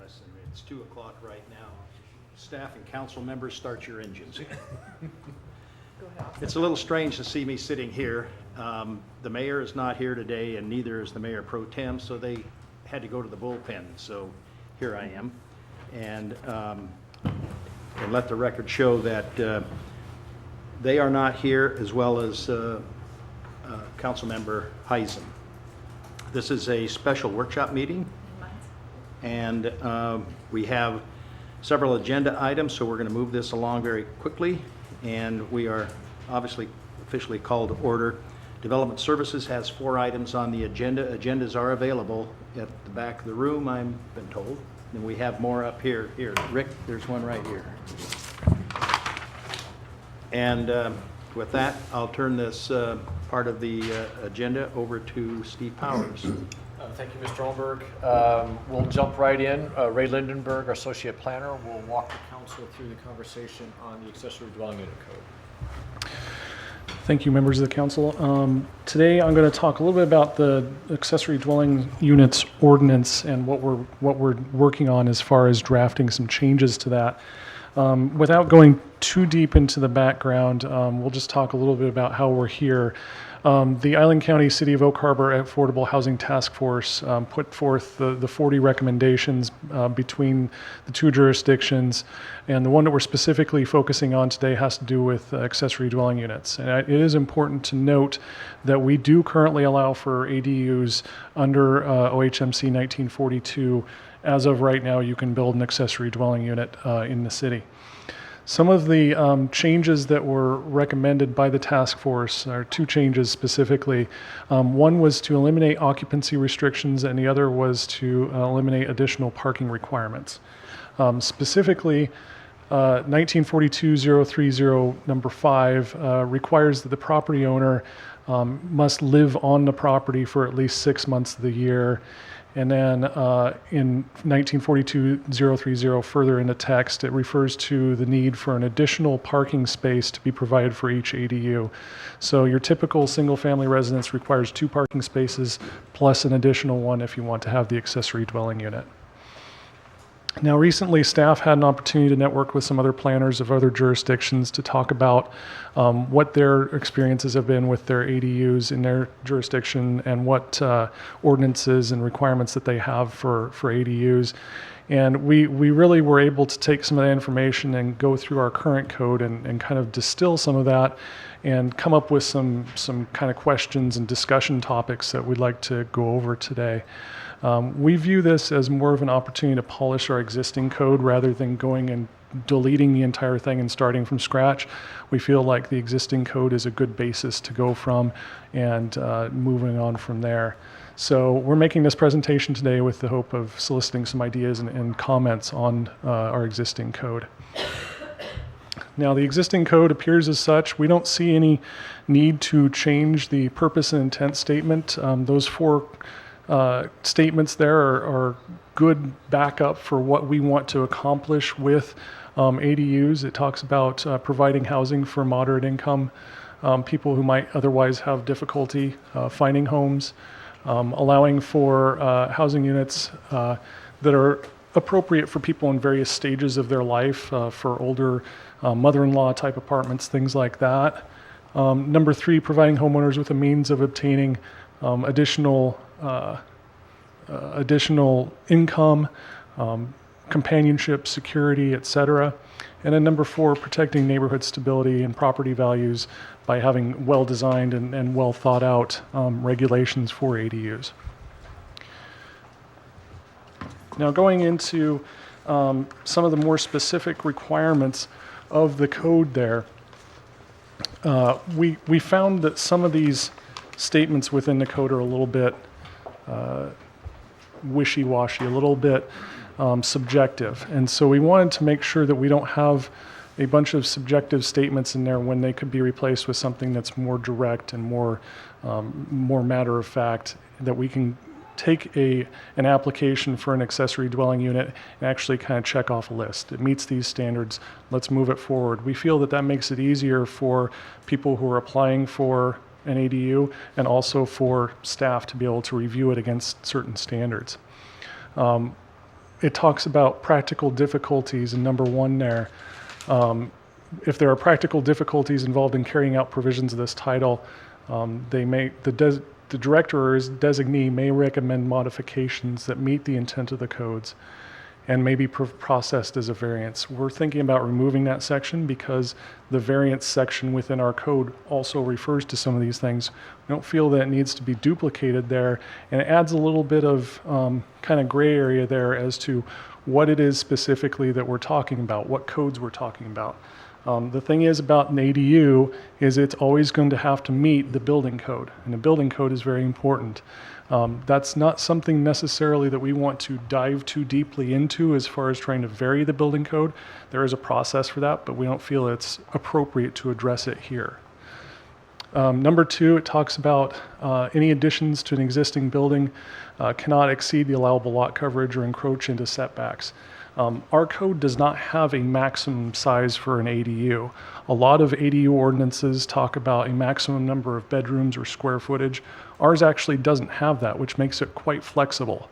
listen, it's 2 o'clock right now. Staff and council members, start your engines. Go ahead. It's a little strange to see me sitting here. The mayor is not here today, and neither is the mayor pro tem, so they had to go to the bullpen. So here I am, and let the record show that they are not here, as well as Councilmember Heisen. This is a special workshop meeting, and we have several agenda items, so we're going to move this along very quickly, and we are obviously officially called to order. Development Services has 4 items on the agenda. Agendas are available at the back of the room, I've been told, and we have more up here. Here, Rick, there's one right here. And with that, I'll turn this part of the agenda over to Steve Powers. Thank you, Mr. Olberg. We'll jump right in. Ray Lindenberg, our Associate Planner, will walk the council through the conversation on the Accessory Dwelling Unit Code. Thank you, members of the council. Today I'm going to talk a little bit about the Accessory Dwelling Units Ordinance and what we're working on as far as drafting some changes to that. Without going too deep into the background, we'll just talk a little bit about how we're here. The Island County City of Oak Harbor Affordable Housing Task Force put forth the 40 recommendations between the 2 jurisdictions, and the one that we're specifically focusing on today has to do with accessory dwelling units. And it is important to note that we do currently allow for ADUs under OHMC 1942. As of right now, you can build an accessory dwelling unit in the city. Some of the changes that were recommended by the task force are 2 changes specifically. One was to eliminate occupancy restrictions, and the other was to eliminate additional parking requirements. Specifically, 1942-030 number 5 requires that the property owner must live on the property for at least 6 months of the year. And then in 1942-030, further in the text, it refers to the need for an additional parking space to be provided for each ADU. So your typical single-family residence requires 2 parking spaces plus an additional one if you want to have the accessory dwelling unit. Now, recently, staff had an opportunity to network with some other planners of other jurisdictions to talk about what their experiences have been with their ADUs in their jurisdiction and what ordinances and requirements that they have for ADUs. And we really were able to take some of that information and go through our current code and kind of distill some of that and come up with some kind of questions and discussion topics that we'd like to go over today. We view this as more of an opportunity to polish our existing code rather than going and deleting the entire thing and starting from scratch. We feel like the existing code is a good basis to go from and moving on from there. So we're making this presentation today with the hope of soliciting some ideas and comments on our existing code. Now, the existing code appears as such. We don't see any need to change the purpose and intent statement. Those 4 statements there are good backup for what we want to accomplish with ADUs. It talks about providing housing for moderate income people who might otherwise have difficulty finding homes, allowing for housing units that are appropriate for people in various stages of their life, for older mother-in-law type apartments, things like that. Number 3, providing homeowners with a means of obtaining additional income, companionship, security, etc. And then number 4, protecting neighborhood stability and property values by having well-designed and well-thought-out regulations for ADUs. Now, going into some of the more specific requirements of the code there, we found that some of these statements within the code are a little bit wishy-washy, a little bit subjective. And so we wanted to make sure that we don't have a bunch of subjective statements in there when they could be replaced with something that's more direct and more matter of fact, that we can take an application for an accessory dwelling unit and actually kind of check off a list. It meets these standards, let's move it forward. We feel that makes it easier for people who are applying for an ADU and also for staff to be able to review it against certain standards. it talks about practical difficulties in number 1 there. If there are practical difficulties involved in carrying out provisions of this title, the director or his designee may recommend modifications that meet the intent of the codes and may be processed as a variance. We're thinking about removing that section because the variance section within our code also refers to some of these things. We don't feel that it needs to be duplicated there, and it adds a little bit of kind of gray area there as to what it is specifically that we're talking about, what codes we're talking about. The thing is about an ADU is it's always going to have to meet the building code, and the building code is very important. That's not something necessarily that we want to dive too deeply into as far as trying to vary the building code. There is a process for that, but we don't feel it's appropriate to address it here. Number 2, it talks about any additions to an existing building cannot exceed the allowable lot coverage or encroach into setbacks. Our code does not have a maximum size for an ADU. A lot of ADU ordinances talk about a maximum number of bedrooms or square footage. Ours actually doesn't have that, which makes it quite flexible.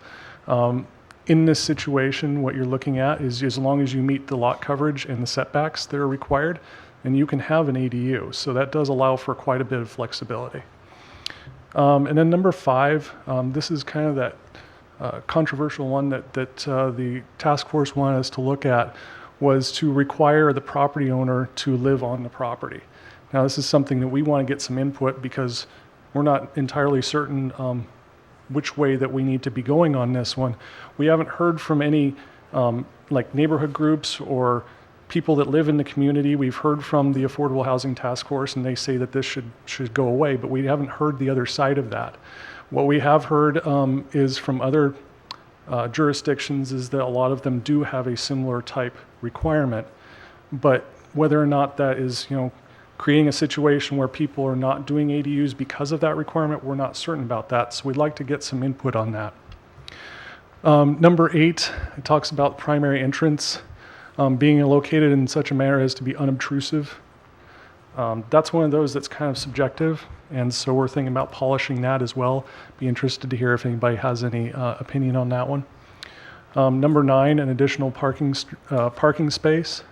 In this situation, what you're looking at is as long as you meet the lot coverage and the setbacks that are required, and you can have an ADU. So that does allow for quite a bit of flexibility. And then number 5, this is kind of that controversial one that the task force wanted us to look at, was to require the property owner to live on the property. Now, this is something that we want to get some input because we're not entirely certain which way that we need to be going on this one. We haven't heard from any like neighborhood groups or people that live in the community. We've heard from the Affordable Housing Task Force, and they say that this should go away, but we haven't heard the other side of that. What we have heard is from other jurisdictions is that a lot of them do have a similar type requirement, but whether or not that is, creating a situation where people are not doing ADUs because of that requirement, we're not certain about that. So we'd like to get some input on that. Number 8, it talks about primary entrance being located in such a manner as to be unobtrusive. That's one of those that's kind of subjective, and so we're thinking about polishing that as well. Be interested to hear if anybody has any opinion on that one. Number 9, an additional parking space.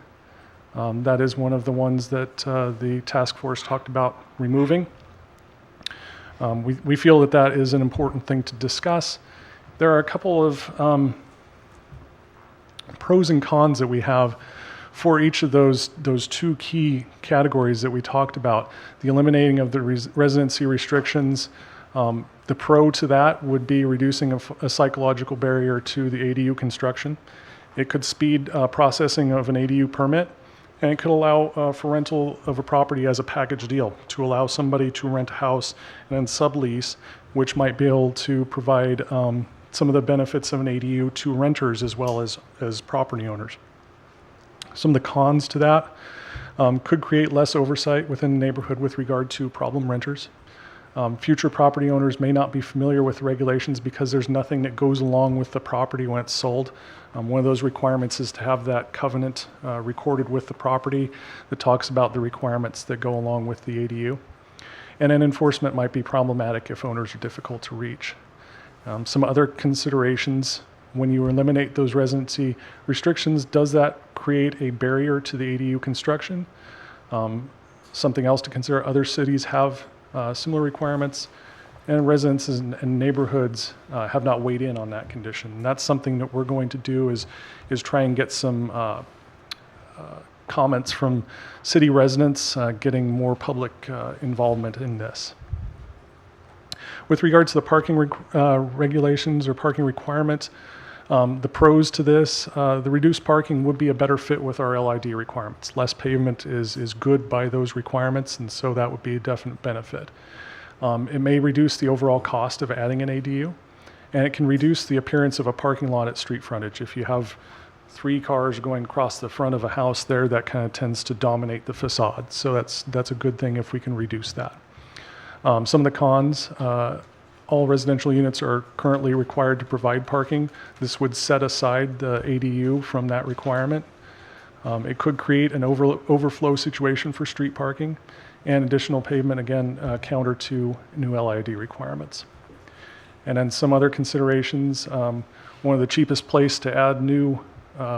That is one of the ones that the task force talked about removing. We feel that that is an important thing to discuss. There are a couple of pros and cons that we have for each of those 2 key categories that we talked about. The eliminating of the residency restrictions. The pro to that would be reducing a psychological barrier to the ADU construction. It could speed processing of an ADU permit, and it could allow for rental of a property as a package deal to allow somebody to rent a house and then sublease, which might be able to provide some of the benefits of an ADU to renters as well as property owners. Some of the cons to that could create less oversight within the neighborhood with regard to problem renters. Future property owners may not be familiar with regulations because there's nothing that goes along with the property when it's sold. One of those requirements is to have that covenant recorded with the property that talks about the requirements that go along with the ADU. And then enforcement might be problematic if owners are difficult to reach. Some other considerations: when you eliminate those residency restrictions, does that create a barrier to the ADU construction? Something else to consider: other cities have similar requirements, and residences and neighborhoods have not weighed in on that condition. And that's something that we're going to do is try and get some comments from city residents, getting more public involvement in this. With regard to the parking regulations or parking requirements, the pros to this, the reduced parking would be a better fit with our LID requirements. Less pavement is good by those requirements, and so that would be a definite benefit. It may reduce the overall cost of adding an ADU, and it can reduce the appearance of a parking lot at street frontage. If you have 3 cars going across the front of a house there, that kind of tends to dominate the facade. So that's a good thing if we can reduce that. Some of the cons: all residential units are currently required to provide parking. This would set aside the ADU from that requirement. It could create an overflow situation for street parking, and additional pavement, again, counter to new LID requirements. And then some other considerations, one of the cheapest place to add new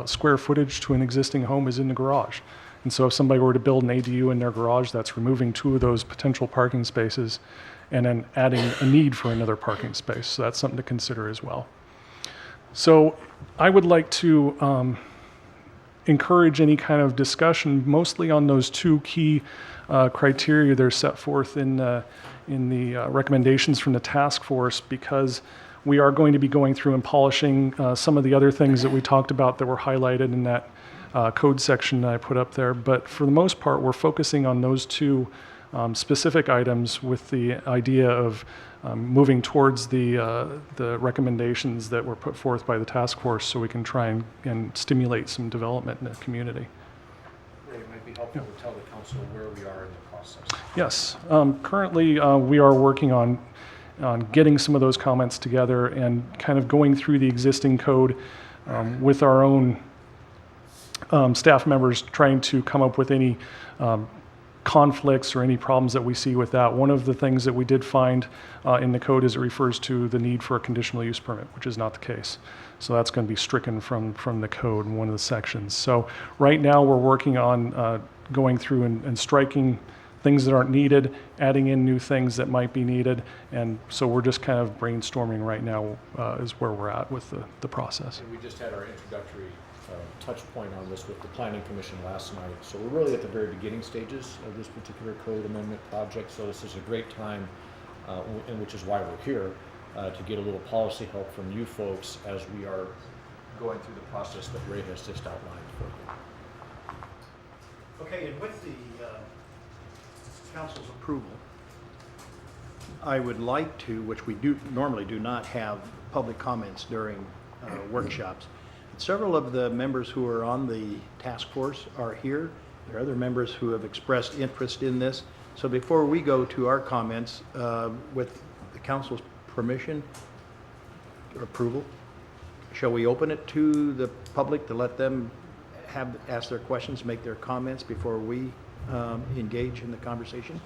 square footage to an existing home is in the garage. And so if somebody were to build an ADU in their garage, that's removing 2 of those potential parking spaces and then adding a need for another parking space. So that's something to consider as well. So I would like to encourage any kind of discussion, mostly on those 2 key criteria that are set forth in the recommendations from the task force, because we are going to be going through and polishing some of the other things that we talked about that were highlighted in that code section that I put up there. But for the most part, we're focusing on those 2 specific items with the idea of moving towards the recommendations that were put forth by the task force, so we can try and stimulate some development in the community. Ray, it might be helpful to tell the council where we are in the process. Yes, currently we are working on getting some of those comments together and kind of going through the existing code with our own staff members, trying to come up with any conflicts or any problems that we see with that. One of the things that we did find in the code is it refers to the need for a conditional use permit, which is not the case. So that's going to be stricken from the code in one of the sections. So right now we're working on going through and striking things that aren't needed, adding in new things that might be needed. And so we're just kind of brainstorming right now is where we're at with the process. And we just had our introductory touch point on this with the Planning Commission last night. So we're really at the very beginning stages of this particular code amendment project. So this is a great time, and which is why we're here, to get a little policy help from you folks as we are going through the process that Ray has just outlined for you. Okay, and with the council's approval, I would like to, which we normally do not have public comments during workshops. Several of the members who are on the task force are here. There are other members who have expressed interest in this. So before we go to our comments, with the council's permission or approval, shall we open it to the public to let them ask their questions, make their comments before we engage in the conversation?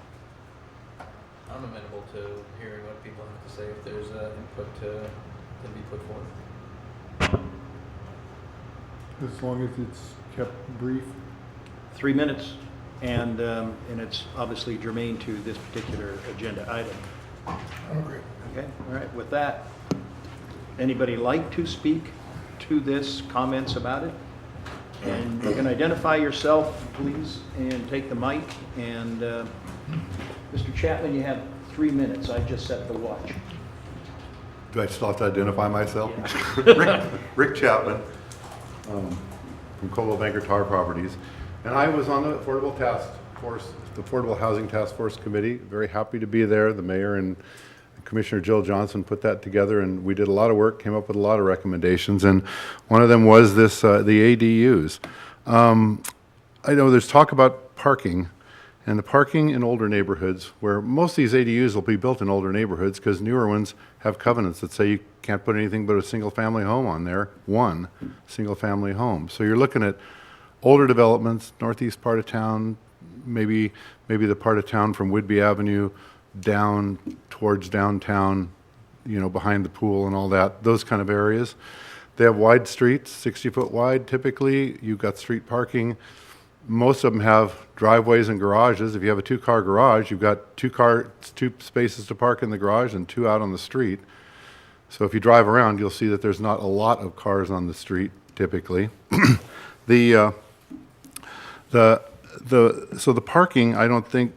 I'm amenable to hearing what people have to say if there's input to be put forward. As long as it's kept brief. 3 minutes, and it's obviously germane to this particular agenda item. Okay. Okay, all right, with that, anybody like to speak to this, comments about it? And you can identify yourself, please, and take the mic. And Mr. Chapman, you have 3 minutes. I just set the watch. Do I still have to identify myself? Yeah. Rick Chapman, from Coldwell Banker Tar Properties. And I was on the Affordable Task Force, the Affordable Housing Task Force Committee. Very happy to be there. The mayor and Commissioner Jill Johnson put that together, and we did a lot of work, came up with a lot of recommendations, and one of them was this, the ADUs. I know there's talk about parking, and the parking in older neighborhoods, where most of these ADUs will be built in older neighborhoods, because newer ones have covenants that say you can't put anything but a single-family home on there, one single-family home. So you're looking at older developments, northeast part of town, maybe the part of town from Whidbey Avenue down towards downtown, you know, behind the pool and all that, those kind of areas. They have wide streets, 60-foot wide typically. You've got street parking. Most of them have driveways and garages. If you have a 2-car garage, you've got 2 spaces to park in the garage and 2 out on the street. So if you drive around, you'll see that there's not a lot of cars on the street typically. So the parking, I don't think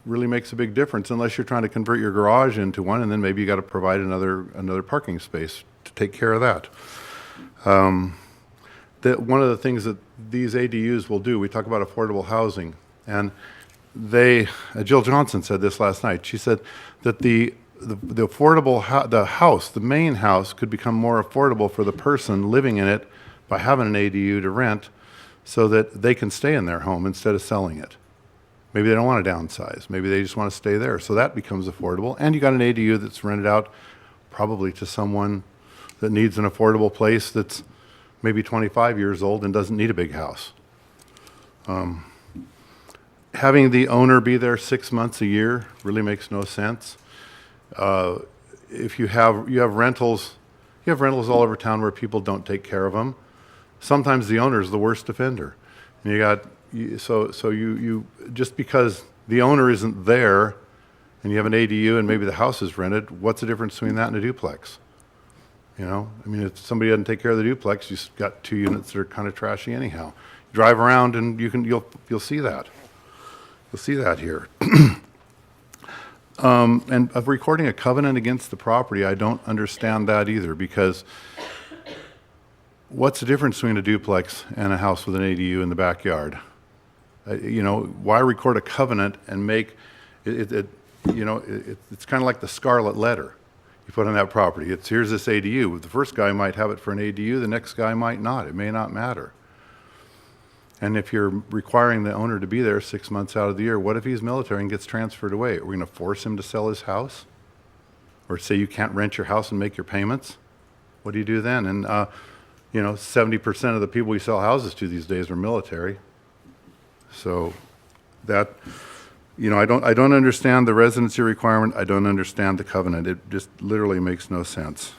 really makes a big difference unless you're trying to convert your garage into one, and then maybe you got to provide another parking space to take care of that. One of the things that these ADUs will do, we talk about affordable housing, and Jill Johnson said this last night. She said that the main house could become more affordable for the person living in it by having an ADU to rent, so that they can stay in their home instead of selling it. Maybe they don't want to downsize. Maybe they just want to stay there. So that becomes affordable. And you got an ADU that's rented out probably to someone that needs an affordable place that's maybe 25 years old and doesn't need a big house. Having the owner be there 6 months a year really makes no sense. if you have rentals, all over town where people don't take care of them. Sometimes the owner is the worst offender. And you just because the owner isn't there and you have an ADU and maybe the house is rented, what's the difference between that and a duplex? You know, I mean, if somebody doesn't take care of the duplex, you've got 2 units that are kind of trashy anyhow. Drive around and you'll see that. You'll see that here. And of recording a covenant against the property, I don't understand that either, because what's the difference between a duplex and a house with an ADU in the backyard? You know, why record a covenant and make it it's kind of like the scarlet letter you put on that property. It's, here's this ADU. The first guy might have it for an ADU, the next guy might not. It may not matter. And if you're requiring the owner to be there 6 months out of the year, what if he's military and gets transferred away? Are we going to force him to sell his house? Or say you can't rent your house and make your payments? What do you do then? And, 70% of the people we sell houses to these days are military. So that, I don't understand the residency requirement. I don't understand the covenant. It just literally makes no sense.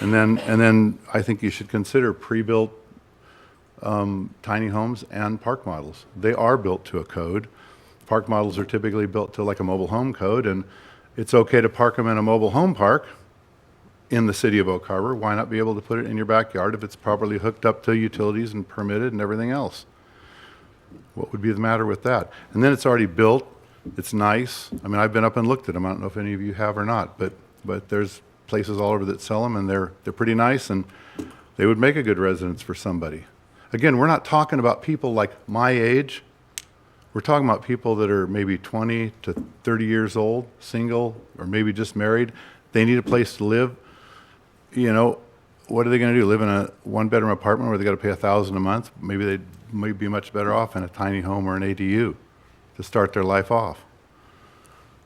And then I think you should consider pre-built tiny homes and park models. They are built to a code. Park models are typically built to like a mobile home code, and it's okay to park them in a mobile home park in the city of Oak Harbor. Why not be able to put it in your backyard if it's properly hooked up to utilities and permitted and everything else? What would be the matter with that? And then it's already built. It's nice. I mean, I've been up and looked at them. I don't know if any of you have or not, but there's places all over that sell them, and they're pretty nice, and they would make a good residence for somebody. Again, we're not talking about people like my age. We're talking about people that are maybe 20 to 30 years old, single, or maybe just married. They need a place to live. What are they going to do? Live in a one-bedroom apartment where they got to pay $1,000 a month? Maybe they might be much better off in a tiny home or an ADU to start their life off.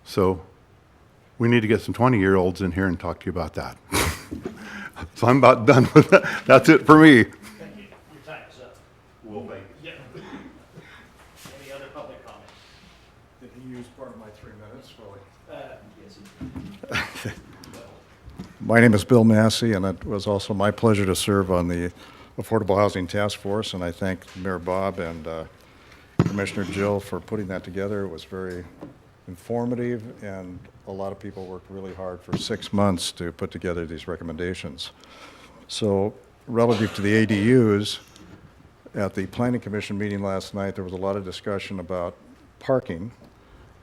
So we need to get some 20-year-olds in here and talk to you about that. So I'm about done with that. That's it for me. Thank you. Your time is up. Well, thank you. Yeah. Any other public comment? Did he use part of my 3 minutes, Willie? Yes. My name is Bill Massey, and it was also my pleasure to serve on the Affordable Housing Task Force, and I thank Mayor Bob and Commissioner Jill for putting that together. It was very informative, and a lot of people worked really hard for 6 months to put together these recommendations. So relative to the ADUs, at the Planning Commission meeting last night, there was a lot of discussion about parking.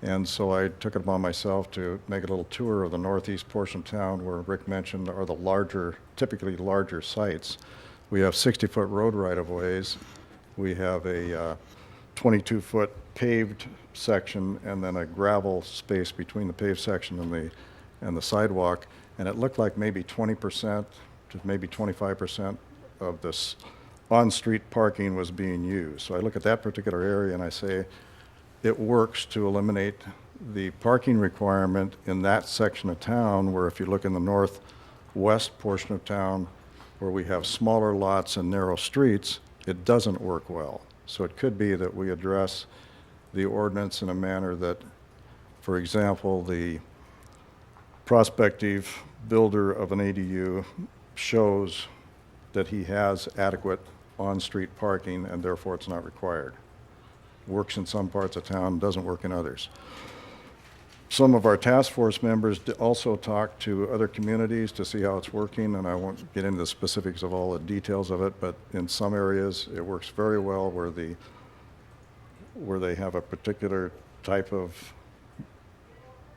And so I took it upon myself to make a little tour of the northeast portion of town where Rick mentioned are the typically larger sites. We have 60-foot road right-of-ways. We have a 22-foot paved section and then a gravel space between the paved section and the sidewalk. And it looked like maybe 20% to maybe 25% of this on-street parking was being used. So I look at that particular area and I say, it works to eliminate the parking requirement in that section of town, where if you look in the northwest portion of town where we have smaller lots and narrow streets, it doesn't work well. So it could be that we address the ordinance in a manner that, for example, the prospective builder of an ADU shows that he has adequate on-street parking and therefore it's not required. Works in some parts of town, doesn't work in others. Some of our task force members also talked to other communities to see how it's working, and I won't get into the specifics of all the details of it, but in some areas it works very well where they have a particular type of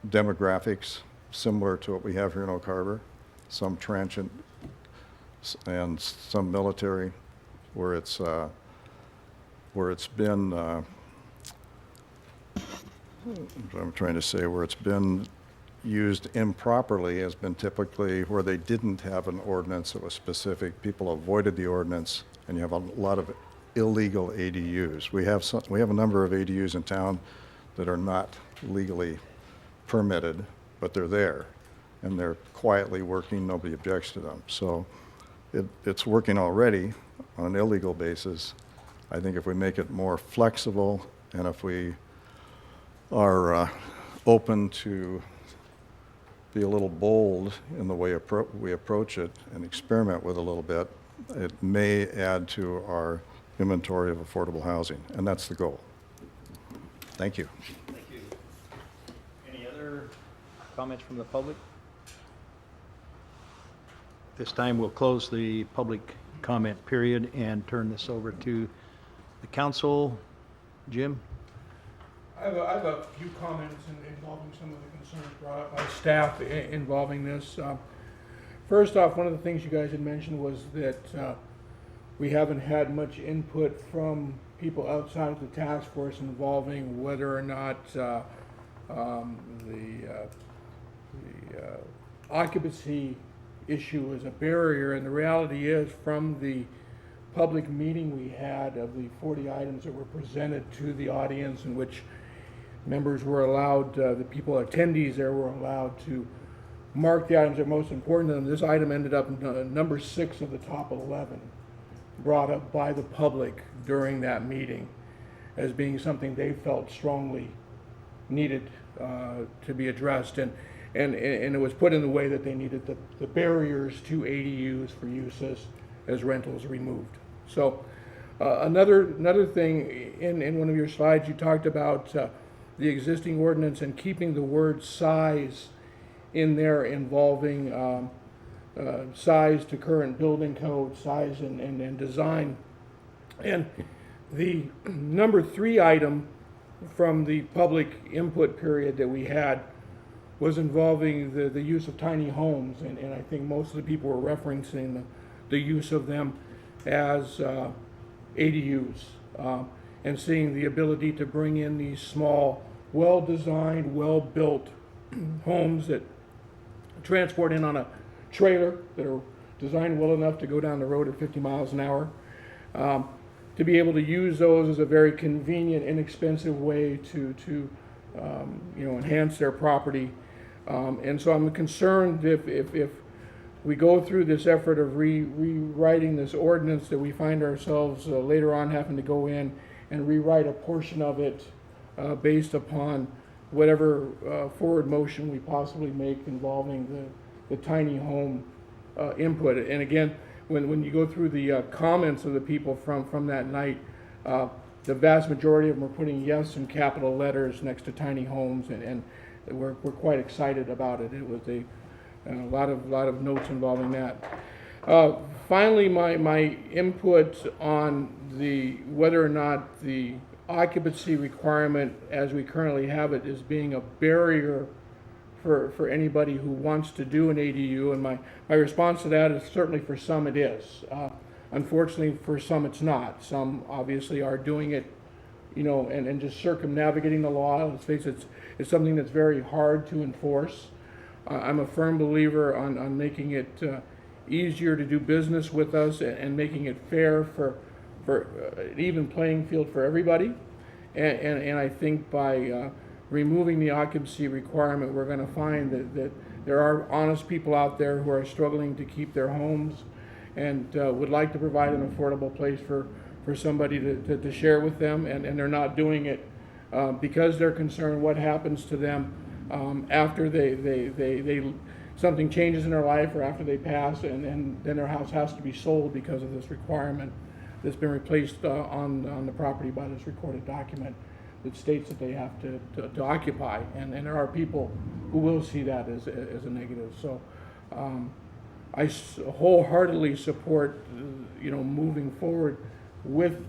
demographics similar to what we have here in Oak Harbor, some transient and some military, where it's been I'm trying to say where it's been used improperly has been typically where they didn't have an ordinance that was specific. People avoided the ordinance, and you have a lot of illegal ADUs. We have a number of ADUs in town that are not legally permitted, but they're there, and they're quietly working. Nobody objects to them. So it's working already on an illegal basis. I think if we make it more flexible, and if we are open to be a little bold in the way we approach it and experiment with a little bit, it may add to our inventory of affordable housing, and that's the goal. Thank you. Thank you. Any other comments from the public? This time we'll close the public comment period and turn this over to the council. Jim? I have a few comments involving some of the concerns brought up by staff involving this. First off, one of the things you guys had mentioned was that we haven't had much input from people outside of the task force involving whether or not the occupancy issue is a barrier. And the reality is, from the public meeting we had of the 40 items that were presented to the audience, in which members were allowed, the people attendees there were allowed to mark the items that are most important to them. This item ended up number 6 of the top 11 brought up by the public during that meeting as being something they felt strongly needed to be addressed, and it was put in the way that they needed the barriers to ADUs for uses as rentals removed. So another thing, in one of your slides you talked about the existing ordinance and keeping the word size in there, involving size to current building code, size and design. And the number 3 item from the public input period that we had was involving the use of tiny homes, and I think most of the people were referencing the use of them as ADUs, and seeing the ability to bring in these small, well-designed, well-built homes that transport in on a trailer, that are designed well enough to go down the road at 50 miles an hour, to be able to use those as a very convenient, inexpensive way to enhance their property. And so I'm concerned if we go through this effort of rewriting this ordinance, that we find ourselves later on having to go in and rewrite a portion of it based upon whatever forward motion we possibly make involving the tiny home input. And again, when you go through the comments of the people from that night, the vast majority of them are putting yes in capital letters next to tiny homes, and we're quite excited about it. It was a lot of notes involving that. Finally, my input on whether or not the occupancy requirement as we currently have it is being a barrier for anybody who wants to do an ADU, and my response to that is certainly for some it is. Unfortunately, for some it's not. Some obviously are doing it, and just circumnavigating the law. Let's face it, it's something that's very hard to enforce. I'm a firm believer on making it easier to do business with us and making it fair for an even playing field for everybody. And I think by removing the occupancy requirement, we're going to find that there are honest people out there who are struggling to keep their homes and would like to provide an affordable place for somebody to share with them, and they're not doing it because they're concerned what happens to them after they something changes in their life, or after they pass, and then their house has to be sold because of this requirement that's been replaced on the property by this recorded document that states that they have to occupy, and there are people who will see that as a negative. So I wholeheartedly support moving forward with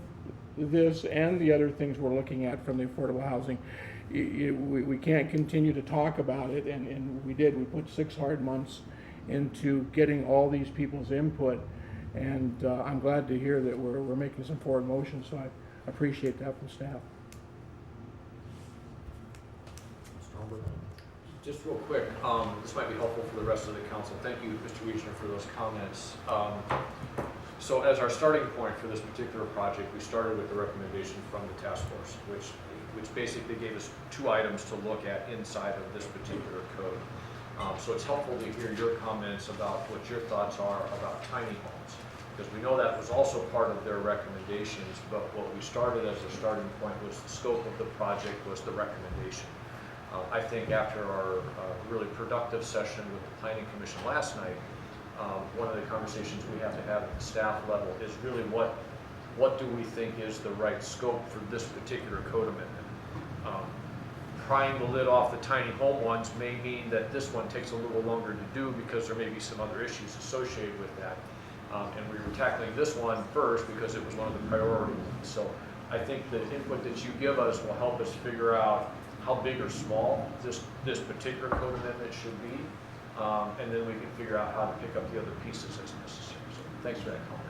this and the other things we're looking at from the affordable housing. We can't continue to talk about it, and we put 6 hard months into getting all these people's input, and I'm glad to hear that we're making some forward motion, so I appreciate that from staff. Just real quick, this might be helpful for the rest of the council. Thank you, Mr. Wiesner, for those comments. So as our starting point for this particular project, we started with the recommendation from the task force, which basically gave us 2 items to look at inside of this particular code. So it's helpful to hear your comments about what your thoughts are about tiny homes, because we know that was also part of their recommendations, but what we started as a starting point was the scope of the project was the recommendation. I think after our really productive session with the Planning Commission last night, one of the conversations we have to have at the staff level is really what do we think is the right scope for this particular code amendment. Prying the lid off the tiny home ones may mean that this one takes a little longer to do because there may be some other issues associated with that. And we were tackling this one first because it was one of the priority ones. So I think the input that you give us will help us figure out how big or small this particular code amendment should be. And then we can figure out how to pick up the other pieces as necessary. So thanks for that comment.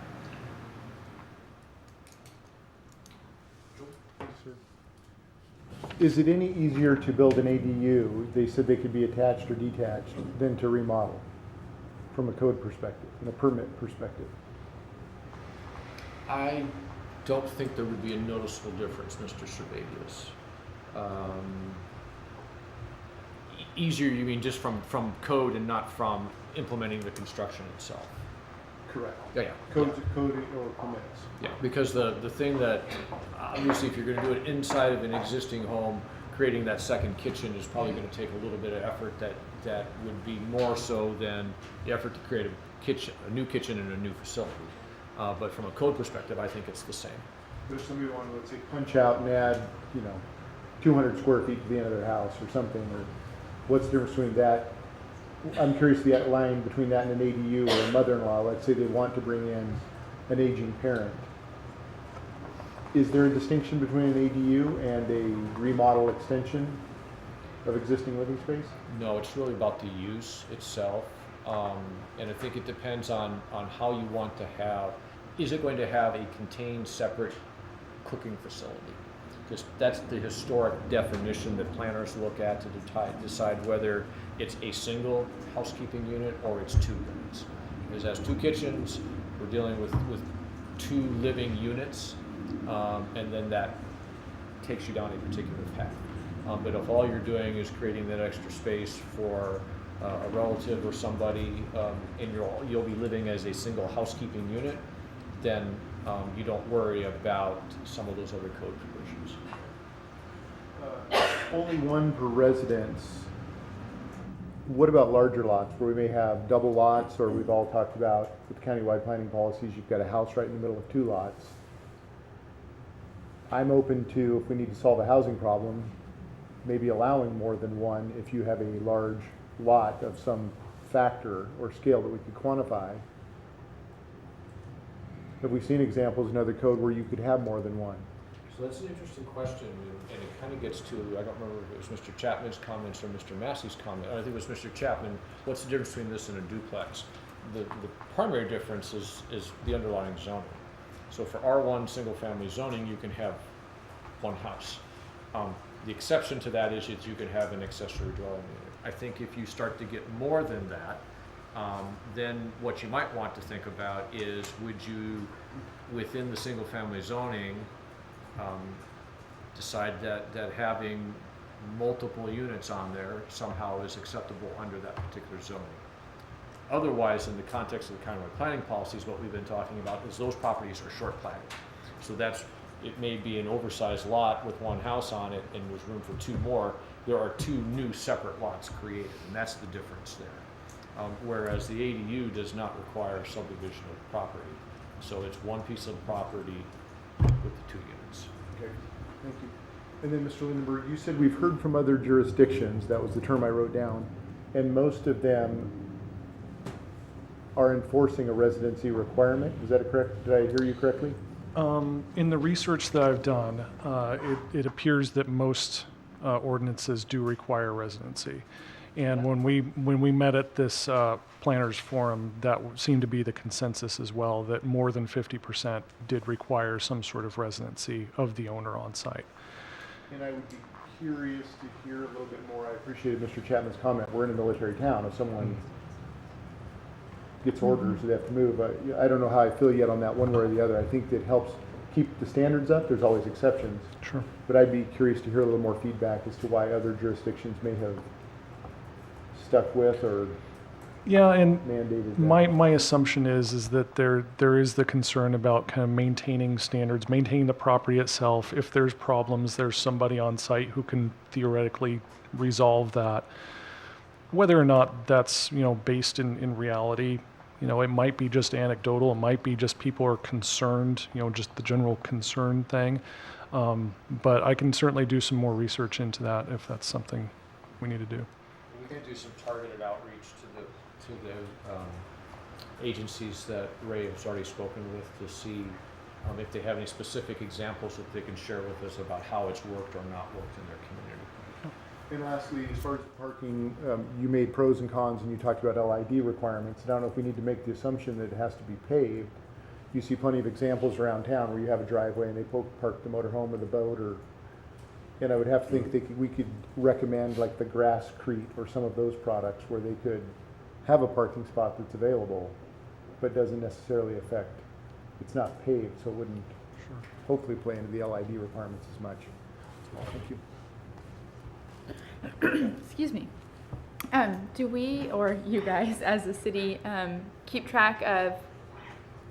Is it any easier to build an ADU, they said they could be attached or detached, than to remodel from a code perspective, and a permit perspective? I don't think there would be a noticeable difference, Mr. Servadius. Easier, you mean just from code and not from implementing the construction itself? Correct. Yeah. Code or permits. Yeah, because the thing that, obviously if you're gonna do it inside of an existing home, creating that second kitchen is probably gonna take a little bit of effort that would be more so than the effort to create a new kitchen in a new facility. But from a code perspective, I think it's the same. But if somebody wanted to, let's say, punch out and add, 200 square feet to the end of their house or something, or what's the difference between that? I'm curious the line between that and an ADU or a mother-in-law. Let's say they want to bring in an aging parent. Is there a distinction between an ADU and a remodel extension of existing living space? No, it's really about the use itself. And I think it depends on how you want to have, is it going to have a contained separate cooking facility? Because that's the historic definition that planners look at to decide whether it's a single housekeeping unit or it's 2 units. Because as 2 kitchens, we're dealing with 2 living units, and then that takes you down a particular path. But if all you're doing is creating that extra space for a relative or somebody, and you'll be living as a single housekeeping unit, then you don't worry about some of those other code provisions. Only one per residence. What about larger lots where we may have double lots, or we've all talked about with countywide planning policies, you've got a house right in the middle of 2 lots. I'm open to, if we need to solve a housing problem, maybe allowing more than one if you have a large lot of some factor or scale that we could quantify. Have we seen examples in other code where you could have more than one? So that's an interesting question, and it kind of gets to, I don't remember if it was Mr. Chapman's comments or Mr. Massey's comment. I think it was Mr. Chapman. What's the difference between this and a duplex? The primary difference is the underlying zoning. So for R1 single family zoning, you can have 1 house. The exception to that is that you can have an accessory dwelling unit. I think if you start to get more than that, then what you might want to think about is, would you, within the single family zoning, decide that having multiple units on there somehow is acceptable under that particular zoning. Otherwise, in the context of the countywide planning policies, what we've been talking about is those properties are short platted. So it may be an oversized lot with 1 house on it and there's room for 2 more. There are 2 new separate lots created, and that's the difference there. Whereas the ADU does not require subdivision of property. So it's 1 piece of property with the 2 units. Okay, thank you. And then, Mr. Lindenberg, you said we've heard from other jurisdictions, that was the term I wrote down, and most of them are enforcing a residency requirement. Is that correct? Did I hear you correctly? In the research that I've done, it appears that most ordinances do require residency. And when we met at this planners forum, that seemed to be the consensus as well, that more than 50% did require some sort of residency of the owner on site. And I would be curious to hear a little bit more. I appreciated Mr. Chapman's comment. We're in a military town. If someone gets orders, they have to move. I don't know how I feel yet on that one way or the other. I think that helps keep the standards up. There's always exceptions. Sure. But I'd be curious to hear a little more feedback as to why other jurisdictions may have stuck with or Yeah, and mandated that. my assumption is that there is the concern about kind of maintaining standards, maintaining the property itself. If there's problems, there's somebody on site who can theoretically resolve that. Whether or not that's, based in reality, it might be just anecdotal. It might be just people are concerned, just the general concern thing. But I can certainly do some more research into that if that's something we need to do. We can do some targeted outreach to the agencies that Ray has already spoken with to see if they have any specific examples that they can share with us about how it's worked or not worked in their community. And lastly, as far as parking, you made pros and cons and you talked about LID requirements. I don't know if we need to make the assumption that it has to be paved. You see plenty of examples around town where you have a driveway and they park the motorhome or the boat, and I would have to think we could recommend like the Grasscrete or some of those products where they could have a parking spot that's available, but doesn't necessarily affect, it's not paved, so it wouldn't hopefully play into the LID requirements as much. Thank you. Excuse me. Do we, or you guys as a city, keep track of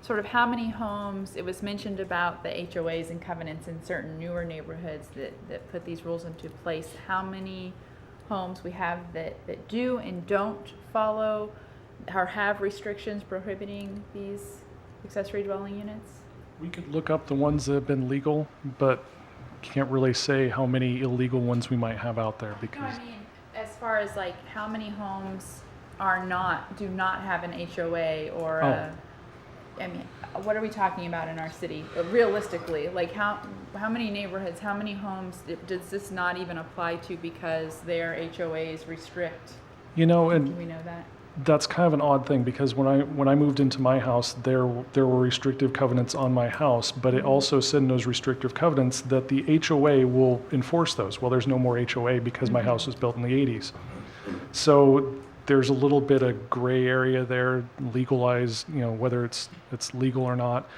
sort of how many homes, it was mentioned about the HOAs and covenants in certain newer neighborhoods that put these rules into place, how many homes we have that do and don't follow or have restrictions prohibiting these accessory dwelling units? We could look up the ones that have been legal, but can't really say how many illegal ones we might have out there No, because I mean, as far as like how many homes do not have an HOA or I mean, what are we talking about in our city? Realistically, like how many neighborhoods, how many homes does this not even apply to because their HOAs restrict? and Do we know that? that's kind of an odd thing because when I moved into my house, there were restrictive covenants on my house, but it also said in those restrictive covenants that the HOA will enforce those. Well, there's no more HOA because my house was built in the 80s. So there's a little bit of gray area there, legalized, whether it's legal or not.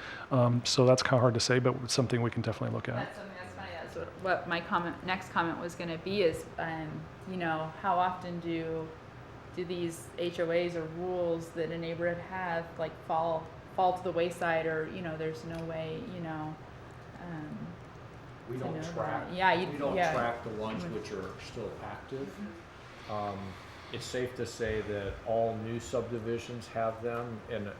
So that's kind of hard to say, but it's something we can definitely look at. That's something that's funny. That's what my next comment was going to be is, how often do these HOAs or rules that a neighborhood have like fall to the wayside, or there's no way We to don't know track. that. Yeah, We don't track the ones which are still active. It's safe to say that all new subdivisions have them, and it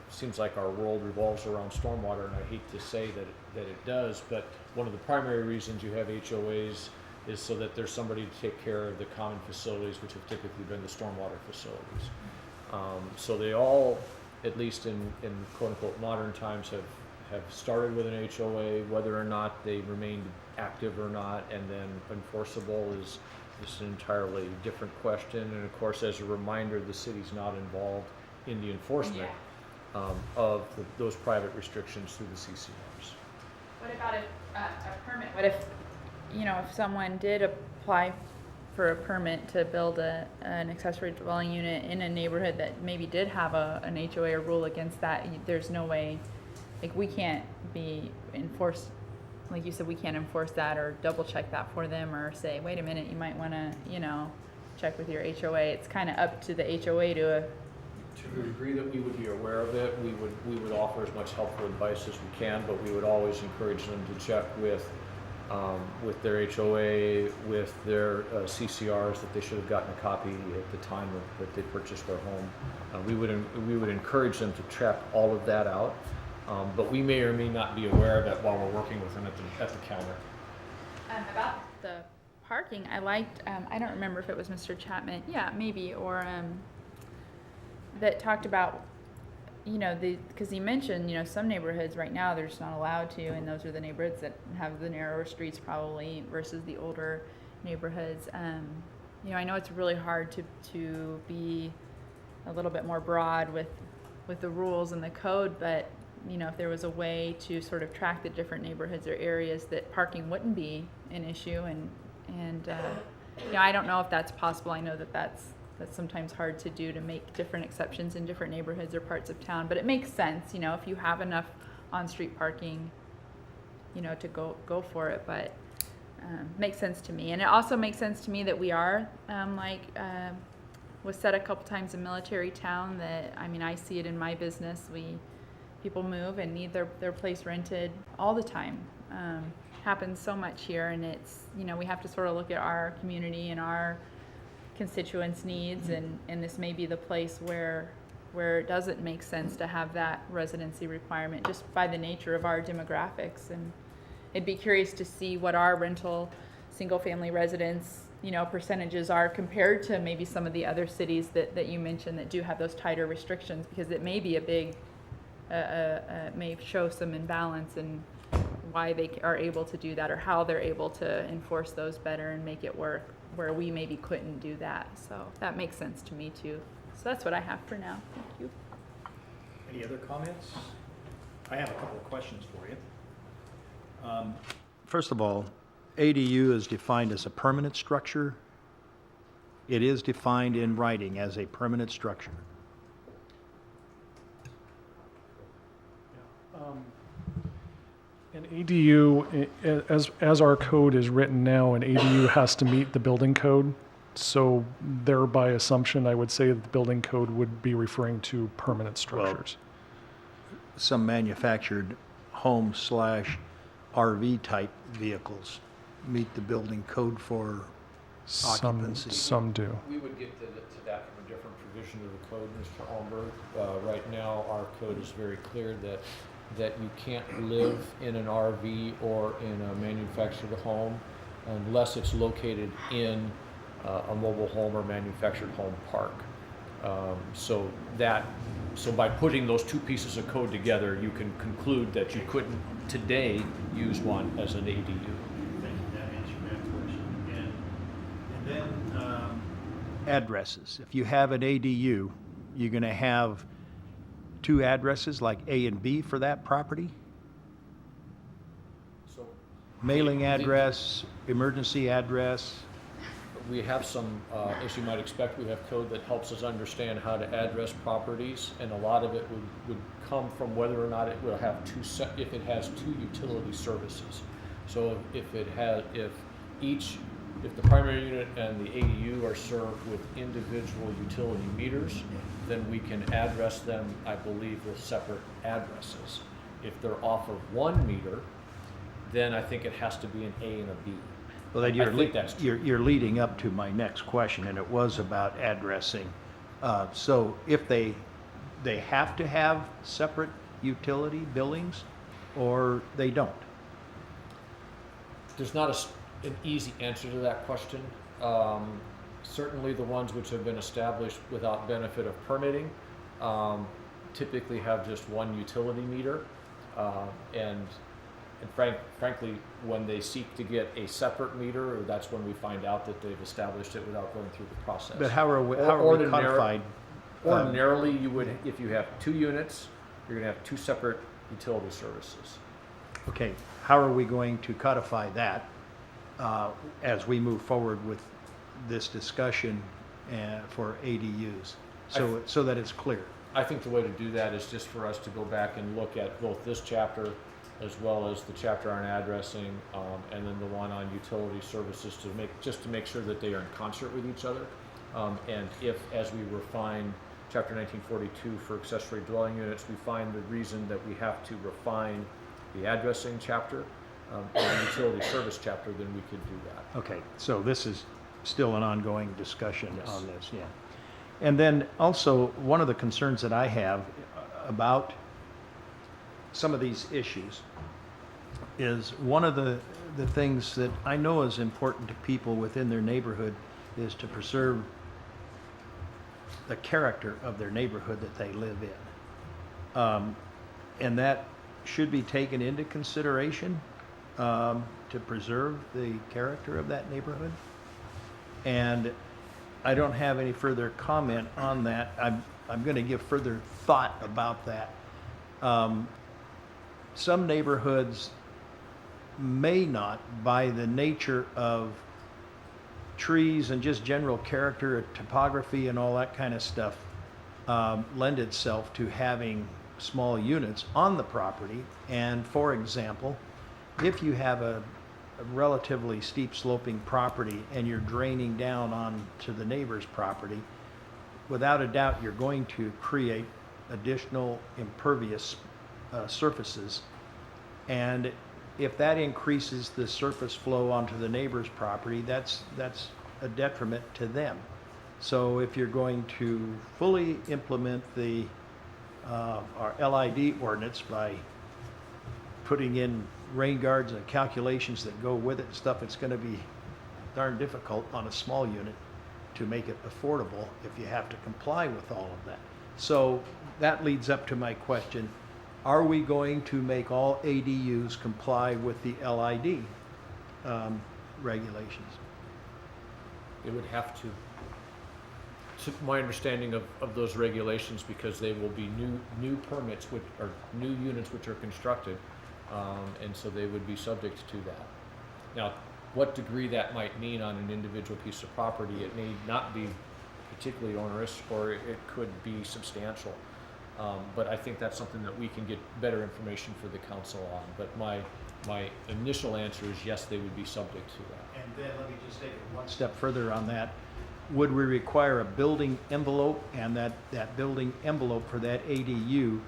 seems like our world revolves around stormwater, and I hate to say that it does, but one of the primary reasons you have HOAs is so that there's somebody to take care of the common facilities, which have typically been the stormwater facilities. So they all, at least in quote-unquote modern times, have started with an HOA. Whether or not they remained active or not and then enforceable is an entirely different question. And of course, as a reminder, the city's not involved in the enforcement of those private restrictions through the CCRs. What about a permit? What if, if someone did apply for a permit to build an accessory dwelling unit in a neighborhood that maybe did have an HOA or rule against that, there's no way, like we can't be enforced, like you said, we can't enforce that or double check that for them or say, wait a minute, you might want to, check with your HOA. It's kind of up to the HOA to the degree that we would be aware of it, we would offer as much helpful advice as we can, but we would always encourage them to check with their HOA, with their CCRs that they should have gotten a copy at the time that they purchased their home. We would encourage them to check all of that out, but we may or may not be aware of it while we're working with them at the counter. about the parking, I liked, I don't remember if it was Mr. Chapman, yeah, maybe, or that talked about, because he mentioned, some neighborhoods right now they're just not allowed to, and those are the neighborhoods that have the narrower streets probably versus the older neighborhoods. I know it's really hard to be a little bit more broad with the rules and the code, but if there was a way to sort of track the different neighborhoods or areas that parking wouldn't be an issue, and I don't know if that's possible. I know that's sometimes hard to do, to make different exceptions in different neighborhoods or parts of town, but it makes sense, if you have enough on-street parking, to go for it, but makes sense to me. And it also makes sense to me that we are was said a couple times in military town that, I mean, I see it in my business. People move and need their place rented all the time. Happens so much here, and it's, you know, we have to sort of look at our community and our constituents' needs, and this may be the place where it doesn't make sense to have that residency requirement just by the nature of our demographics. And I'd be curious to see what our rental single-family residence, you know, percentages are compared to maybe some of the other cities that you mentioned that do have those tighter restrictions, because it may be a big, may show some imbalance in why they are able to do that, or how they're able to enforce those better and make it work where we maybe couldn't do that. So that makes sense to me too. So that's what I have for now. Thank you. Any other comments? I have a couple of questions for you. First of all, ADU is defined as a permanent structure. It is defined in writing as a permanent structure. An ADU, as our code is written now, an ADU has to meet the building code. So there, by assumption, I would say that the building code would be referring to permanent structures. Some manufactured home / RV type vehicles meet the building code for occupancy. Some do. We would get to that from a different provision of the code, Mr. Almberg. Right now, our code is very clear that you can't live in an RV or in a manufactured home unless it's located in a mobile home or manufactured home park. So by putting those two pieces of code together, you can conclude that you couldn't today use one as an ADU. Thank you, that answered that question. And then addresses. If you have an ADU, you're going to have two addresses like A and B for that property? So Mailing address, emergency address? we have some, as you might expect, we have code that helps us understand how to address properties, and a lot of it would come from whether or not it will have if it has two utility services. So if the primary unit and the ADU are served with individual utility meters, then we can address them, I believe, with separate addresses. If they're off of one meter, then I think it has to be an A and a B. Well, then I think that's true. you're leading up to my next question, and it was about addressing. So if they have to have separate utility billings, or they don't? There's not an easy answer to that question. Certainly the ones which have been established without benefit of permitting typically have just one utility meter. And frankly, when they seek to get a separate meter, that's when we find out that they've established it without going through the process. But how are we codified? Ordinarily, you would, if you have two units, you're going to have two separate utility services. Okay, how are we going to codify that as we move forward with this discussion for ADUs, so that it's clear? I think the way to do that is just for us to go back and look at both this chapter as well as the chapter on addressing, and then the one on utility services to make sure that they are in concert with each other. And if, as we refine chapter 1942 for accessory dwelling units, we find the reason that we have to refine the addressing chapter and the utility service chapter, then we could do that. Okay, so this is still an ongoing discussion Yes. on this, yeah. And then also, one of the concerns that I have about some of these issues is one of the things that I know is important to people within their neighborhood is to preserve the character of their neighborhood that they live in. And that should be taken into consideration to preserve the character of that neighborhood. And I don't have any further comment on that. I'm going to give further thought about that. Some neighborhoods may not, by the nature of trees and just general character, topography and all that kind of stuff, lend itself to having small units on the property. And for example, if you have a relatively steep sloping property and you're draining down onto the neighbor's property, without a doubt, you're going to create additional impervious surfaces. And if that increases the surface flow onto the neighbor's property, that's a detriment to them. So if you're going to fully implement our LID ordinance by putting in rain guards and calculations that go with it and stuff, it's going to be darn difficult on a small unit to make it affordable if you have to comply with all of that. So that leads up to my question: are we going to make all ADUs comply with the LID regulations? It would have to my understanding of those regulations, because they will be new permits, which are new units which are constructed, and so they would be subject to that. Now, what degree that might mean on an individual piece of property, it may not be particularly onerous, or it could be substantial. But I think that's something that we can get better information for the council on. But my initial answer is yes, they would be subject to that. And then let me just take it one step further on that. Would we require a building envelope, and that building envelope for that ADU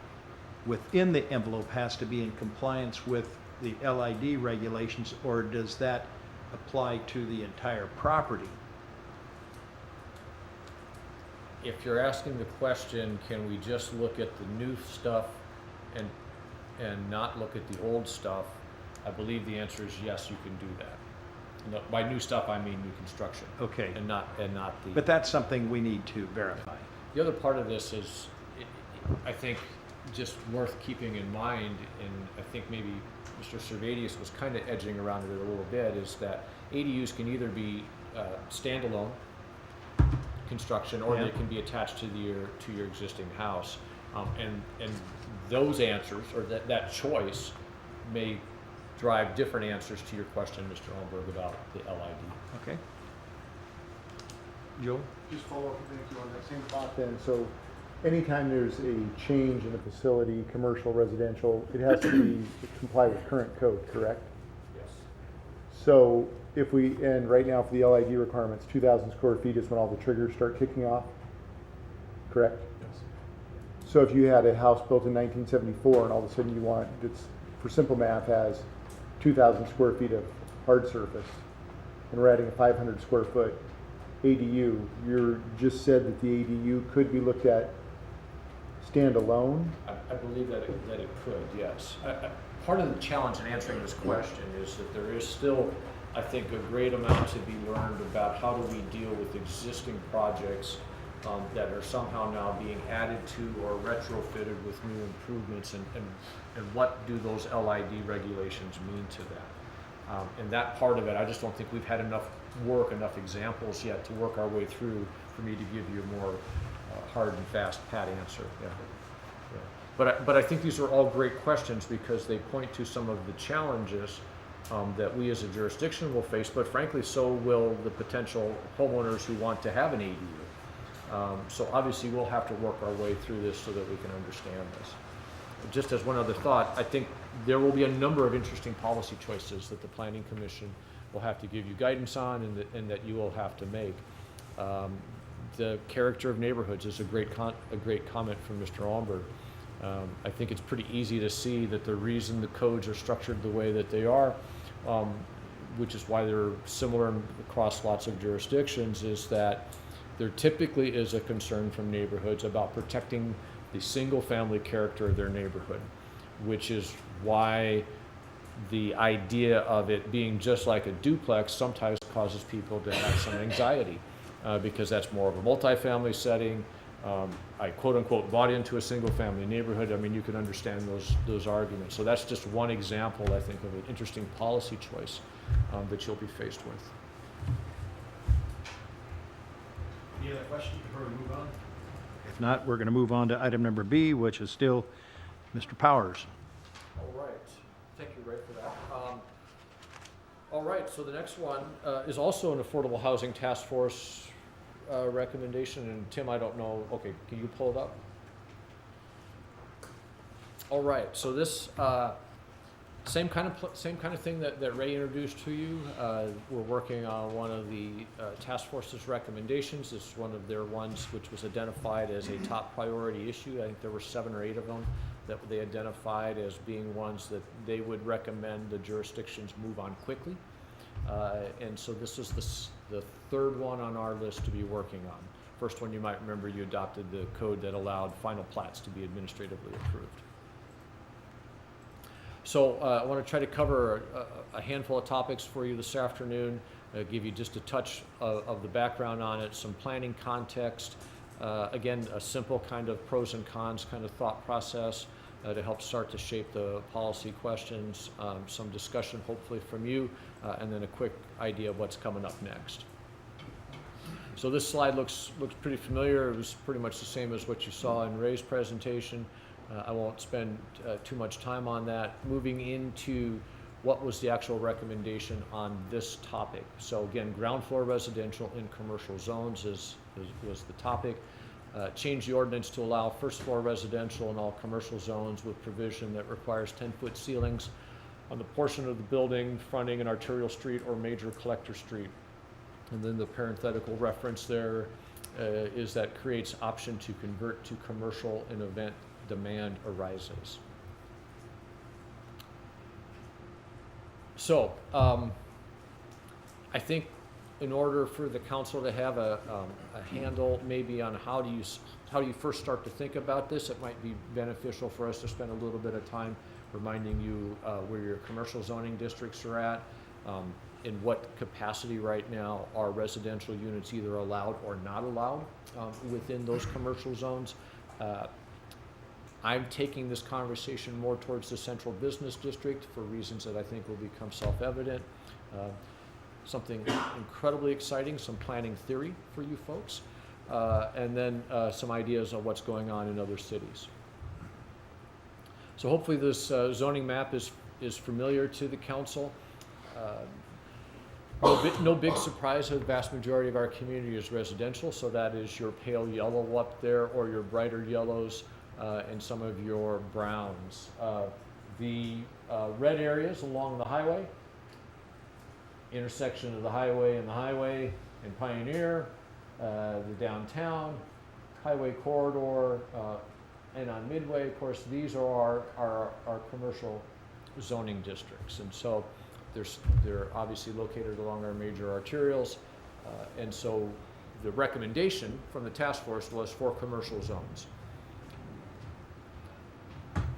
within the envelope has to be in compliance with the LID regulations, or does that apply to the entire property? If you're asking the question, can we just look at the new stuff and not look at the old stuff, I believe the answer is yes, you can do that. No, by new stuff, I mean new construction. Okay. And not the. But that's something we need to verify. The other part of this is, I think, just worth keeping in mind, and I think maybe Mr. Servadius was kind of edging around it a little bit, is that ADUs can either be standalone construction, or they can be attached to your existing house, and those answers, or that choice, may drive different answers to your question, Mr. Holmberg, about the LID. Okay. Joe? Just follow up, thank you, on that same thought then. So anytime there's a change in a facility, commercial, residential, it has to comply with current code, correct? Yes. So if and right now for the LID requirements, 2,000 square feet is when all the triggers start kicking off, correct? Yes. So if you had a house built in 1974 and all of a sudden it's, for simple math, has 2,000 square feet of hard surface, and we're adding a 500 square foot ADU, you just said that the ADU could be looked at standalone? I believe that it could, yes. Part of the challenge in answering this question is that there is still, I think, a great amount to be learned about how do we deal with existing projects that are somehow now being added to or retrofitted with new improvements, and what do those LID regulations mean to that. And that part of it, I just don't think we've had enough examples yet to work our way through for me to give you a more hard and fast pat answer. Yeah. Yeah. But I think these are all great questions, because they point to some of the challenges that we as a jurisdiction will face, but frankly, so will the potential homeowners who want to have an ADU. So obviously we'll have to work our way through this so that we can understand this. Just as one other thought, I think there will be a number of interesting policy choices that the Planning Commission will have to give you guidance on, and that you will have to make. The character of neighborhoods is a great comment from Mr. Almberg. I think it's pretty easy to see that the reason the codes are structured the way that they are, which is why they're similar across lots of jurisdictions, is that there typically is a concern from neighborhoods about protecting the single-family character of their neighborhood, which is why the idea of it being just like a duplex sometimes causes people to have some anxiety, because that's more of a multifamily setting. I quote-unquote bought into a single-family neighborhood. I mean, you can understand those arguments. So that's just one example, I think, of an interesting policy choice that you'll be faced with. Any other questions before we move on? If not, we're going to move on to item number B, which is still Mr. Powers. All right. Thank you, Ray, for that. All right, so the next one is also an Affordable Housing Task Force recommendation. And Tim, I don't know. Okay, can you pull it up? All right, so this Same kind of thing that Ray introduced to you. We're working on one of the task force's recommendations. It's one of their ones which was identified as a top priority issue. I think there were 7 or 8 of them that they identified as being ones that they would recommend the jurisdictions move on quickly. And so this is the 3rd one on our list to be working on. First one, you might remember, you adopted the code that allowed final plats to be administratively approved. So I want to try to cover a handful of topics for you this afternoon, give you just a touch of the background on it, some planning context, again, a simple kind of pros and cons kind of thought process to help start to shape the policy questions, some discussion hopefully from you, and then a quick idea of what's coming up next. So this slide looks pretty familiar. It was pretty much the same as what you saw in Ray's presentation. I won't spend too much time on that. Moving into what was the actual recommendation on this topic. So again, ground floor residential in commercial zones was the topic. Change the ordinance to allow first floor residential in all commercial zones with provision that requires 10-foot ceilings on the portion of the building fronting an arterial street or major collector street. And then the parenthetical reference there is that creates option to convert to commercial in event demand arises. So I think in order for the council to have a handle maybe on how do you first start to think about this, it might be beneficial for us to spend a little bit of time reminding you where your commercial zoning districts are at, in what capacity right now are residential units either allowed or not allowed within those commercial zones. I'm taking this conversation more towards the central business district for reasons that I think will become self-evident. Something incredibly exciting, some planning theory for you folks, and then some ideas on what's going on in other cities. So hopefully this zoning map is familiar to the council. No big surprise, the vast majority of our community is residential, so that is your pale yellow up there or your brighter yellows and some of your browns. The red areas along the highway, intersection of the highway and Pioneer, the downtown, highway corridor, and on Midway, of course, these are our commercial zoning districts. And so they're obviously located along our major arterials. And so the recommendation from the task force was for commercial zones.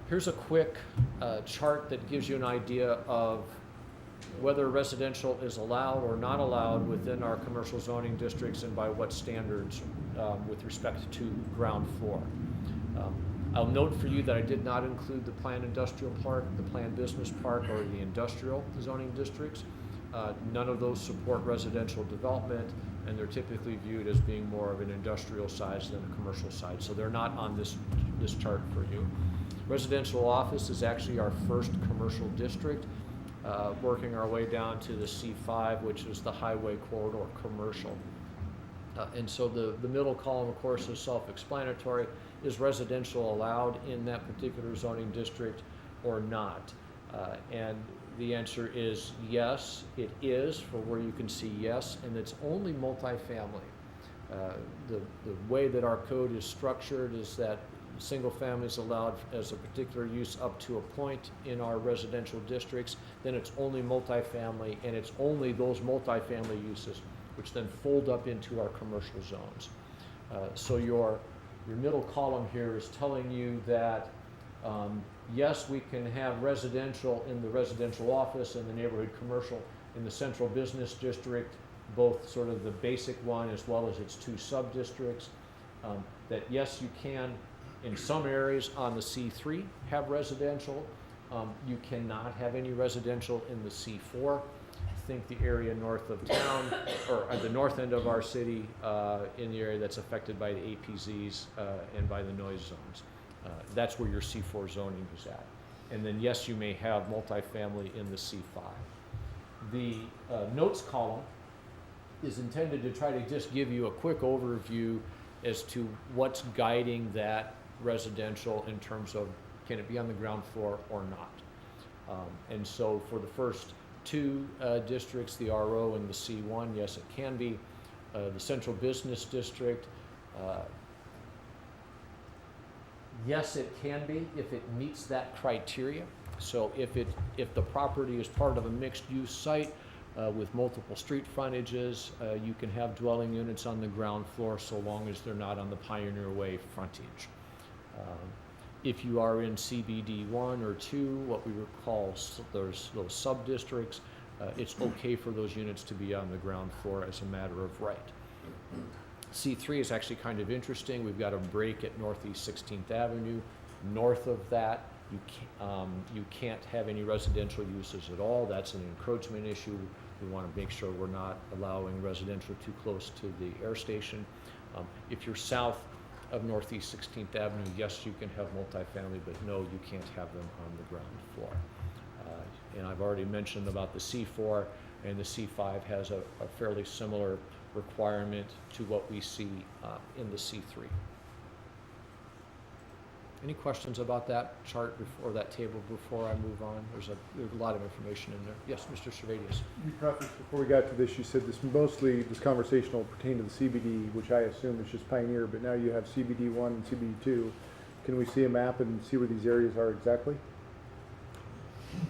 Here's a quick chart that gives you an idea of whether residential is allowed or not allowed within our commercial zoning districts and by what standards with respect to ground floor. I'll note for you that I did not include the planned industrial park, the planned business park, or the industrial zoning districts. None of those support residential development, and they're typically viewed as being more of an industrial size than a commercial size. So they're not on this chart for you. Residential office is actually our first commercial district, working our way down to the C5, which is the highway corridor commercial. And so the middle column, of course, is self-explanatory. Is residential allowed in that particular zoning district or not? And the answer is yes, it is, for where you can see yes, and it's only multifamily. The way that our code is structured is that single family is allowed as a particular use up to a point in our residential districts, then it's only multifamily, and it's only those multifamily uses which then fold up into our commercial zones. So your middle column here is telling you that yes, we can have residential in the residential office and the neighborhood commercial in the central business district, both sort of the basic one as well as its 2 sub-districts. That yes, you can in some areas on the C3 have residential. You cannot have any residential in the C4. Think the area north of town, or at the north end of our city, in the area that's affected by the APZs and by the noise zones. That's where your C4 zoning is at. And then yes, you may have multifamily in the C5. The notes column is intended to try to just give you a quick overview as to what's guiding that residential in terms of can it be on the ground floor or not. And so for the first two districts, the RO and the C1, yes, it can be. The Central Business District, yes, it can be if it meets that criteria. So if the property is part of a mixed-use site with multiple street frontages, you can have dwelling units on the ground floor so long as they're not on the Pioneer Way frontage. If you are in CBD 1 or 2, what we would call those sub-districts, it's okay for those units to be on the ground floor as a matter of right. C3 is actually kind of interesting. We've got a break at Northeast 16th Avenue. North of that, you can't have any residential uses at all. That's an encroachment issue. We want to make sure we're not allowing residential too close to the air station. If you're south of Northeast 16th Avenue, yes, you can have multifamily, but no, you can't have them on the ground floor. And I've already mentioned about the C4, and the C5 has a fairly similar requirement to what we see in the C3. Any questions about that chart or that table before I move on? There's a lot of information in there. Yes, Mr. Servadius. You prefaced before we got to this, you said this conversation will pertain to the CBD, which I assume is just Pioneer, but now you have CBD 1 and CBD 2. Can we see a map and see where these areas are exactly?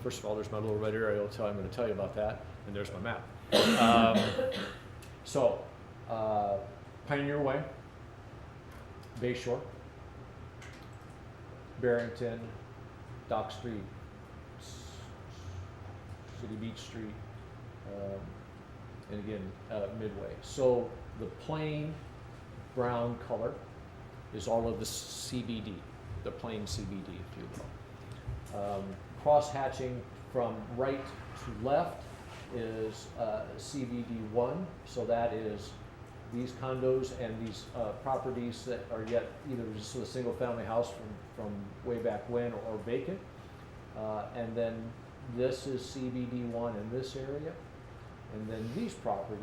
First of all, there's my little red area. I'm going to tell you about that, and there's my map. Pioneer Way, Bayshore, Barrington, Dock Street, City Beach Street, and again, Midway. So the plain brown color is all of the CBD, the plain CBD, if you will. Cross-hatching from right to left is CBD 1, so that is these condos and these properties that are yet either just a single-family house from way back when or vacant. And then this is CBD 1 in this area. And then these properties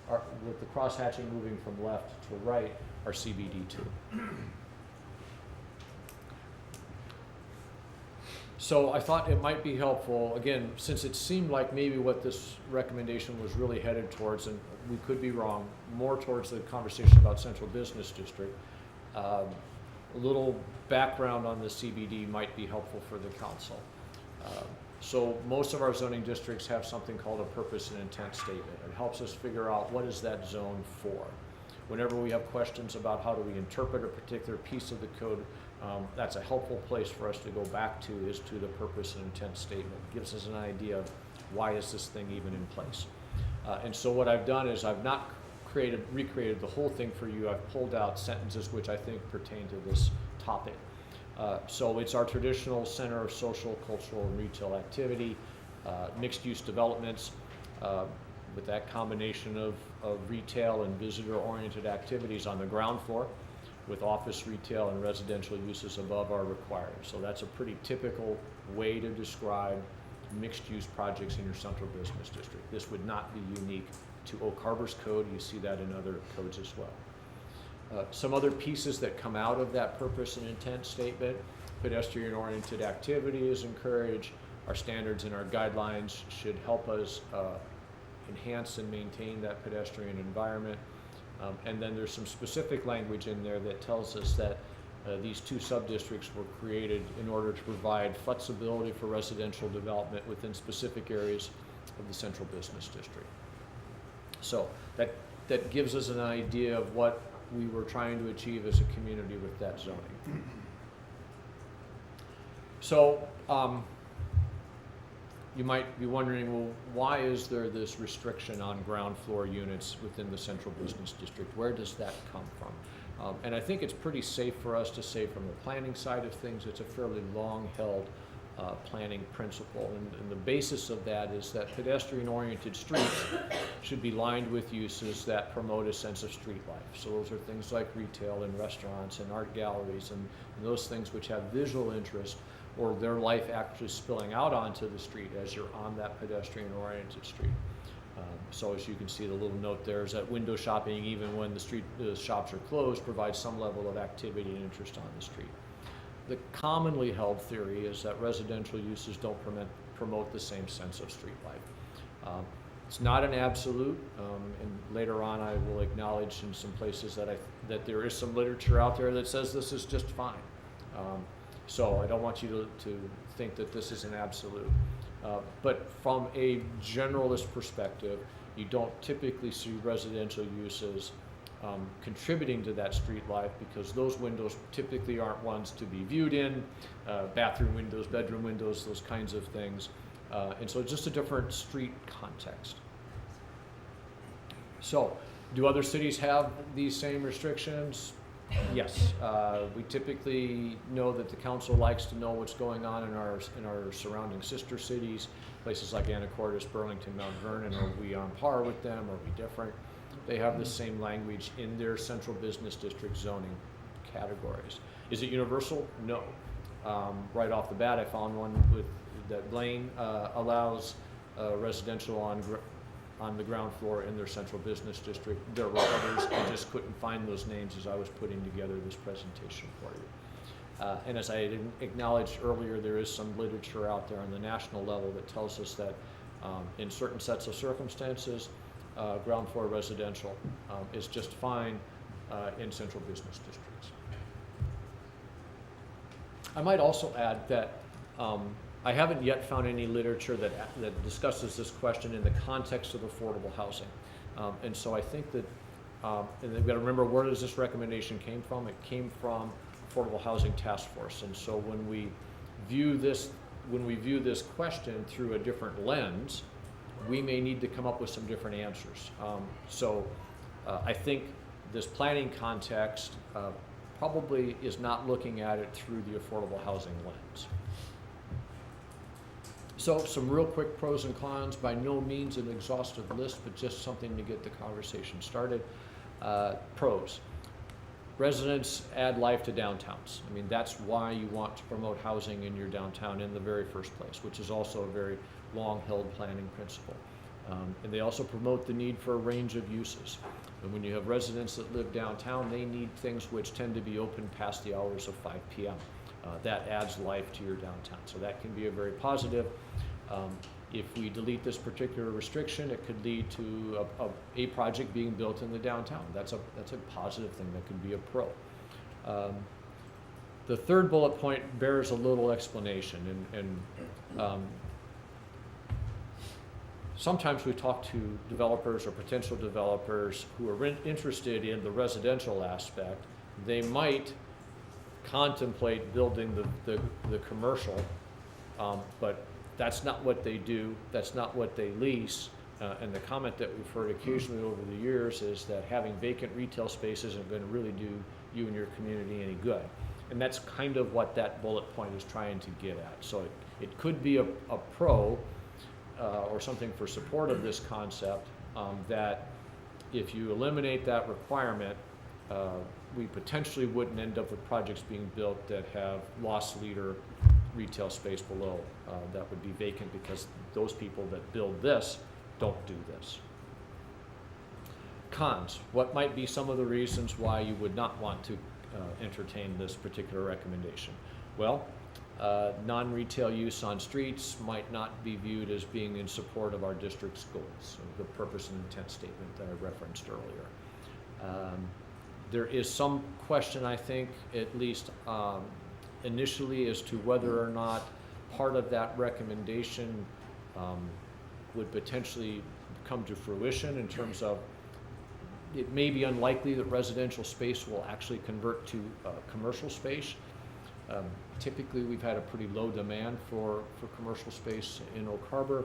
are, with the cross-hatching moving from left to right, are CBD 2. So I thought it might be helpful, again, since it seemed like maybe what this recommendation was really headed towards, and we could be wrong, more towards the conversation about Central Business District. A little background on the CBD might be helpful for the council. So most of our zoning districts have something called a purpose and intent statement. It helps us figure out what is that zone for. Whenever we have questions about how do we interpret a particular piece of the code, that's a helpful place for us to go back to, is to the purpose and intent statement. It gives us an idea of why is this thing even in place. And so what I've done is I've not recreated the whole thing for you. I've pulled out sentences which I think pertain to this topic. So it's our traditional center of social, cultural, and retail activity, mixed-use developments, with that combination of retail and visitor-oriented activities on the ground floor, with office, retail, and residential uses above are required. So that's a pretty typical way to describe mixed-use projects in your central business district. This would not be unique to Oak Harbor's code. You see that in other codes as well. Some other pieces that come out of that purpose and intent statement: pedestrian-oriented activity is encouraged. Our standards and our guidelines should help us enhance and maintain that pedestrian environment. And then there's some specific language in there that tells us that these two sub-districts were created in order to provide flexibility for residential development within specific areas of the central business district. So that gives us an idea of what we were trying to achieve as a community with that zoning. So you might be wondering, well, why is there this restriction on ground floor units within the central business district? Where does that come from? And I think it's pretty safe for us to say, from the planning side of things, it's a fairly long-held planning principle. And the basis of that is that pedestrian-oriented streets should be lined with uses that promote a sense of street life. So those are things like retail and restaurants and art galleries and those things which have visual interest, or their life actually spilling out onto the street as you're on that pedestrian-oriented street. So as you can see, the little note there is that window shopping, even when the shops are closed, provides some level of activity and interest on the street. the commonly held theory is that residential uses don't promote the same sense of street life. It's not an absolute, and later on I will acknowledge in some places that there is some literature out there that says this is just fine. So I don't want you to think that this is an absolute. But from a generalist perspective, you don't typically see residential uses contributing to that street life, because those windows typically aren't ones to be viewed in, bathroom windows, bedroom windows, those kinds of things. And so it's just a different street context. So, do other cities have these same restrictions? Yes. We typically know that the council likes to know what's going on in our surrounding sister cities, places like Anacortes, Burlington, Mount Vernon. Are we on par with them? Are we different? They have the same language in their central business district zoning categories. Is it universal? No. Right off the bat, I found one that Blaine allows residential on the ground floor in their central business district. There were others. I just couldn't find those names as I was putting together this presentation for you. And as I acknowledged earlier, there is some literature out there on the national level that tells us that in certain sets of circumstances, ground floor residential is just fine in central business districts. I might also add that I haven't yet found any literature that discusses this question in the context of affordable housing. And so I think that, and we've got to remember, where does this recommendation came from? It came from Affordable Housing Task Force. And so when we view this question through a different lens, we may need to come up with some different answers. I think this planning context probably is not looking at it through the affordable housing lens. So some real quick pros and cons, by no means an exhaustive list, but just something to get the conversation started. Pros. Residents add life to downtowns. I mean, that's why you want to promote housing in your downtown in the very first place, which is also a very long-held planning principle. And they also promote the need for a range of uses. And when you have residents that live downtown, they need things which tend to be open past the hours of 5 p.m. That adds life to your downtown. So that can be a very positive. If we delete this particular restriction, it could lead to a project being built in the downtown. That's a positive thing. That could be a pro. The third bullet point bears a little explanation, and sometimes we talk to developers or potential developers who are interested in the residential aspect. They might contemplate building the commercial, but that's not what they do. That's not what they lease. And the comment that we've heard occasionally over the years is that having vacant retail space isn't going to really do you and your community any good. And that's kind of what that bullet point is trying to get at. So it could be a pro or something for support of this concept, that if you eliminate that requirement, we potentially wouldn't end up with projects being built that have loss leader retail space below that would be vacant, because those people that build this don't do this. Cons. What might be some of the reasons why you would not want to entertain this particular recommendation? Well, non-retail use on streets might not be viewed as being in support of our district's goals, the purpose and intent statement that I referenced earlier. There is some question, I think, at least initially, as to whether or not part of that recommendation would potentially come to fruition, in terms of it may be unlikely that residential space will actually convert to commercial space. Typically, we've had a pretty low demand for commercial space in Oak Harbor,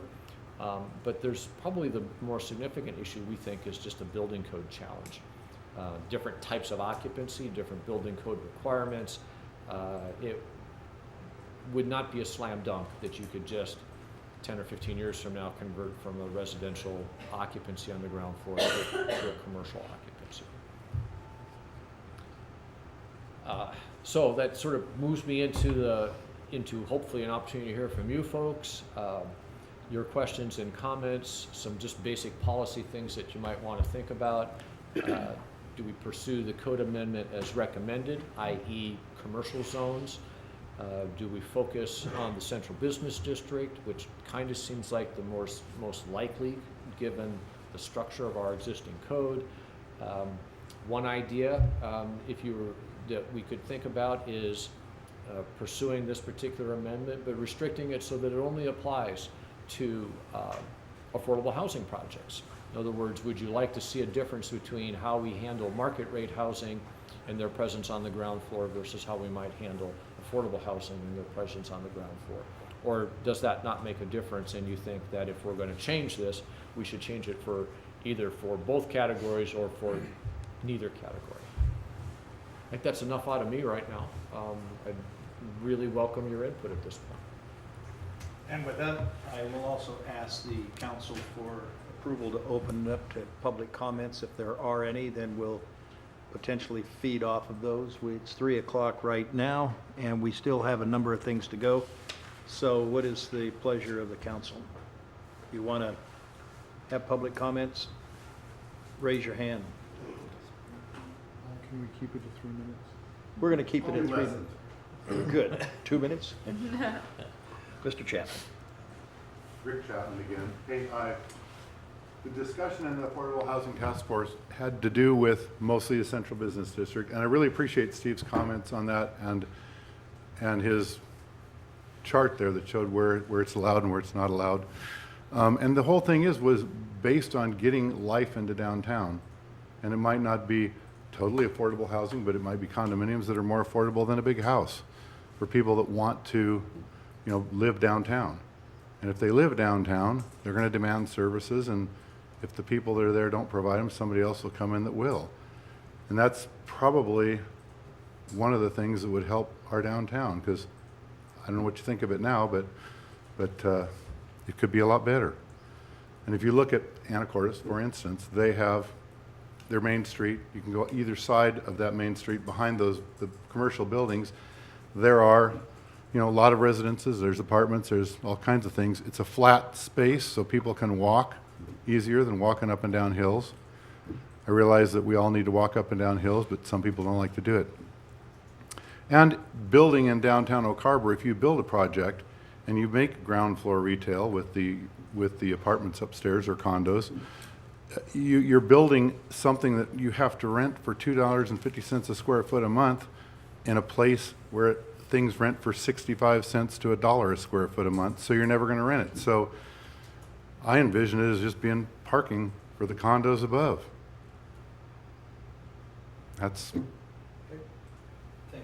but there's probably the more significant issue, we think, is just a building code challenge. Different types of occupancy, different building code requirements. It would not be a slam dunk that you could just 10 or 15 years from now convert from a residential occupancy on the ground floor to a commercial occupancy. So that sort of moves me into hopefully an opportunity to hear from you folks, your questions and comments, some just basic policy things that you might want to think about. Do we pursue the code amendment as recommended, i.e. commercial zones? Do we focus on the central business district, which kind of seems like the most likely given the structure of our existing code? One idea, that we could think about is pursuing this particular amendment, but restricting it so that it only applies to affordable housing projects. In other words, would you like to see a difference between how we handle market rate housing and their presence on the ground floor versus how we might handle affordable housing and their presence on the ground floor? Or does that not make a difference, and you think that if we're going to change this, we should change it for either for both categories or for neither category? I think that's enough out of me right now. I'd really welcome your input at this point. And with that, I will also ask the council for approval to open it up to public comments. If there are any, then we'll potentially feed off of those. It's 3 o'clock right now, and we still have a number of things to go. So what is the pleasure of the council? You want to have public comments? Raise your hand. Can we keep it to 3 minutes? We're going to keep it at 3 minutes. Good. 2 minutes? Mr. Chapman. Rick Chapman again. Hey, the discussion in the Affordable Housing Task Force had to do with mostly the central business district, and I really appreciate Steve's comments on that and his chart there that showed where it's allowed and where it's not allowed. And the whole thing was based on getting life into downtown, and it might not be totally affordable housing, but it might be condominiums that are more affordable than a big house for people that want to, live downtown. And if they live downtown, they're going to demand services, and if the people that are there don't provide them, somebody else will come in that will. And that's probably one of the things that would help our downtown, because I don't know what you think of it now, but it could be a lot better. And if you look at Anacortes, for instance, they have their main street. You can go either side of that main street behind the commercial buildings. There are, a lot of residences, there's apartments, there's all kinds of things. It's a flat space, so people can walk easier than walking up and down hills. I realize that we all need to walk up and down hills, but some people don't like to do it. And building in downtown Oak Harbor, if you build a project and you make ground floor retail with the apartments upstairs or condos, you're building something that you have to rent for $2.50 a square foot a month in a place where things rent for 65 cents to $1 a square foot a month, so you're never going to rent it. So I envision it as just being parking for the condos above. That's... Thank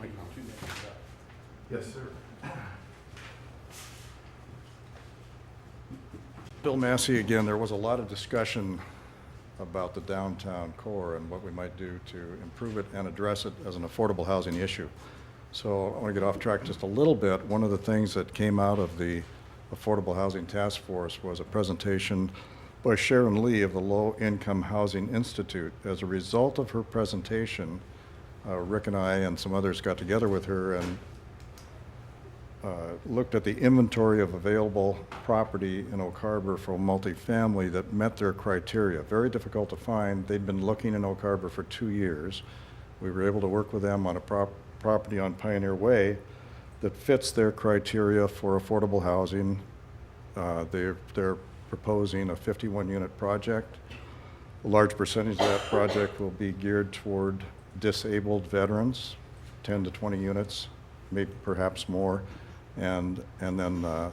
you. 2 minutes up. Yes, sir. Bill Massey again. There was a lot of discussion about the downtown core and what we might do to improve it and address it as an affordable housing issue. So I want to get off track just a little bit. One of the things that came out of the Affordable Housing Task Force was a presentation by Sharon Lee of the Low Income Housing Institute. As a result of her presentation, Rick and I and some others got together with her and looked at the inventory of available property in Oak Harbor for multifamily that met their criteria. Very difficult to find. They'd been looking in Oak Harbor for 2 years. We were able to work with them on a property on Pioneer Way that fits their criteria for affordable housing. They're proposing a 51-unit project. A large percentage of that project will be geared toward disabled veterans, 10 to 20 units, maybe perhaps more, and then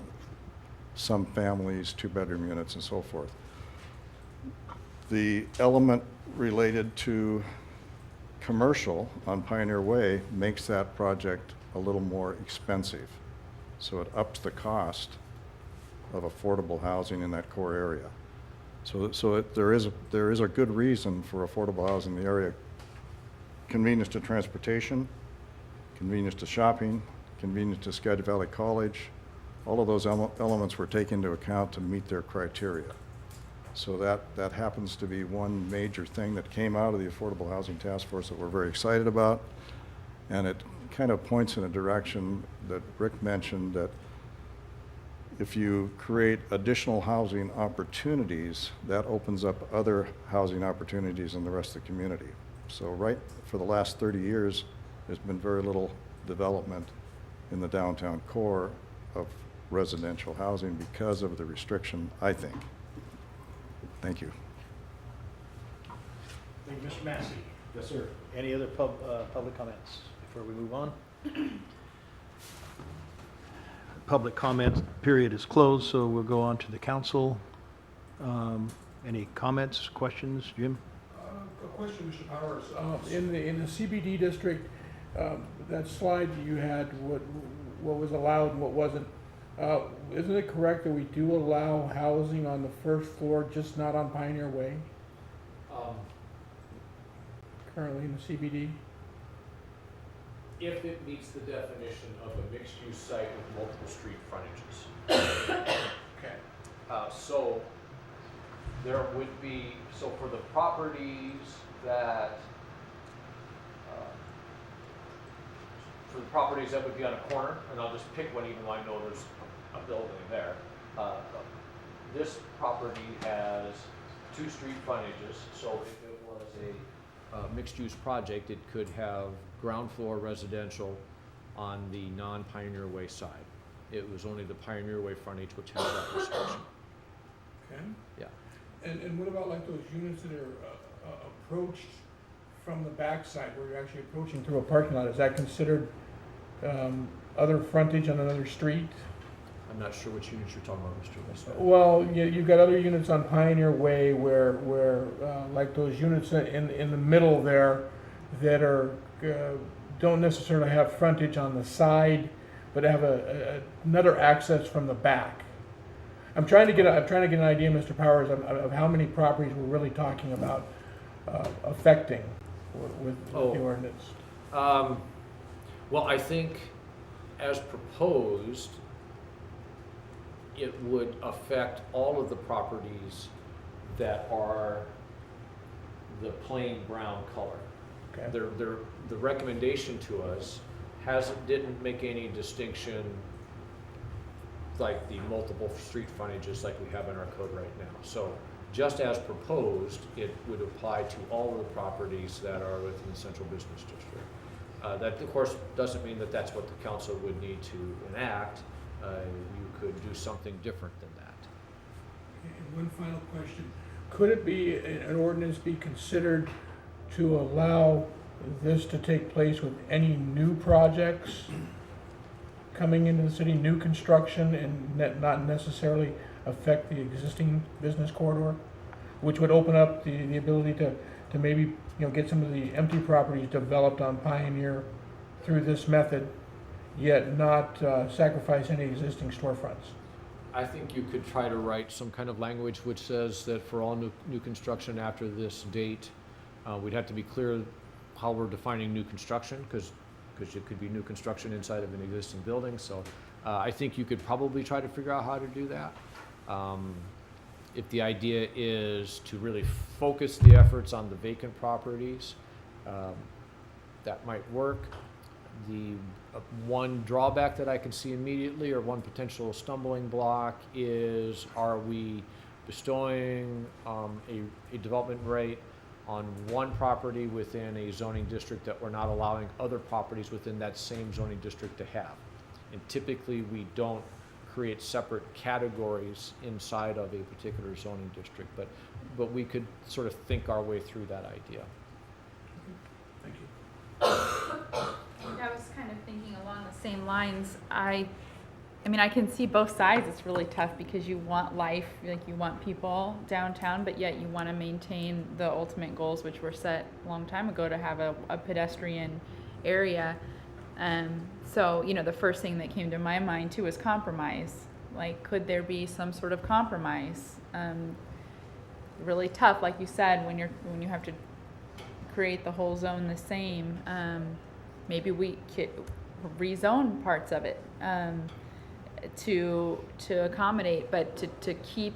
some families, 2-bedroom units and so forth. The element related to commercial on Pioneer Way makes that project a little more expensive. So it ups the cost of affordable housing in that core area. So there is a good reason for affordable housing in the area. Convenience to transportation, convenience to shopping, convenience to Skagit Valley College. All of those elements were taken into account to meet their criteria. So that happens to be one major thing that came out of the Affordable Housing Task Force that we're very excited about. And it kind of points in a direction that Rick mentioned, that if you create additional housing opportunities, that opens up other housing opportunities in the rest of the community. So right for the last 30 years, there's been very little development in the downtown core of residential housing because of the restriction, I think. Thank you. Thank you, Mr. Massey. Yes, sir. Any other public comments before we move on? Public comment period is closed, so we'll go on to the council. Any comments, questions, Jim? A question, Mr. Powers. In the CBD district, that slide that you had, what was allowed and what wasn't, isn't it correct that we do allow housing on the first floor, just not on Pioneer Way, currently in the CBD? If it meets the definition of a mixed-use site with multiple street frontages. Okay. So there would be, so for the properties that, would be on a corner, and I'll just pick one even though I know there's a building there. This property has 2 street frontages, so if it was a mixed-use project, it could have ground floor residential on the non-Pioneer Way side. It was only the Pioneer Way frontage which has that restriction. Okay. Yeah. And what about like those units that are approached from the backside, where you're actually approaching through a parking lot? Is that considered other frontage on another street? I'm not sure which units you're talking about, Mr. Westphal. Well, you've got other units on Pioneer Way where like those units in the middle there that are don't necessarily have frontage on the side, but have another access from the back. I'm trying to get an idea, Mr. Powers, of how many properties we're really talking about affecting with the ordinance. Well, I think as proposed, it would affect all of the properties that are the plain brown color. Okay. The recommendation to us didn't make any distinction like the multiple street frontages like we have in our code right now. So just as proposed, it would apply to all of the properties that are within the central business district. That of course doesn't mean that that's what the council would need to enact. You could do something different than that. And one final question. Could it be, an ordinance be considered to allow this to take place with any new projects coming into the city, new construction, and not necessarily affect the existing business corridor? Which would open up the ability to maybe, get some of the empty properties developed on Pioneer through this method, yet not sacrifice any existing storefronts. I think you could try to write some kind of language which says that for all new construction after this date, we'd have to be clear how we're defining new construction, because it could be new construction inside of an existing building. So I think you could probably try to figure out how to do that. If the idea is to really focus the efforts on the vacant properties, that might work. The one drawback that I can see immediately, or one potential stumbling block, is are we bestowing a development rate on one property within a zoning district that we're not allowing other properties within that same zoning district to have? And typically we don't create separate categories inside of a particular zoning district, but we could sort of think our way through that idea. Thank you. I was kind of thinking along the same lines. I mean, I can see both sides. It's really tough because you want life, like you want people downtown, but yet you want to maintain the ultimate goals, which were set a long time ago, to have a pedestrian area. So, the first thing that came to my mind too was compromise. Like, could there be some sort of compromise? Really tough, like you said, when you have to create the whole zone the same. Maybe we could rezone parts of it to accommodate, but to keep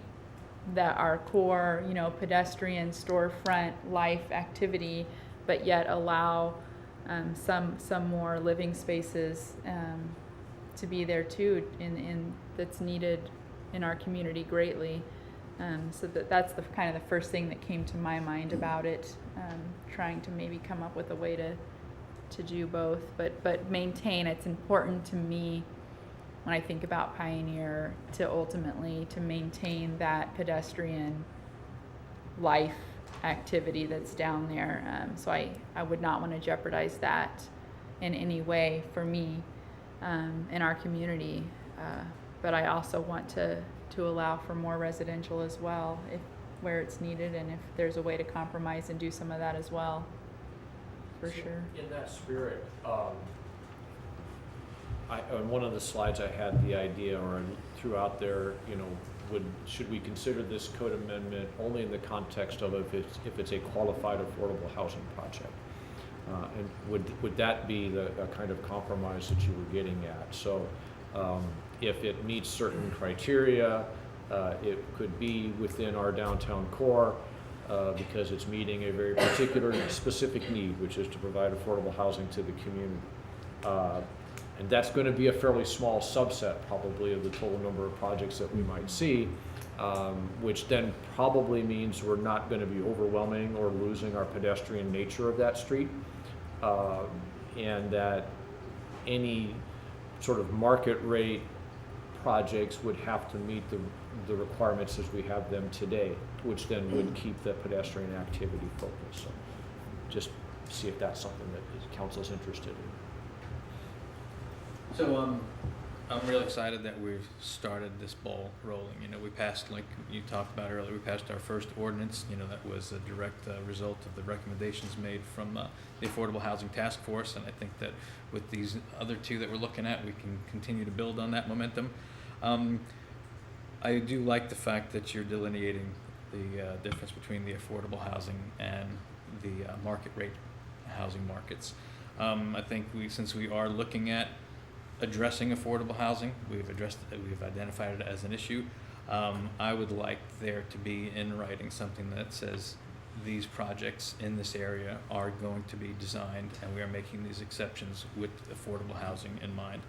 our core, pedestrian storefront life activity, but yet allow some more living spaces to be there too, in that's needed in our community greatly. So that's the kind of the first thing that came to my mind about it. Trying to maybe come up with a way to to do both, but maintain. It's important to me when I think about Pioneer to ultimately to maintain that pedestrian life activity that's down there. So I would not want to jeopardize that in any way for me in our community. But I also want to allow for more residential as well, if where it's needed, and if there's a way to compromise and do some of that as well, for sure. In that spirit, on one of the slides I had the idea, or I threw out there, you know, should we consider this code amendment only in the context of if it's a qualified affordable housing project? And would that be the kind of compromise that you were getting at? So if it meets certain criteria, it could be within our downtown core because it's meeting a very particular specific need, which is to provide affordable housing to the community. And that's going to be a fairly small subset probably of the total number of projects that we might see, which then probably means we're not going to be overwhelming or losing our pedestrian nature of that street, and that any sort of market rate projects would have to meet the requirements as we have them today, which then would keep the pedestrian activity focused. So just see if that's something that council's interested in. So I'm real excited that we've started this ball rolling. You know, we passed, like you talked about earlier, we passed our first ordinance. You know, that was a direct result of the recommendations made from the Affordable Housing Task Force, and I think that with these other two that we're looking at, we can continue to build on that momentum. I do like the fact that you're delineating the difference between the affordable housing and the market rate housing markets. I think since we are looking at addressing affordable housing, we've identified it as an issue. I would like there to be in writing something that says these projects in this area are going to be designed and we are making these exceptions with affordable housing in mind.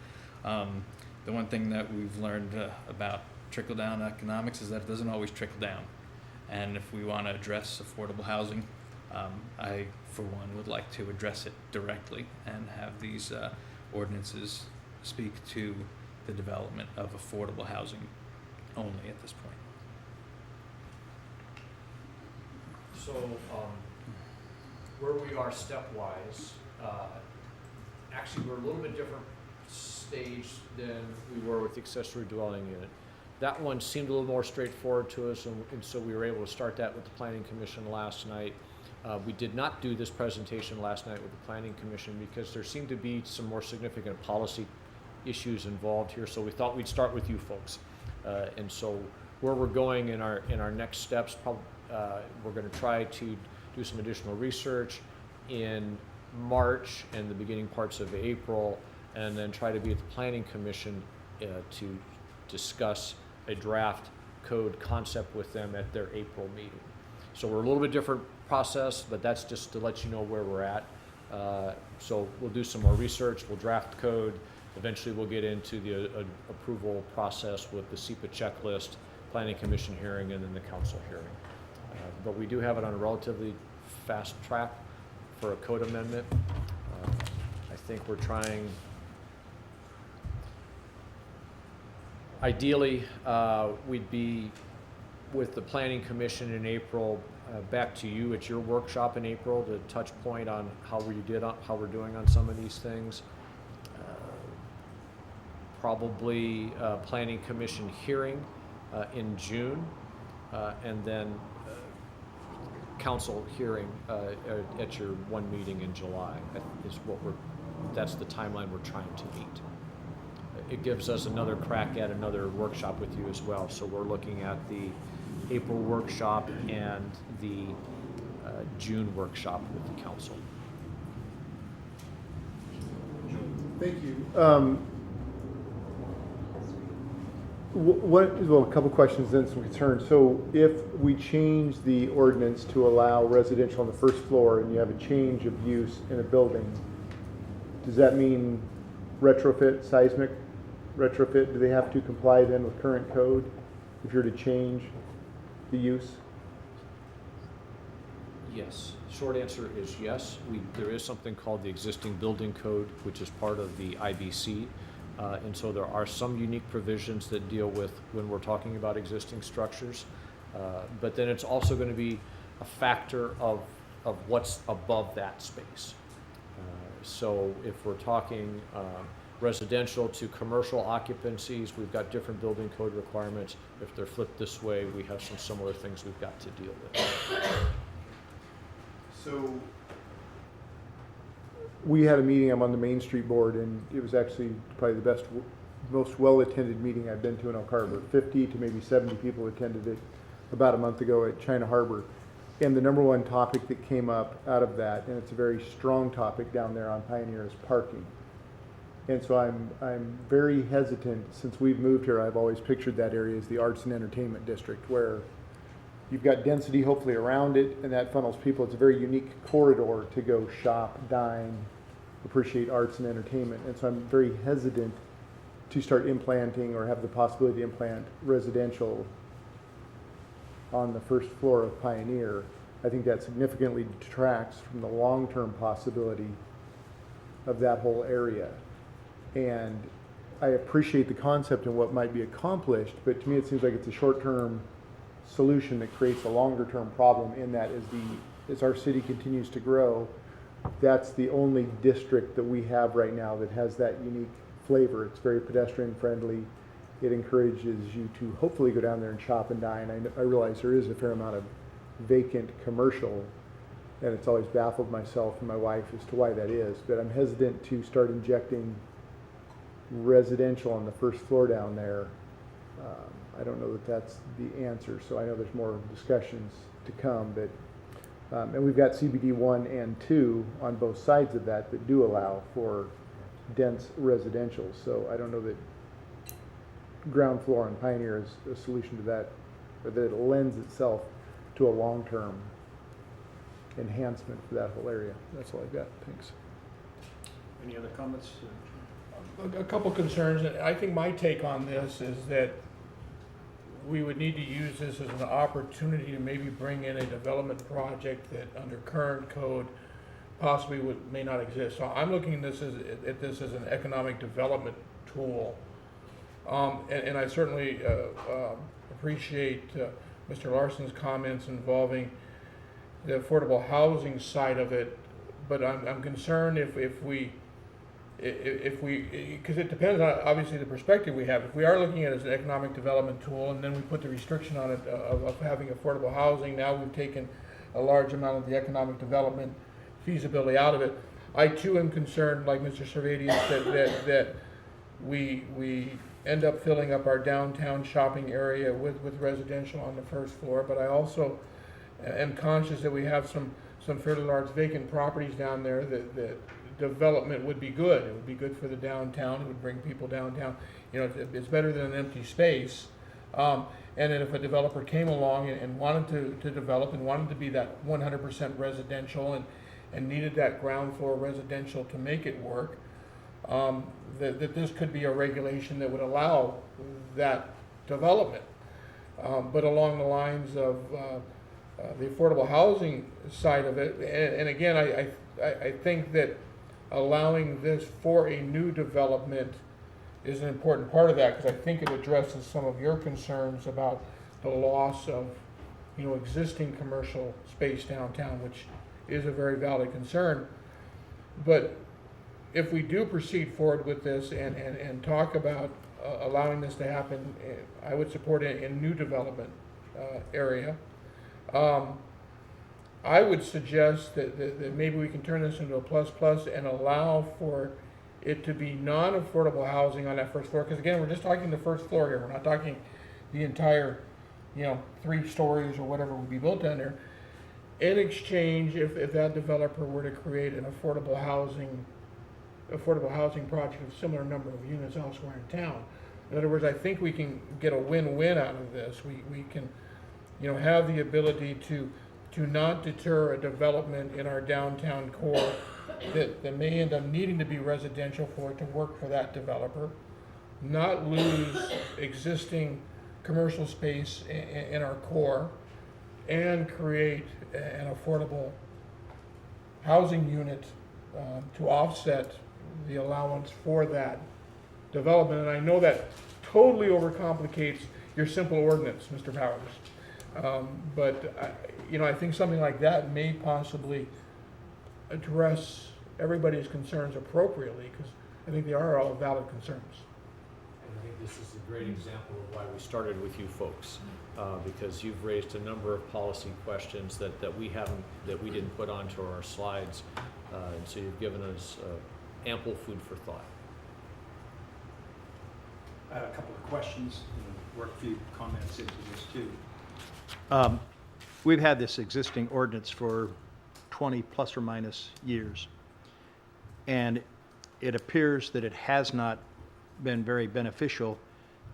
The one thing that we've learned about trickle-down economics is that it doesn't always trickle down. And if we want to address affordable housing, I, for one, would like to address it directly and have these ordinances speak to the development of affordable housing only at this point. So where we are stepwise, actually we're a little bit different stage than we were with the accessory dwelling unit. That one seemed a little more straightforward to us, and so we were able to start that with the Planning Commission last night. We did not do this presentation last night with the Planning Commission because there seemed to be some more significant policy issues involved here, so we thought we'd start with you folks. And so where we're going in our next steps, we're going to try to do some additional research in March and the beginning parts of April, and then try to be at the Planning Commission to discuss a draft code concept with them at their April meeting. So we're a little bit different process, but that's just to let you know where we're at. So we'll do some more research, we'll draft code, eventually we'll get into the approval process with the SEPA checklist, Planning Commission hearing, and then the council hearing. But we do have it on a relatively fast track for a code amendment. I think we're trying, ideally, we'd be with the Planning Commission in April, back to you at your workshop in April to touch point on how we're doing on some of these things. Probably Planning Commission hearing in June, and then council hearing at your one meeting in July that's the timeline we're trying to meet. It gives us another crack at another workshop with you as well. So we're looking at the April workshop and the June workshop with the council. Thank you. Well, a couple questions and some concerns. So if we change the ordinance to allow residential on the first floor and you have a change of use in a building, does that mean retrofit, seismic retrofit? Do they have to comply then with current code if you're to change the use? Yes, short answer is yes. There is something called the existing building code, which is part of the IBC. And so there are some unique provisions that deal with when we're talking about existing structures. But then it's also going to be a factor of what's above that space. So if we're talking residential to commercial occupancies, we've got different building code requirements. If they're flipped this way, we have some similar things we've got to deal with. So we had a meeting, I'm on the Main Street board, and it was actually probably the most well-attended meeting I've been to in Elk Harbor. 50 to maybe 70 people attended it about a month ago at China Harbor. And the number one topic that came up out of that, and it's a very strong topic down there on Pioneer, is parking. And so I'm very hesitant, since we've moved here, I've always pictured that area as the arts and entertainment district, where you've got density hopefully around it, and that funnels people. It's a very unique corridor to go shop, dine, appreciate arts and entertainment. And so I'm very hesitant to start implanting or have the possibility to implant residential on the first floor of Pioneer. I think that significantly detracts from the long-term possibility of that whole area. And I appreciate the concept and what might be accomplished, but to me it seems like it's a short-term solution that creates a longer-term problem, in that as our city continues to grow, that's the only district that we have right now that has that unique flavor. It's very pedestrian friendly. It encourages you to hopefully go down there and shop and dine. I realize there is a fair amount of vacant commercial, and it's always baffled myself and my wife as to why that is, but I'm hesitant to start injecting residential on the first floor down there. I don't know that that's the answer, so I know there's more discussions to come, but and we've got CBD 1 and 2 on both sides of that do allow for dense residential, so I don't know that ground floor on Pioneer is a solution to that, or that it lends itself to a long-term enhancement for that whole area. That's all I've got. Thanks. Any other comments? A couple concerns, and I think my take on this is that we would need to use this as an opportunity to maybe bring in a development project that under current code possibly may not exist. So I'm looking at this as an economic development tool. And I certainly appreciate Mr. Larson's comments involving the affordable housing side of it, but I'm concerned if we, because it depends on obviously the perspective we have. If we are looking at it as an economic development tool, and then we put the restriction on it of having affordable housing, now we've taken a large amount of the economic development feasibility out of it. I too am concerned, like Mr. Servadius, that we end up filling up our downtown shopping area with residential on the first floor, but I also am conscious that we have some fairly large vacant properties down there that development would be good. It would be good for the downtown. It would bring people downtown. You know, it's better than an empty space. And then if a developer came along and wanted to develop and wanted to be that 100% residential and needed that ground floor residential to make it work, that this could be a regulation that would allow that development. But along the lines of the affordable housing side of it, and again, I think that allowing this for a new development is an important part of that, because I think it addresses some of your concerns about the loss of, existing commercial space downtown, which is a very valid concern. But if we do proceed forward with this and talk about allowing this to happen, I would support it in new development area. I would suggest that maybe we can turn this into a plus and allow for it to be non-affordable housing on that first floor. Because again, we're just talking the first floor here. We're not talking the entire, 3 stories or whatever would be built down there. In exchange, if that developer were to create an affordable housing project of similar number of units elsewhere in town. In other words, I think we can get a win-win out of this. We can, have the ability to not deter a development in our downtown core that may end up needing to be residential for it to work for that developer, not lose existing commercial space in our core, and create an affordable housing unit to offset the allowance for that development. And I know that totally overcomplicates your simple ordinance, Mr. Powers. But I think something like that may possibly address everybody's concerns appropriately, because I think they are all valid concerns. And I think this is a great example of why we started with you folks, because you've raised a number of policy questions that we didn't put onto our slides, and so you've given us ample food for thought. I have a couple of questions and work a few comments into this too. We've had this existing ordinance for 20 plus or minus years, and it appears that it has not been very beneficial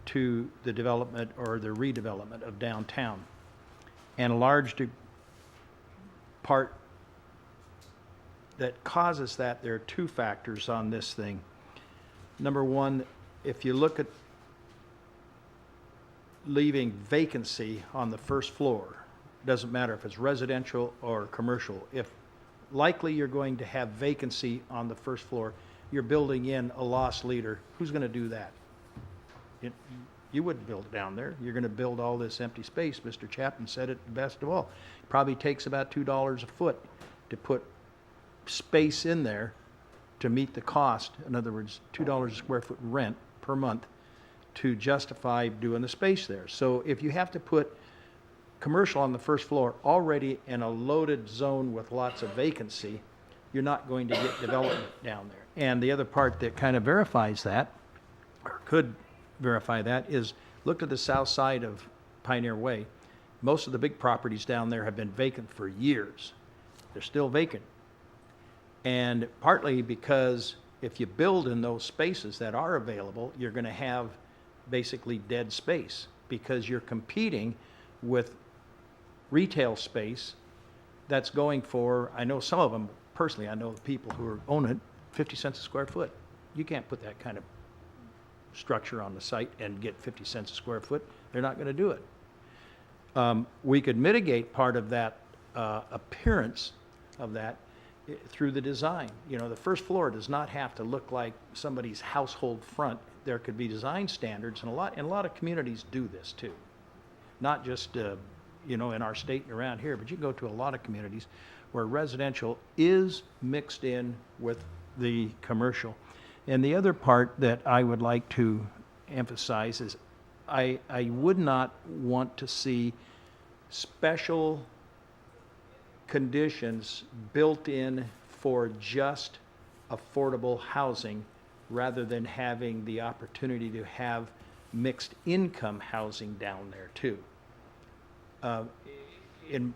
to the development or the redevelopment of downtown. And a large part that causes that, there are two factors on this thing. Number one, if you look at leaving vacancy on the first floor, doesn't matter if it's residential or commercial, if likely you're going to have vacancy on the first floor, you're building in a loss leader. Who's going to do that? You wouldn't build it down there. You're going to build all this empty space. Mr. Chapman said it best of all. It probably takes about $2 a foot to put space in there to meet the cost. In other words, $2 a square foot rent per month to justify doing the space there. So if you have to put commercial on the first floor already in a loaded zone with lots of vacancy, you're not going to get development down there. And the other part that kind of verifies that, or could verify that, is look to the south side of Pioneer Way. Most of the big properties down there have been vacant for years. They're still vacant. And partly because if you build in those spaces that are available, you're going to have basically dead space, because you're competing with retail space that's going for, I know some of them personally, I know the people who own it, 50 cents a square foot. You can't put that kind of structure on the site and get 50 cents a square foot. They're not going to do it. We could mitigate part of that appearance of that through the design. You know, the first floor does not have to look like somebody's household front. There could be design standards, and a lot of communities do this too. Not just in our state and around here, but you can go to a lot of communities where residential is mixed in with the commercial. And the other part that I would like to emphasize is I would not want to see special conditions built in for just affordable housing rather than having the opportunity to have mixed income housing down there too. In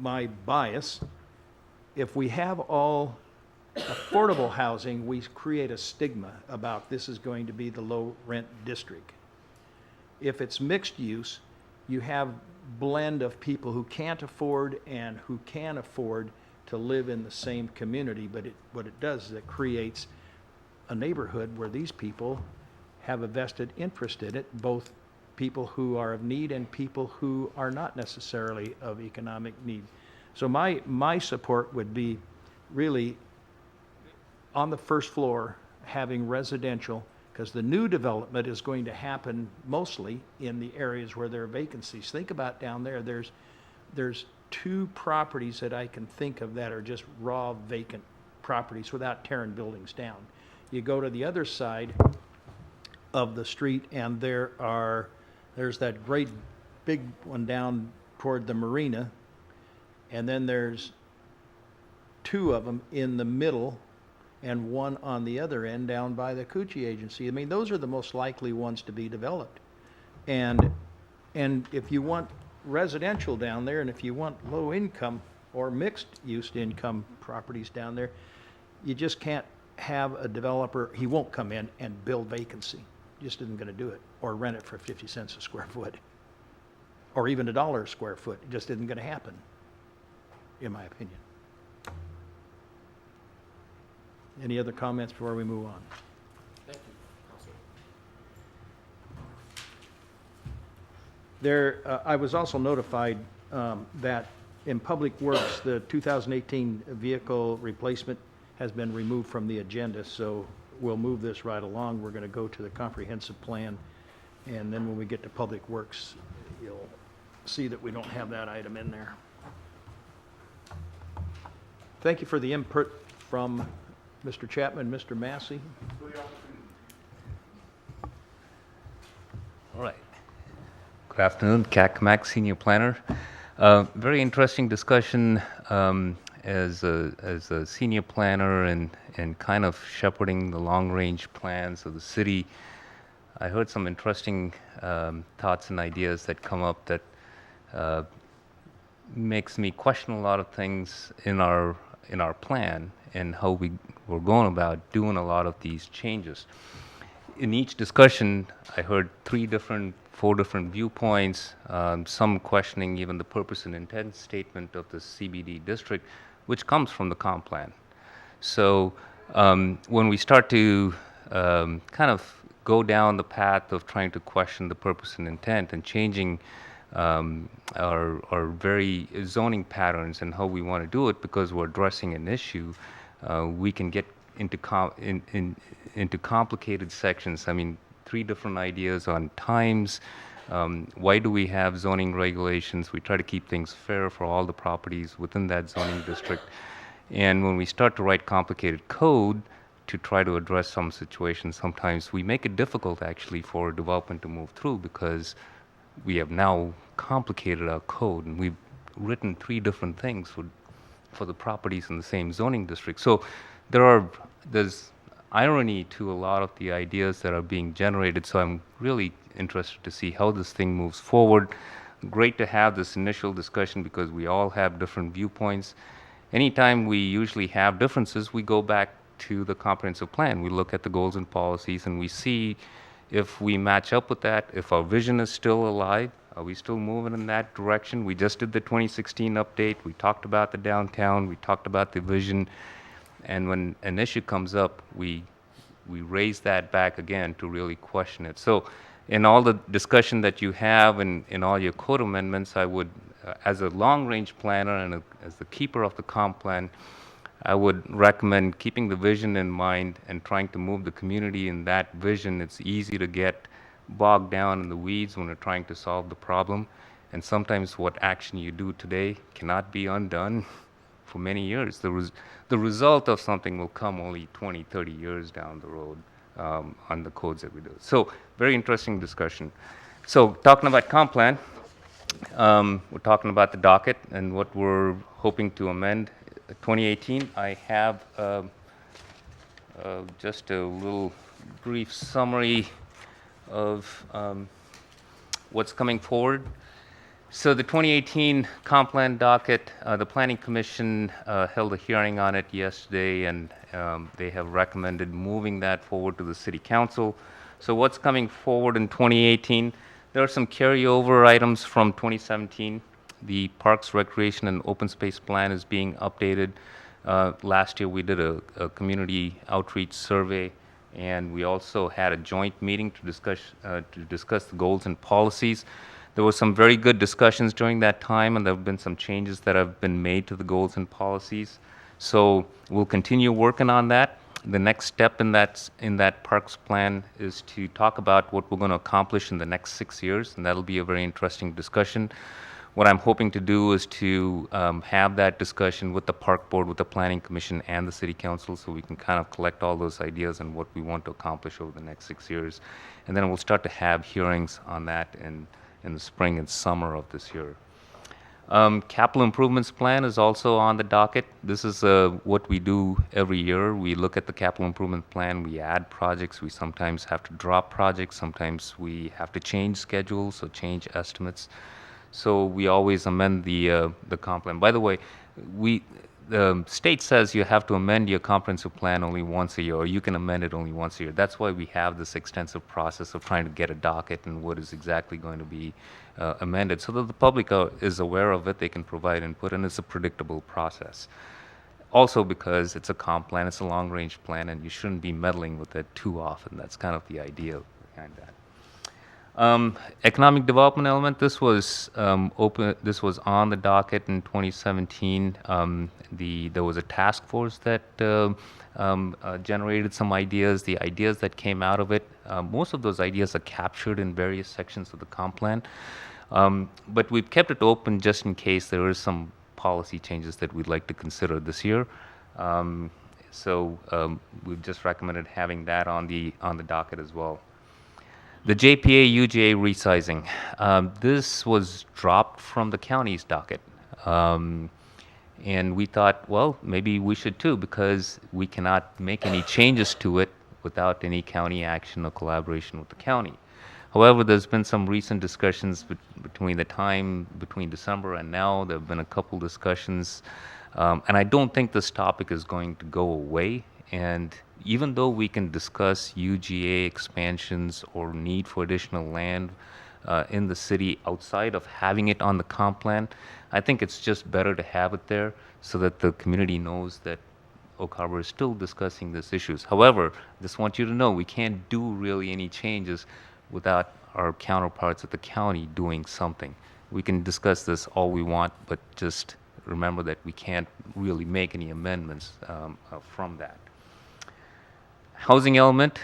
my bias, if we have all affordable housing, we create a stigma about this is going to be the low rent district. If it's mixed use, you have blend of people who can't afford and who can afford to live in the same community, but what it does is it creates a neighborhood where these people have a vested interest in it, both people who are of need and people who are not necessarily of economic need. So my support would be really on the first floor having residential, because the new development is going to happen mostly in the areas where there are vacancies. Think about down there, there's two properties that I can think of that are just raw vacant properties without tearing buildings down. You go to the other side of the street and there's that great big one down toward the marina, and then there's two of them in the middle and one on the other end down by the Coochie Agency. I mean, those are the most likely ones to be developed. And if you want residential down there, and if you want low income or mixed use income properties down there, you just can't have a developer, he won't come in and build vacancy. Just isn't going to do it, or rent it for 50 cents a square foot, or even $1 a square foot. It just isn't going to happen, in my opinion. Any other comments before we move on? Thank you, Councilor. I was also notified that in Public Works, the 2018 vehicle replacement has been removed from the agenda, so we'll move this right along. We're going to go to the comprehensive plan, and then when we get to Public Works, you'll see that we don't have that item in there. Thank you for the input from Mr. Chapman, Mr. Massey. All right. Good afternoon, CAC Senior Planner. Very interesting discussion as a senior planner and kind of shepherding the long-range plans of the city. I heard some interesting thoughts and ideas that come up that makes me question a lot of things in our plan and how we're going about doing a lot of these changes. In each discussion, I heard 4 different viewpoints, some questioning even the purpose and intent statement of the CBD district, which comes from the comp plan. So when we start to kind of go down the path of trying to question the purpose and intent and changing our very zoning patterns and how we want to do it because we're addressing an issue, we can get into complicated sections. I mean, 3 different ideas on times. Why do we have zoning regulations? We try to keep things fair for all the properties within that zoning district. And when we start to write complicated code to try to address some situations, sometimes we make it difficult actually for development to move through because we have now complicated our code and we've written 3 different things for the properties in the same zoning district. So there's irony to a lot of the ideas that are being generated, so I'm really interested to see how this thing moves forward. Great to have this initial discussion because we all have different viewpoints. Anytime we usually have differences, we go back to the comprehensive plan. We look at the goals and policies and we see if we match up with that, if our vision is still alive, are we still moving in that direction? We just did the 2016 update. We talked about the downtown. We talked about the vision. And when an issue comes up, we raise that back again to really question it. So in all the discussion that you have and in all your code amendments, I would, as a long-range planner and as the keeper of the comp plan, I would recommend keeping the vision in mind and trying to move the community in that vision. It's easy to get bogged down in the weeds when we're trying to solve the problem. And sometimes what action you do today cannot be undone for many years. The result of something will come only 20, 30 years down the road on the codes that we do. So very interesting discussion. So talking about comp plan, we're talking about the docket and what we're hoping to amend. 2018, I have just a little brief summary of what's coming forward. So the 2018 comp plan docket, the Planning Commission held a hearing on it yesterday, and they have recommended moving that forward to the City Council. So what's coming forward in 2018? There are some carryover items from 2017. The Parks, Recreation, and Open Space Plan is being updated. Last year we did a community outreach survey, and we also had a joint meeting to discuss the goals and policies. There were some very good discussions during that time, and there have been some changes that have been made to the goals and policies. So we'll continue working on that. The next step in that Parks plan is to talk about what we're going to accomplish in the next 6 years, and that'll be a very interesting discussion. What I'm hoping to do is to have that discussion with the Park Board, with the Planning Commission, and the City Council, so we can kind of collect all those ideas and what we want to accomplish over the next 6 years. And then we'll start to have hearings on that in the spring and summer of this year. Capital Improvements Plan is also on the docket. This is what we do every year. We look at the Capital Improvement Plan, we add projects, we sometimes have to drop projects, sometimes we have to change schedules or change estimates. So we always amend the comp plan. By the way, the state says you have to amend your comprehensive plan only once a year, or you can amend it only once a year. That's why we have this extensive process of trying to get a docket and what is exactly going to be amended, so that the public is aware of it, they can provide input, and it's a predictable process. Also because it's a comp plan, it's a long-range plan, and you shouldn't be meddling with it too often. That's kind of the idea behind that. Economic development element, this was this was on the docket in 2017. There was a task force that generated some ideas. The ideas that came out of it, most of those ideas are captured in various sections of the comp plan. But we've kept it open just in case there is some policy changes that we'd like to consider this year. We've just recommended having that on the docket as well. The JPA UGA resizing. This was dropped from the county's docket. And we thought, well, maybe we should too, because we cannot make any changes to it without any county action or collaboration with the county. However, there's been some recent discussions between December and now. There have been a couple discussions. And I don't think this topic is going to go away. And even though we can discuss UGA expansions or need for additional land in the city outside of having it on the comp plan, I think it's just better to have it there so that the community knows that Oak Harbor is still discussing these issues. However, I just want you to know we can't do really any changes without our counterparts at the county doing something. We can discuss this all we want, but just remember that we can't really make any amendments from that. Housing element,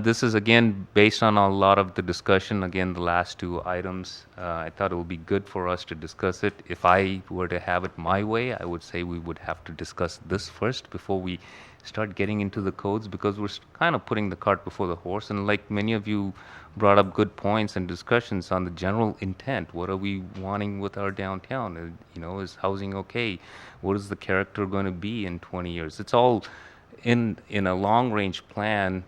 this is again based on a lot of the discussion, again the last two items. I thought it would be good for us to discuss it. If I were to have it my way, I would say we would have to discuss this first before we start getting into the codes, because we're kind of putting the cart before the horse. And like many of you brought up good points and discussions on the general intent. What are we wanting with our downtown? Is housing okay? What is the character going to be in 20 years? It's all in a long-range plan.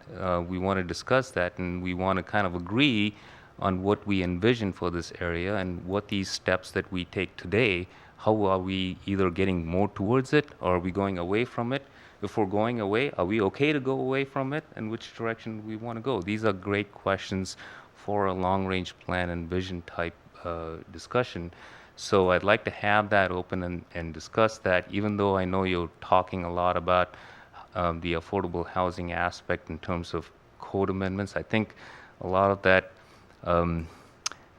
We want to discuss that, and we want to kind of agree on what we envision for this area and what these steps that we take today, how are we either getting more towards it or are we going away from it? If we're going away, are we okay to go away from it, and which direction we want to go? These are great questions for a long-range plan and vision type discussion. So I'd like to have that open and discuss that, even though I know you're talking a lot about the affordable housing aspect in terms of code amendments. I think a lot of that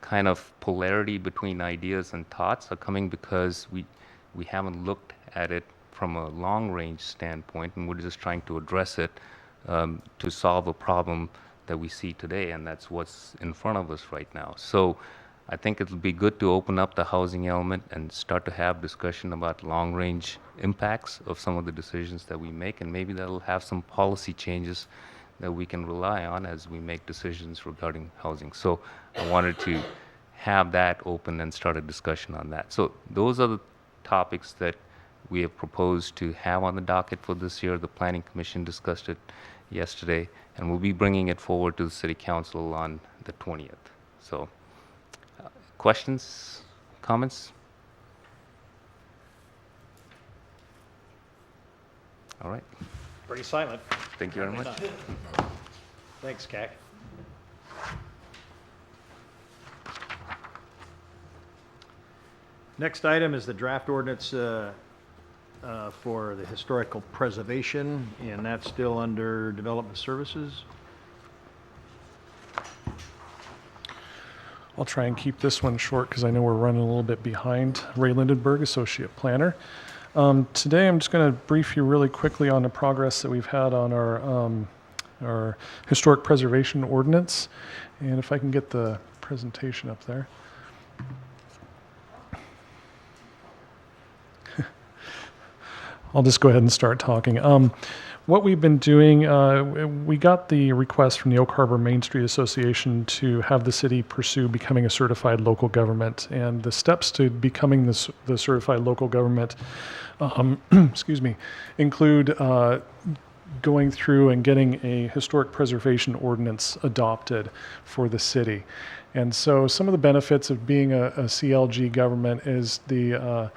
kind of polarity between ideas and thoughts are coming because we haven't looked at it from a long-range standpoint, and we're just trying to address it to solve a problem that we see today, and that's what's in front of us right now. So I think it'll be good to open up the housing element and start to have discussion about long-range impacts of some of the decisions that we make, and maybe that'll have some policy changes that we can rely on as we make decisions regarding housing. So I wanted to have that open and start a discussion on that. So those are the topics that we have proposed to have on the docket for this year. The Planning Commission discussed it yesterday, and we'll be bringing it forward to the City Council on the 20th. So questions, comments? All right. Pretty silent. Thank you very much. Thanks, CAC. Next item is the draft ordinance for the historical preservation, and that's still under Development Services. I'll try and keep this one short because I know we're running a little bit behind. Ray Lindenberg, Associate Planner. Today I'm just going to brief you really quickly on the progress that we've had on our historic preservation ordinance. And if I can get the presentation up there. I'll just go ahead and start talking. What we've been doing, we got the request from the Oak Harbor Main Street Association to have the city pursue becoming a certified local government. And the steps to becoming the certified local government, excuse me, include going through and getting a historic preservation ordinance adopted for the city. And so some of the benefits of being a CLG government is the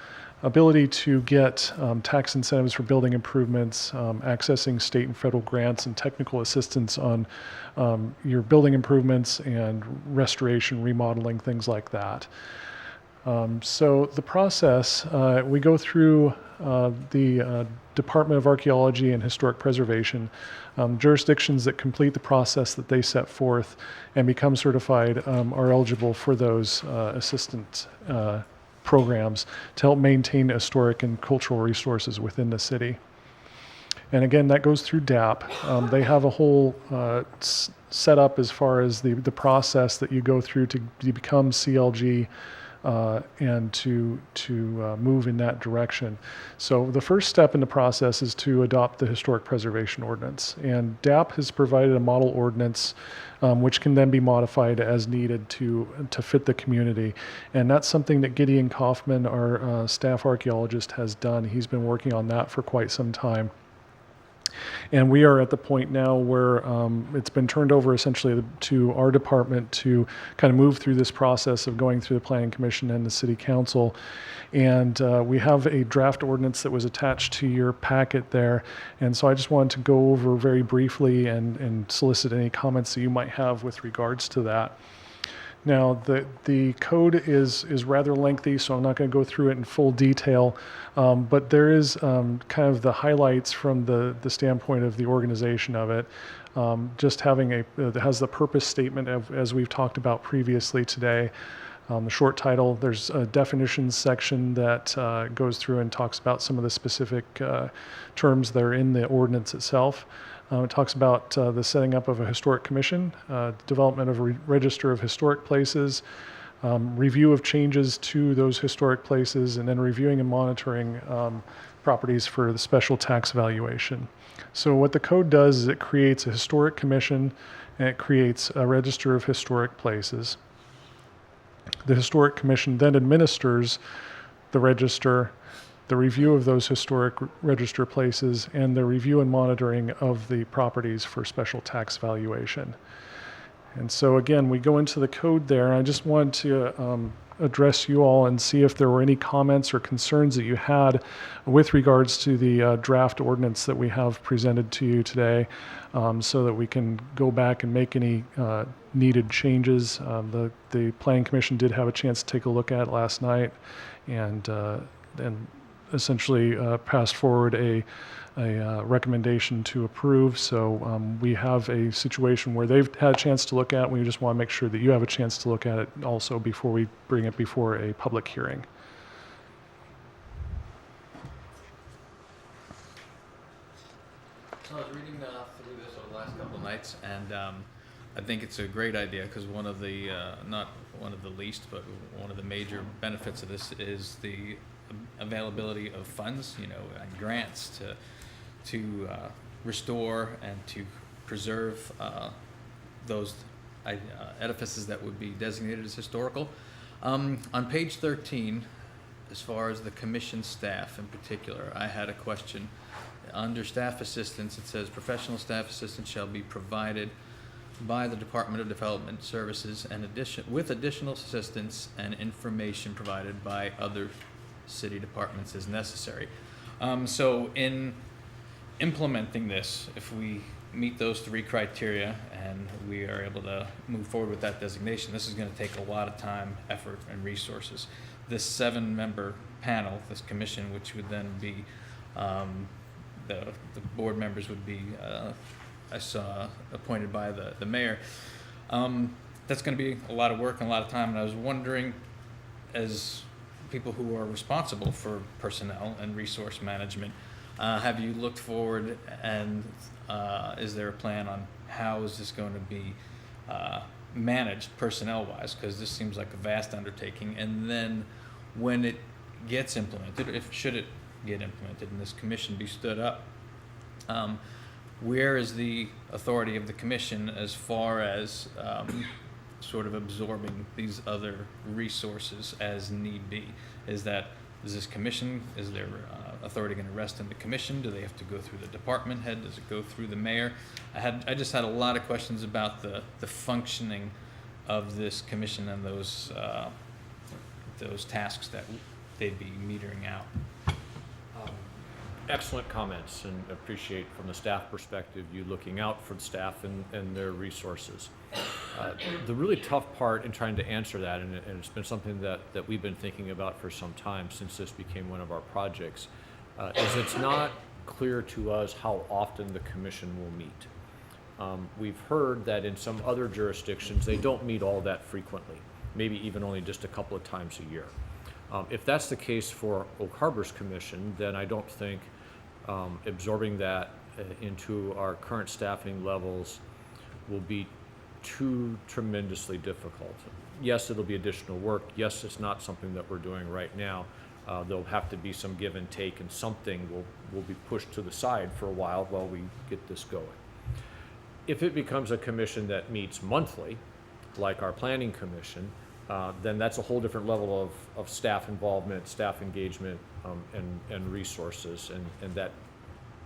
ability to get tax incentives for building improvements, accessing state and federal grants and technical assistance on your building improvements and restoration, remodeling, things like that. So the process, we go through the Department of Archaeology and Historic Preservation. Jurisdictions that complete the process that they set forth and become certified are eligible for those assistance programs to help maintain historic and cultural resources within the city. And again, that goes through DAP. They have a whole setup as far as the process that you go through to become CLG and to move in that direction. So the first step in the process is to adopt the Historic Preservation Ordinance. And DAP has provided a model ordinance which can then be modified as needed to fit the community. And that's something that Gideon Kaufman, our staff archaeologist, has done. He's been working on that for quite some time. And we are at the point now where it's been turned over essentially to our department to kind of move through this process of going through the Planning Commission and the City Council. And we have a draft ordinance that was attached to your packet there. And so I just wanted to go over very briefly and solicit any comments that you might have with regards to that. Now, the code is rather lengthy, so I'm not going to go through it in full detail, but there is kind of the highlights from the standpoint of the organization of it. Just having it has the purpose statement as we've talked about previously today. The short title, there's a definitions section that goes through and talks about some of the specific terms that are in the ordinance itself. It talks about the setting up of a historic commission, development of a register of historic places, review of changes to those historic places, and then reviewing and monitoring properties for the special tax valuation. So what the code does is it creates a historic commission and it creates a register of historic places. The historic commission then administers the register, the review of those historic register places, and the review and monitoring of the properties for special tax valuation. And so again, we go into the code there. I just wanted to address you all and see if there were any comments or concerns that you had with regards to the draft ordinance that we have presented to you today, so that we can go back and make any needed changes. The Planning Commission did have a chance to take a look at it last night, and essentially passed forward a recommendation to approve. So we have a situation where they've had a chance to look at it. We just want to make sure that you have a chance to look at it also before we bring it before a public hearing. So I was reading through this over the last couple of nights, and I think it's a great idea because one of the, not one of the least, but one of the major benefits of this is the availability of funds, and grants to restore and to preserve those edifices that would be designated as historical. On page 13, as far as the commission staff in particular, I had a question. Under staff assistance, it says professional staff assistance shall be provided by the Department of Development Services and with additional assistance and information provided by other city departments as necessary. So in implementing this, if we meet those three criteria and we are able to move forward with that designation, this is going to take a lot of time, effort, and resources. This 7-member panel, this commission, which would then be the board members would be I saw appointed by the mayor. That's going to be a lot of work and a lot of time, and I was wondering, as people who are responsible for personnel and resource management, have you looked forward, and is there a plan on how is this going to be managed personnel-wise? Because this seems like a vast undertaking. And then when it gets implemented, should it get implemented and this commission be stood up, where is the authority of the commission as far as sort of absorbing these other resources as need be? Is this commission, is there authority going to rest in the commission? Do they have to go through the department head? Does it go through the mayor? I just had a lot of questions about the functioning of this commission and those tasks that they'd be metering out. Excellent comments, and appreciate from the staff perspective you looking out for the staff and their resources. The really tough part in trying to answer that, and it's been something that we've been thinking about for some time since this became one of our projects, is it's not clear to us how often the commission will meet. We've heard that in some other jurisdictions they don't meet all that frequently, maybe even only just a couple of times a year. If that's the case for Oak Harbor's commission, then I don't think absorbing that into our current staffing levels will be too tremendously difficult. Yes, it'll be additional work. Yes, it's not something that we're doing right now. There'll have to be some give and take, and something will be pushed to the side for a while we get this going. If it becomes a commission that meets monthly, like our planning commission, then that's a whole different level of staff involvement, staff engagement, and resources, and that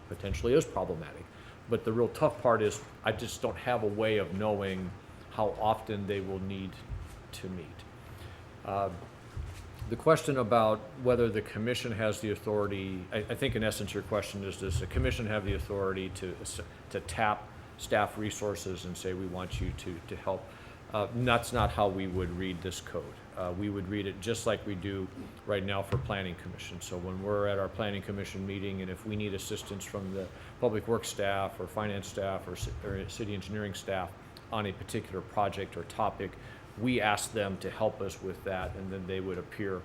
potentially is problematic. But the real tough part is I just don't have a way of knowing how often they will need to meet. The question about whether the commission has the authority, I think in essence your question is, does the commission have the authority to tap staff resources and say we want you to help? That's not how we would read this code. We would read it just like we do right now for planning commission. So when we're at our planning commission meeting, and if we need assistance from the public works staff or finance staff or city engineering staff on a particular project or topic, we ask them to help us with that, and then they would appear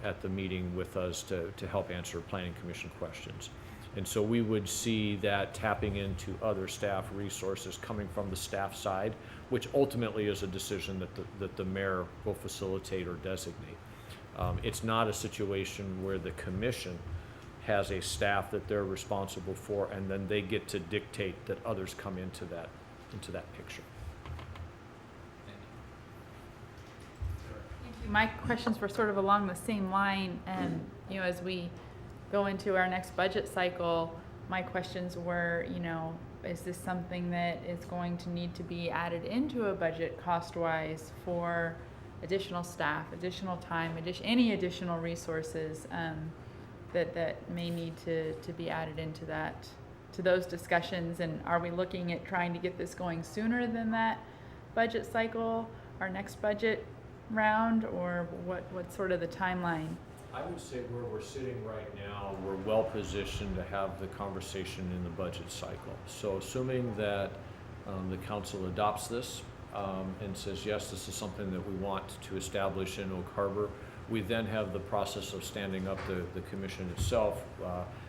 at the meeting with us to help answer planning commission questions. And so we would see that tapping into other staff resources coming from the staff side, which ultimately is a decision that the mayor will facilitate or designate. It's not a situation where the commission has a staff that they're responsible for, and then they get to dictate that others come into that picture. My questions were sort of along the same line, and as we go into our next budget cycle, my questions were, is this something that is going to need to be added into a budget cost-wise for additional staff, additional time, any additional resources that may need to be added into those discussions? And are we looking at trying to get this going sooner than that budget cycle, our next budget round, or what's sort of the timeline? I would say where we're sitting right now, we're well positioned to have the conversation in the budget cycle. So assuming that the council adopts this and says, yes, this is something that we want to establish in Oak Harbor, we then have the process of standing up the commission itself.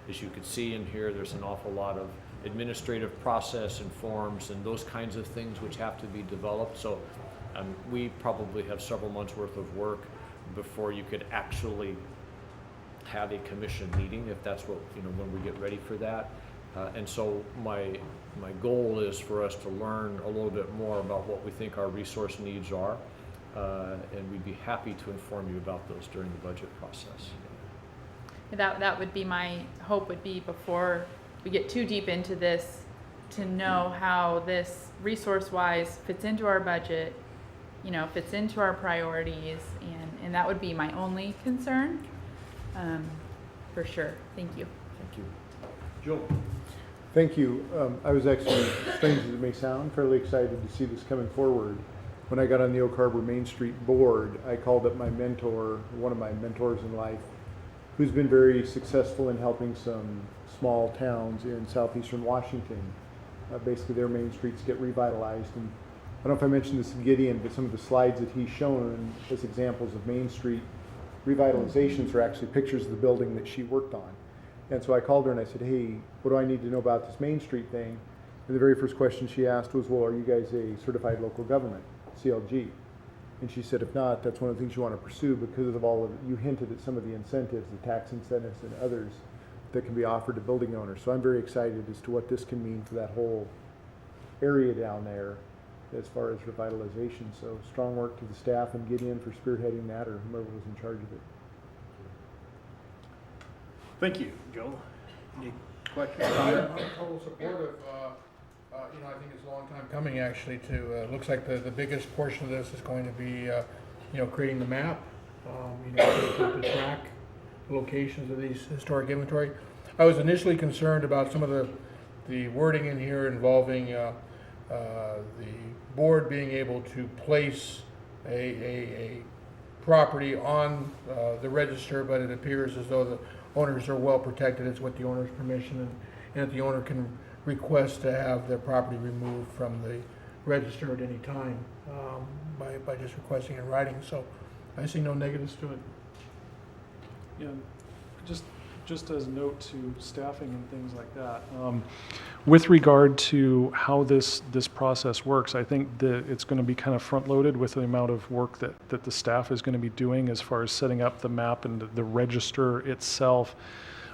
As you can see in here, there's an awful lot of administrative process and forms and those kinds of things which have to be developed. So we probably have several months worth of work before you could actually have a commission meeting, if that's what, when we get ready for that. And so my goal is for us to learn a little bit more about what we think our resource needs are, and we'd be happy to inform you about those during the budget process. That would be my hope, would be before we get too deep into this, to know how this resource-wise fits into our budget, fits into our priorities, and that would be my only concern, for sure. Thank you. Thank you. Joe? Thank you. I was actually, strange as it may sound, fairly excited to see this coming forward. When I got on the Oak Harbor Main Street board, I called up my mentor, one of my mentors in life, who's been very successful in helping some small towns in southeastern Washington. Basically, their main streets get revitalized. And I don't know if I mentioned this to Gideon, but some of the slides that he's shown as examples of Main Street revitalizations are actually pictures of the building that she worked on. And so I called her and I said, hey, what do I need to know about this Main Street thing? And the very first question she asked was, well, are you guys a certified local government, CLG? And she said, if not, that's one of the things you want to pursue because of all of it. You hinted at some of the incentives, the tax incentives and others that can be offered to building owners. So I'm very excited as to what this can mean for that whole area down there as far as revitalization. So strong work to the staff and Gideon for spearheading that, or whoever was in charge of it. Thank you, Joe. Any questions? I'm in total support of, I think it's a long time coming actually looks like the biggest portion of this is going to be, creating the map, to track the locations of these historic inventory. I was initially concerned about some of the wording in here involving the board being able to place a property on the register, but it appears as though the owners are well protected. It's with the owner's permission, and that the owner can request to have their property removed from the register at any time by just requesting in writing. So I see no negatives to it. Yeah, just as a note to staffing and things like that. With regard to how this process works, I think that it's going to be kind of front-loaded with the amount of work that the staff is going to be doing as far as setting up the map and the register itself.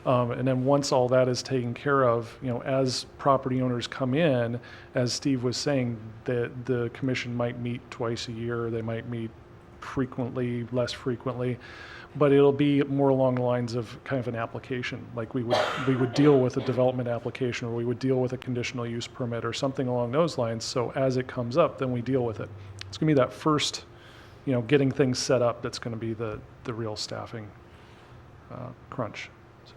And then once all that is taken care of, as property owners come in, as Steve was saying, the commission might meet twice a year, they might meet frequently, less frequently, but it'll be more along the lines of kind of an application. Like we would deal with a development application, or we would deal with a conditional use permit or something along those lines. So as it comes up, then we deal with it. It's gonna be that first, getting things set up that's gonna be the real staffing crunch. So.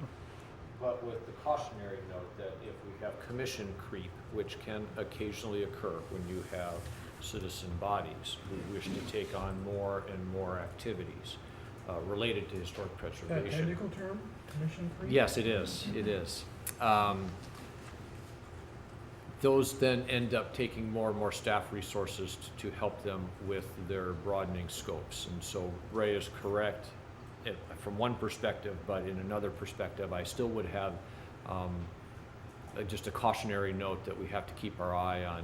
But with the cautionary note that if we have commission creep, which can occasionally occur when you have citizen bodies who wish to take on more and more activities related to historic Is that a preservation. technical term, commission free? Yes, it is. It is. Those then end up taking more and more staff resources to help them with their broadening scopes. And so Ray is correct from one perspective, but in another perspective, I still would have just a cautionary note that we have to keep our eye on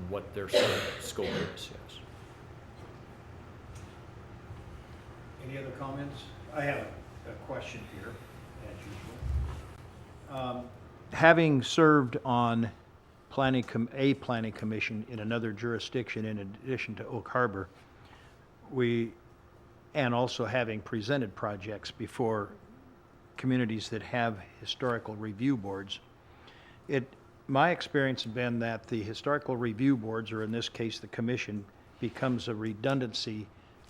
what their scope is. Yes. Any other comments? I have a question here, as usual. Having served on a planning commission in another jurisdiction in addition to Oak Harbor, and also having presented projects before communities that have historical review boards, my experience has been that the historical review boards, or in this case the commission, becomes a redundancy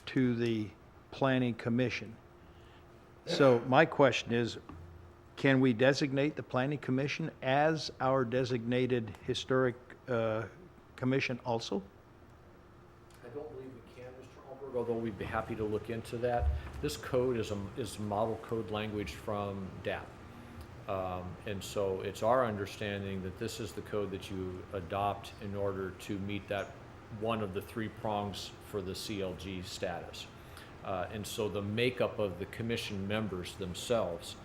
to the planning commission. So my question is, can we designate the planning commission as our designated historic commission also? I don't believe we can, Mr. Alberg, although we'd be happy to look into that. This code is model code language from DAP. And so it's our understanding that this is the code that you adopt in order to meet that one of the three prongs for the CLG status. And so the makeup of the commission members themselves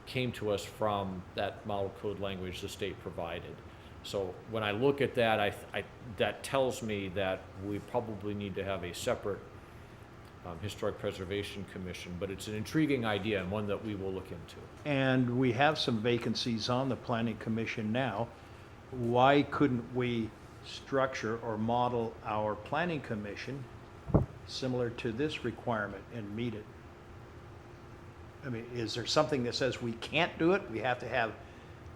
came to us from that model code language the state provided. So when I look at that, that tells me that we probably need to have a separate Historic Preservation Commission, but it's an intriguing idea and one that we will look into. And we have some vacancies on the planning commission now. Why couldn't we structure or model our planning commission similar to this requirement and meet it? I mean, is there something that says we can't do it? We have to have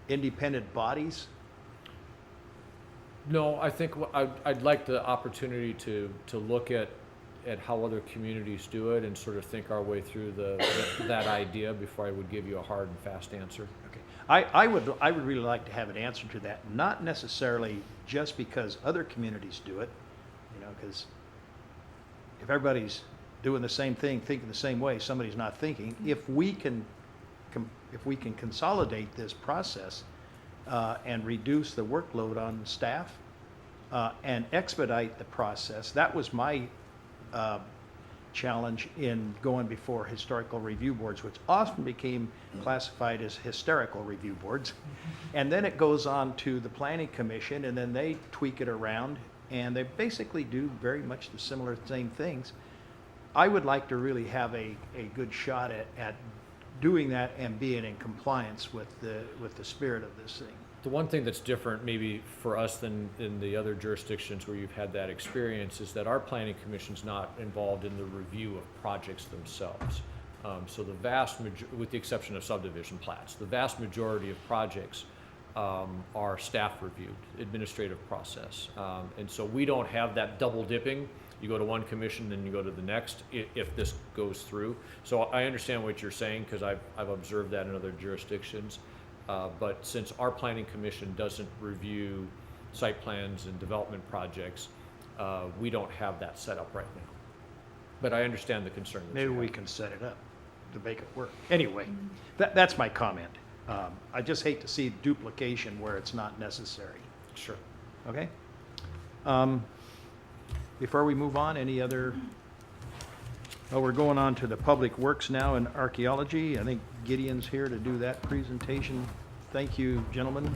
independent bodies? No, I think I'd like the opportunity to look at how other communities do it and sort of think our way through that idea before I would give you a hard and fast answer. Okay. I would really like to have an answer to that, not necessarily just because other communities do it, because if everybody's doing the same thing, thinking the same way, somebody's not thinking. If we can consolidate this process and reduce the workload on staff and expedite the process, that was my challenge in going before historical review boards, which often became classified as hysterical review boards. And then it goes on to the planning commission, and then they tweak it around, and they basically do very much the same things. I would like to really have a good shot at doing that and being in compliance with the spirit of this thing. The one thing that's different maybe for us than in the other jurisdictions where you've had that experience is that our planning commission's not involved in the review of projects themselves. So with the exception of subdivision plats, the vast majority of projects are staff reviewed, administrative process. And so we don't have that double dipping. You go to one commission, then you go to the next, if this goes through. So I understand what you're saying, because I've observed that in other jurisdictions. But since our planning commission doesn't review site plans and development projects, we don't have that set up right now. But I understand the concern that Maybe you we have. can set it up to make it work. Anyway, that's my comment. I just hate to see duplication where it's not necessary. Sure. Okay? Before we move on, any other? Oh, we're going on to the Public Works now and Archaeology. I think Gideon's here to do that presentation. Thank you, gentlemen.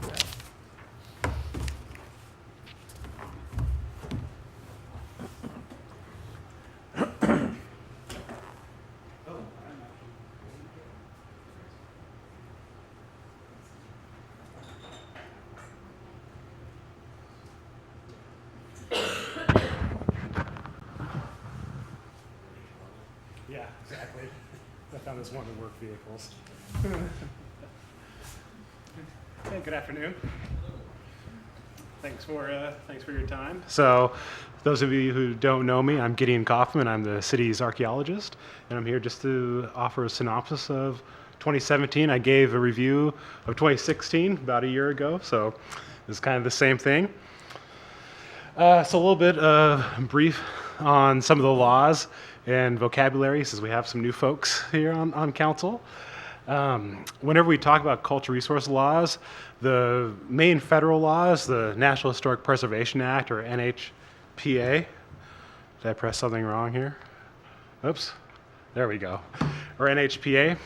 Yeah, exactly. I found this one of the work vehicles. Hey, good afternoon. Thanks for your time. So, those of you who don't know me, I'm Gideon Kaufman. I'm the city's archaeologist, and I'm here just to offer a synopsis of 2017. I gave a review of 2016 about a year ago, so it's kind of the same thing. So a little bit brief on some of the laws and vocabulary, since we have some new folks here on council. Whenever we talk about cultural resource laws, the main federal laws, the National Historic Preservation Act, or NHPA. Did I press something wrong here? Oops. There we go. Or NHPA.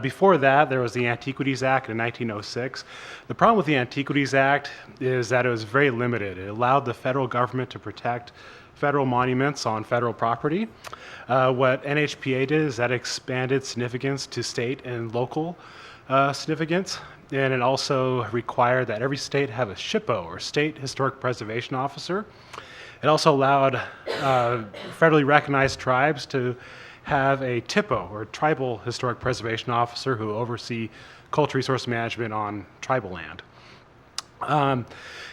Before that, there was the Antiquities Act in 1906. The problem with the Antiquities Act is that it was very limited. It allowed the federal government to protect federal monuments on federal property. What NHPA did is that expanded significance to state and local significance, and it also required that every state have a SHPO, or State Historic Preservation Officer. It also allowed federally recognized tribes to have a TIPO, or Tribal Historic Preservation Officer, who oversee cultural resource management on tribal land.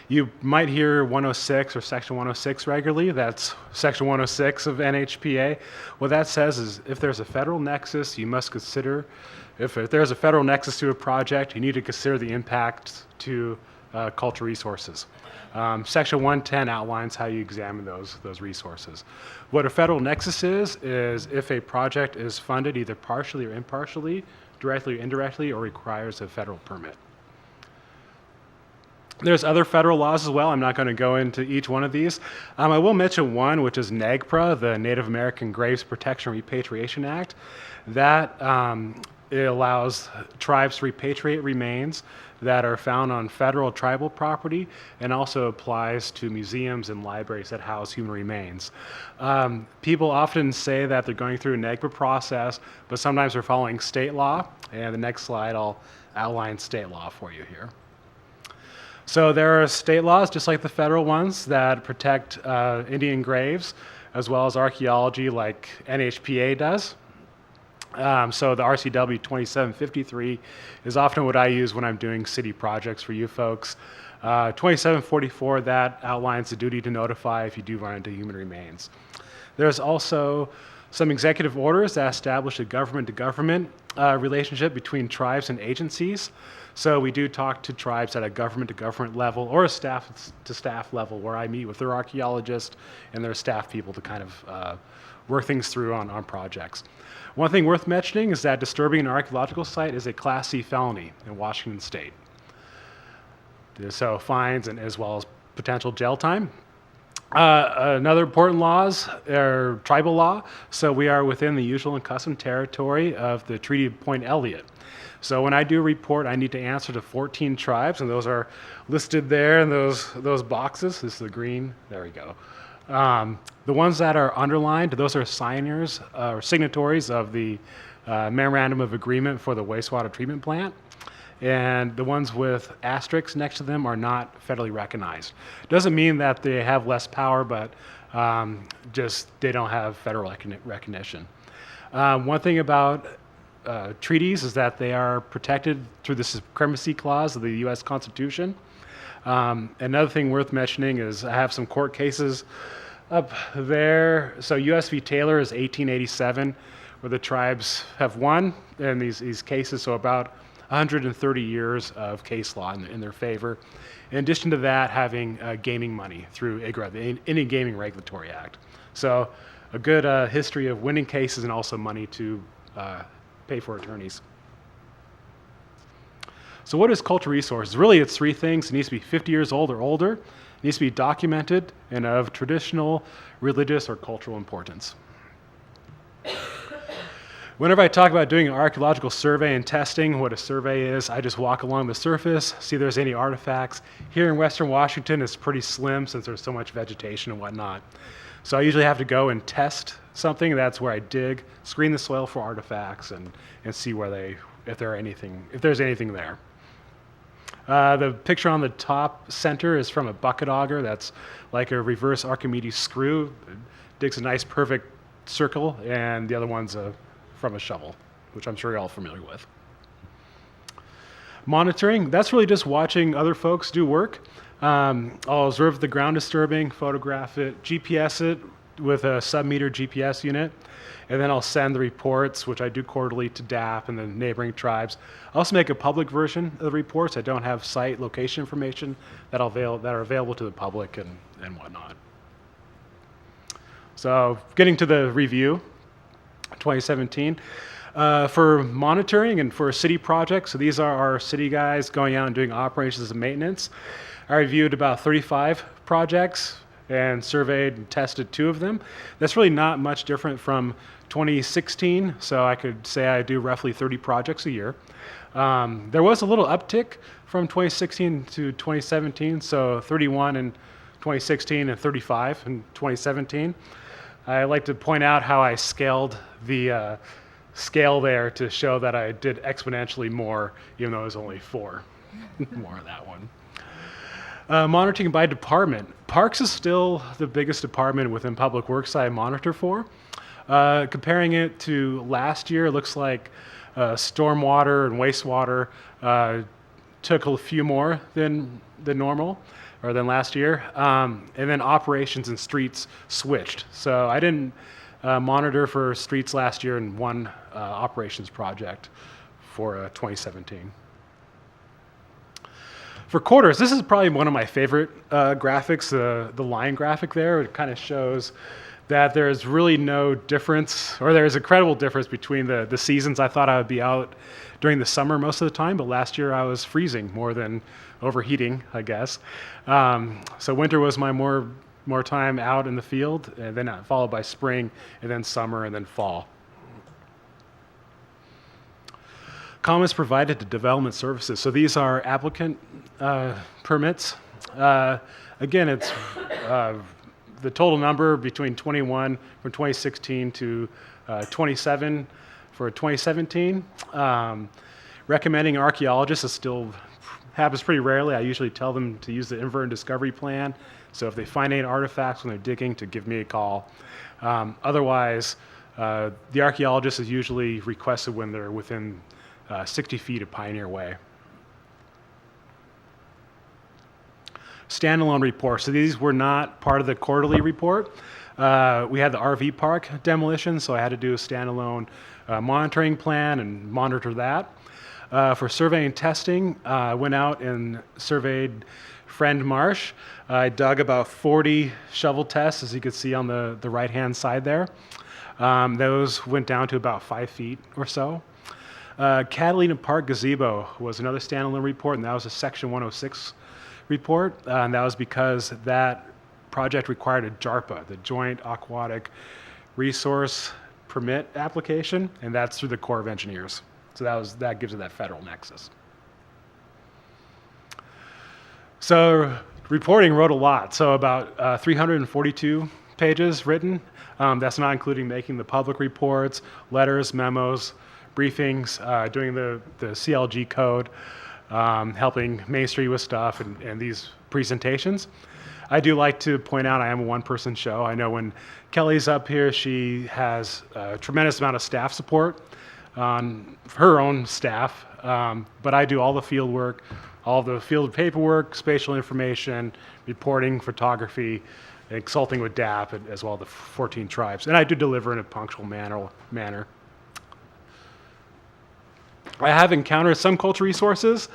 You might hear 106 or Section 106 regularly. That's Section 106 of NHPA. What that says is if there's a federal nexus, you must consider, if there's a federal nexus to a project, you need to consider the impact to cultural resources. Section 110 outlines how you examine those resources. What a federal nexus is if a project is funded either partially or impartially, directly or indirectly, or requires a federal permit. There's other federal laws as well. I'm not going to go into each one of these. I will mention one, which is NAGPRA, the Native American Graves Protection and Repatriation Act. That it allows tribes to repatriate remains that are found on federal tribal property, and also applies to museums and libraries that house human remains. People often say that they're going through a NAGPRA process, but sometimes they're following state law. And the next slide, I'll outline state law for you here. So there are state laws, just like the federal ones, that protect Indian graves, as well as archaeology, like NHPA does. So the RCW 2753 is often what I use when I'm doing city projects for you folks. 2744, that outlines the duty to notify if you do run into human remains. There's also some executive orders that establish a government-to-government relationship between tribes and agencies. So we do talk to tribes at a government-to-government level, or a staff-to-staff level, where I meet with their archaeologists and their staff people to kind of work things through on projects. One thing worth mentioning is that disturbing an archaeological site is a Class C felony in Washington State. So fines and as well as potential jail time. Another important laws are tribal law. So we are within the usual and custom territory of the Treaty of Point Elliott. So when I do a report, I need to answer to 14 tribes, and those are listed there in those boxes. This is the green. There we go. The ones that are underlined, those are signers or signatories of the Memorandum of Agreement for the wastewater treatment plant. And the ones with asterisks next to them are not federally recognized. Doesn't mean that they have less power, but just they don't have federal recognition. One thing about treaties is that they are protected through the Supremacy Clause of the U.S. Constitution. Another thing worth mentioning is I have some court cases Up there, so US v. Taylor is 1887, where the tribes have won in these cases, so about 130 years of case law in their favor. In addition to that, having gaming money through IGRA, the Indian Gaming Regulatory Act. So a good history of winning cases and also money to pay for attorneys. So what is cultural resources? Really, it's three things. It needs to be 50 years old or older. It needs to be documented and of traditional, religious, or cultural importance. Whenever I talk about doing an archaeological survey and testing what a survey is, I just walk along the surface, see if there's any artifacts. Here in Western Washington, it's pretty slim since there's so much vegetation and whatnot. So I usually have to go and test something. That's where I dig, screen the soil for artifacts, and see where if there's anything there. The picture on the top center is from a bucket auger. That's like a reverse Archimedes screw. It digs a nice perfect circle, and the other one's from a shovel, which I'm sure you're all familiar with. Monitoring, that's really just watching other folks do work. I'll observe the ground disturbing, photograph it, GPS it with a sub-meter GPS unit, and then I'll send the reports, which I do quarterly, to DAP and the neighboring tribes. I also make a public version of the reports. I don't have site location information that are available to the public and whatnot. So getting to the review, 2017. For monitoring and for city projects, so these are our city guys going out and doing operations and maintenance. I reviewed about 35 projects and surveyed and tested 2 of them. That's really not much different from 2016, so I could say I do roughly 30 projects a year. There was a little uptick from 2016 to 2017, so 31 in 2016 and 35 in 2017. I like to point out how I scaled the scale there to show that I did exponentially more, even though it was only 4 more of that one. Monitoring by department. Parks is still the biggest department within Public Works I monitor for. Comparing it to last year, it looks like stormwater and wastewater took a few more than normal, or than last year. And then operations and streets switched. So I didn't monitor for streets last year and 1 operations project for 2017. For quarters, this is probably one of my favorite graphics, the line graphic there. It kind of shows that there's really no difference, or there's a credible difference between the seasons. I thought I would be out during the summer most of the time, but last year I was freezing more than overheating, I guess. So winter was my more time out in the field, and then followed by spring, and then summer, and then fall. Comments provided to development services. So these are applicant permits. Again, it's the total number between 21 from 2016 to 27 for 2017. Recommending archaeologists is still happens pretty rarely. I usually tell them to use the invert and discovery plan. So if they find any artifacts when they're digging, to give me a call. Otherwise, the archaeologist is usually requested when they're within 60 feet of Pioneer Way. Standalone reports. So these were not part of the quarterly report. We had the RV park demolition, so I had to do a standalone monitoring plan and monitor that. For survey and testing, I went out and surveyed Friend Marsh. I dug about 40 shovel tests, as you can see on the right-hand side there. Those went down to about 5 feet or so. Catalina Park gazebo was another standalone report, and that was a Section 106 report. And that was because that project required a JARPA, the Joint Aquatic Resource Permit application, and that's through the Corps of Engineers. So that gives it that federal nexus. So reporting wrote a lot, so about 342 pages written. That's not including making the public reports, letters, memos, briefings, doing the CLG code, helping Main Street with stuff, and these presentations. I do like to point out I am a one-person show. I know when Kelly's up here, she has a tremendous amount of staff support on her own staff, but I do all the field work, all the field paperwork, spatial information, reporting, photography, and consulting with DAP as well as the 14 tribes. And I do deliver in a punctual manner. I have encountered some cultural resources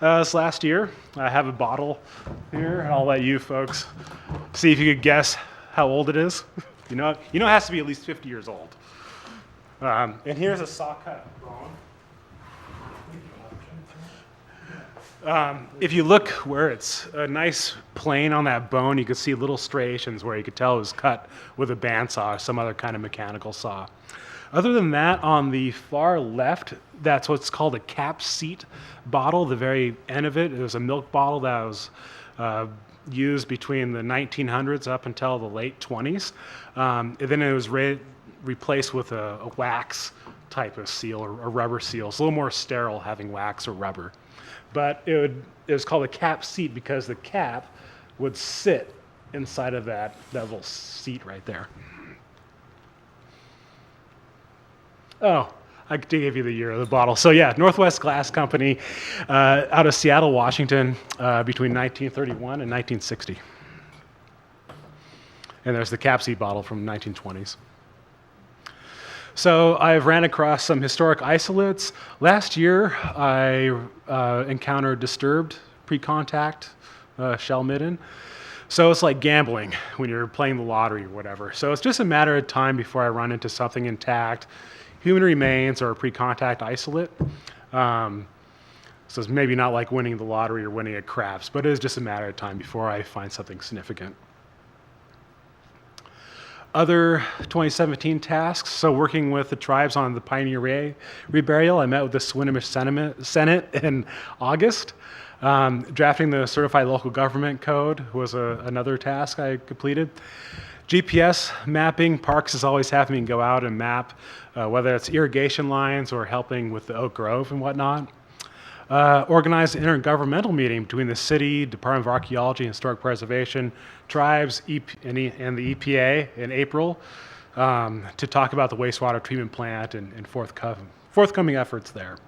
this last year. I have a bottle here, and I'll let you folks see if you could guess how old it is. You know it has to be at least 50 years old. And here's a saw cut bone. If you look where it's a nice plane on that bone, you can see little striations where you could tell it was cut with a bandsaw or some other kind of mechanical saw. Other than that, on the far left, that's what's called a cap seat bottle. The very end of it is a milk bottle that was used between the 1900s up until the late 20s. And then it was replaced with a wax type of seal or a rubber seal. It's a little more sterile having wax or rubber. But it was called a cap seat because the cap would sit inside of that little seat right there. Oh, I gave you the year of the bottle. So yeah, Northwest Glass Company out of Seattle, Washington, between 1931 and 1960. And there's the cap seat bottle from 1920s. So I've ran across some historic isolates. Last year, I encountered disturbed pre-contact shell midden. So it's like gambling when you're playing the lottery or whatever. So it's just a matter of time before I run into something intact, human remains, or a pre-contact isolate. So it's maybe not like winning the lottery or winning at craps, but it is just a matter of time before I find something significant. Other 2017 tasks, so working with the tribes on the Pioneer Reburial, I met with the Swinomish Senate in August. Drafting the Certified Local Government Code was another task I completed. GPS mapping, Parks is always having me go out and map, whether it's irrigation lines or helping with the Oak Grove and whatnot. Organized an intergovernmental meeting between the city, Department of Archaeology and Historic Preservation, tribes, and the EPA in April to talk about the wastewater treatment plant and forthcoming efforts there.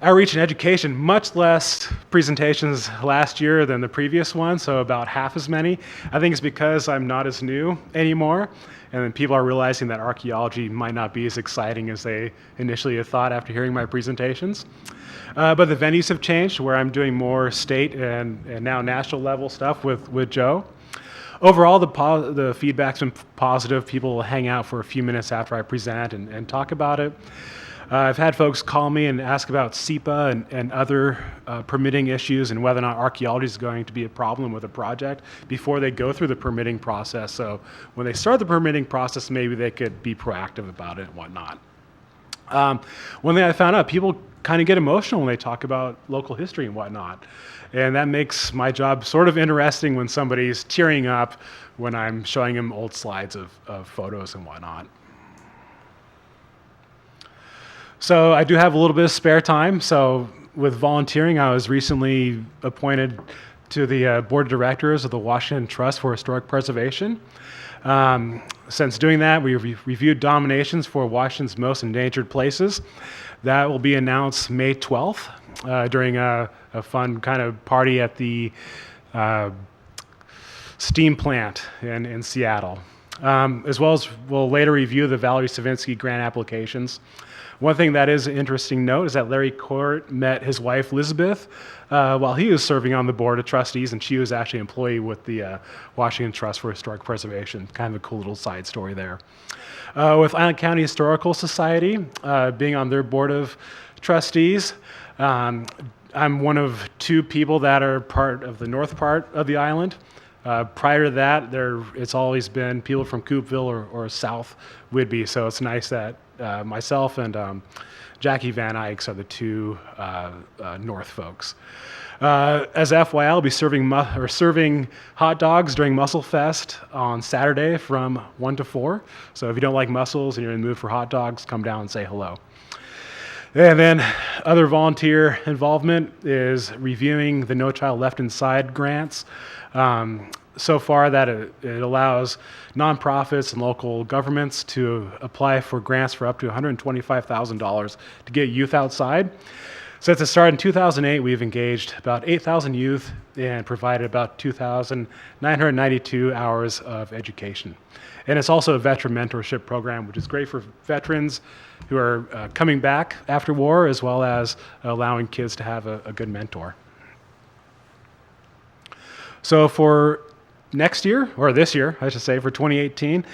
Outreach and education, much less presentations last year than the previous one, so about half as many. I think it's because I'm not as new anymore, and then people are realizing that archaeology might not be as exciting as they initially had thought after hearing my presentations. But the venues have changed, where I'm doing more state and now national level stuff with Joe. Overall, the feedback's been positive. People will hang out for a few minutes after I present and talk about it. I've had folks call me and ask about SEPA and other permitting issues and whether or not archaeology is going to be a problem with a project before they go through the permitting process. So when they start the permitting process, maybe they could be proactive about it and whatnot. One thing I found out, people kind of get emotional when they talk about local history and whatnot. And that makes my job sort of interesting when somebody's tearing up when I'm showing them old slides of photos and whatnot. So I do have a little bit of spare time. So with volunteering, I was recently appointed to the board of directors of the Washington Trust for Historic Preservation. Since doing that, we reviewed nominations for Washington's most endangered places. That will be announced May 12th during a fun kind of party at the steam plant in Seattle. As well as we'll later review the Valerie Savinsky grant applications. One thing that is an interesting note is that Larry Court met his wife, Elizabeth, while he was serving on the board of trustees, and she was actually an employee with the Washington Trust for Historic Preservation. Kind of a cool little side story there. With Island County Historical Society, being on their board of trustees, I'm one of two people that are part of the north part of the island. Prior to that, it's always been people from Coopville or South Whidbey, so it's nice that myself and Jackie Van Eycks are the two North folks. As FYI, I'll be serving hot dogs during Mussel Fest on Saturday from 1 to 4. So if you don't like mussels and you're in the mood for hot dogs, come down and say hello. And then other volunteer involvement is reviewing the No Child Left Inside grants. So far that it allows nonprofits and local governments to apply for grants for up to $125,000 to get youth outside. So at the start in 2008, we've engaged about 8,000 youth and provided about 2,992 hours of education. And it's also a veteran mentorship program, which is great for veterans who are coming back after war, as well as allowing kids to have a good mentor. So for next year, or this year, I should say, for 2018,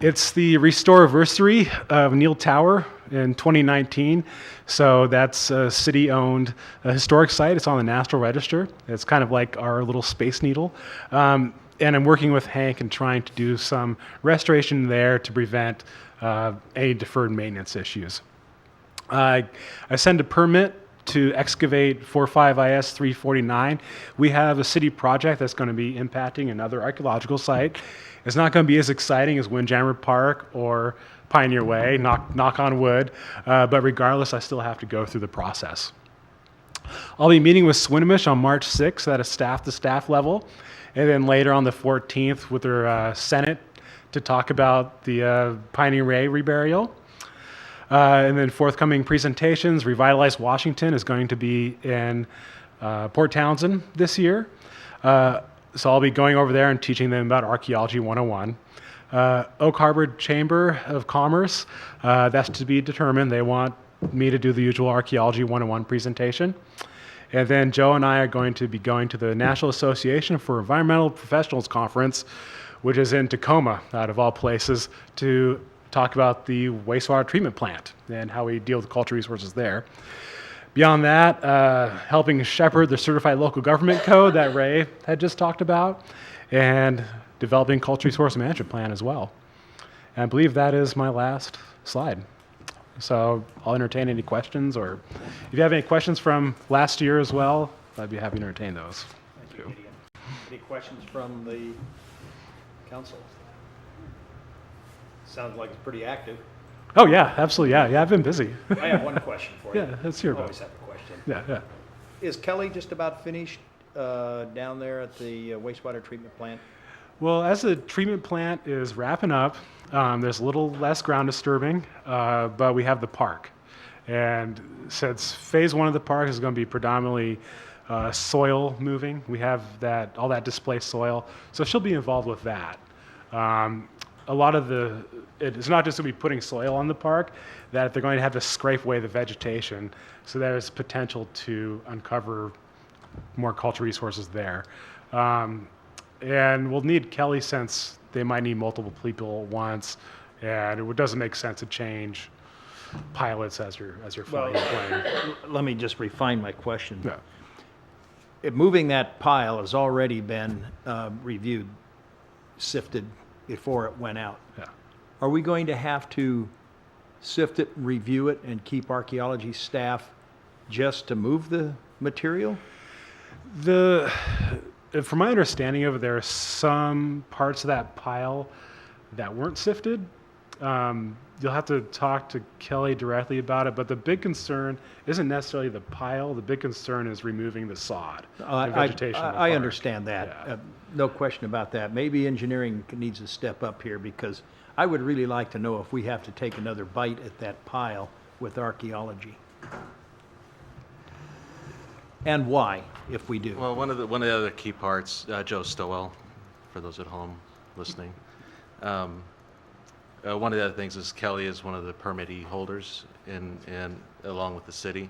it's the Restore-versary of Neal Tower in 2019. So that's a city-owned historic site. It's on the National Register. It's kind of like our little Space Needle. And I'm working with Hank and trying to do some restoration there to prevent any deferred maintenance issues. I send a permit to excavate 45 IS 349. We have a city project that's going to be impacting another archaeological site. It's not going to be as exciting as Windjammer Park or Pioneer Way, knock on wood, but regardless, I still have to go through the process. I'll be meeting with Swinomish on March 6th at a staff-to-staff level, and then later on the 14th with their Senate to talk about the Pioneer Way reburial. And then forthcoming presentations, Revitalize Washington is going to be in Port Townsend this year. So I'll be going over there and teaching them about Archaeology 101. Oak Harbor Chamber of Commerce, that's to be determined. They want me to do the usual Archaeology 101 presentation. And then Joe and I are going to be going to the National Association for Environmental Professionals Conference, which is in Tacoma, out of all places, to talk about the wastewater treatment plant and how we deal with cultural resources there. Beyond that, helping shepherd the Certified Local Government Code that Ray had just talked about, and developing cultural resource management plan as well. And I believe that is my last slide. So I'll entertain any questions, or if you have any questions from last year as well, I'd be happy to entertain those. Thank you, Gideon. Any questions from the council? Sounds like it's pretty active. Oh yeah, absolutely, yeah, I've been busy. I have one question for you. Yeah, let's hear about Always it. have a question. Yeah. Is Kelly just about finished down there at the wastewater treatment plant? Well, as the treatment plant is wrapping up, there's a little less ground disturbing, but we have the park. And since phase one of the park is going to be predominantly soil moving, we have all that displaced soil, so she'll be involved with that. A lot of it's not just going to be putting soil on the park, that they're going to have to scrape away the vegetation, so there's potential to uncover more cultural resources there. And we'll need Kelly, since they might need multiple people at once, and it doesn't make sense to change pilots as you're flying the plane. Let me just refine my question. Yeah. If moving that pile has already been reviewed, sifted before it went out. Yeah. Are we going to have to sift it, review it, and keep archaeology staff just to move the material? From my understanding of it, there are some parts of that pile that weren't sifted. You'll have to talk to Kelly directly about it, but the big concern isn't necessarily the pile. The big concern is removing the sod, the vegetation. in the I park. understand that. Yeah. No question about that. Maybe engineering needs to step up here, because I would really like to know if we have to take another bite at that pile with archaeology. And why, if we do. Well, one of the other key parts, Joe Stowell, for those at home listening. One of the other things is Kelly is one of the permittee holders along with the city,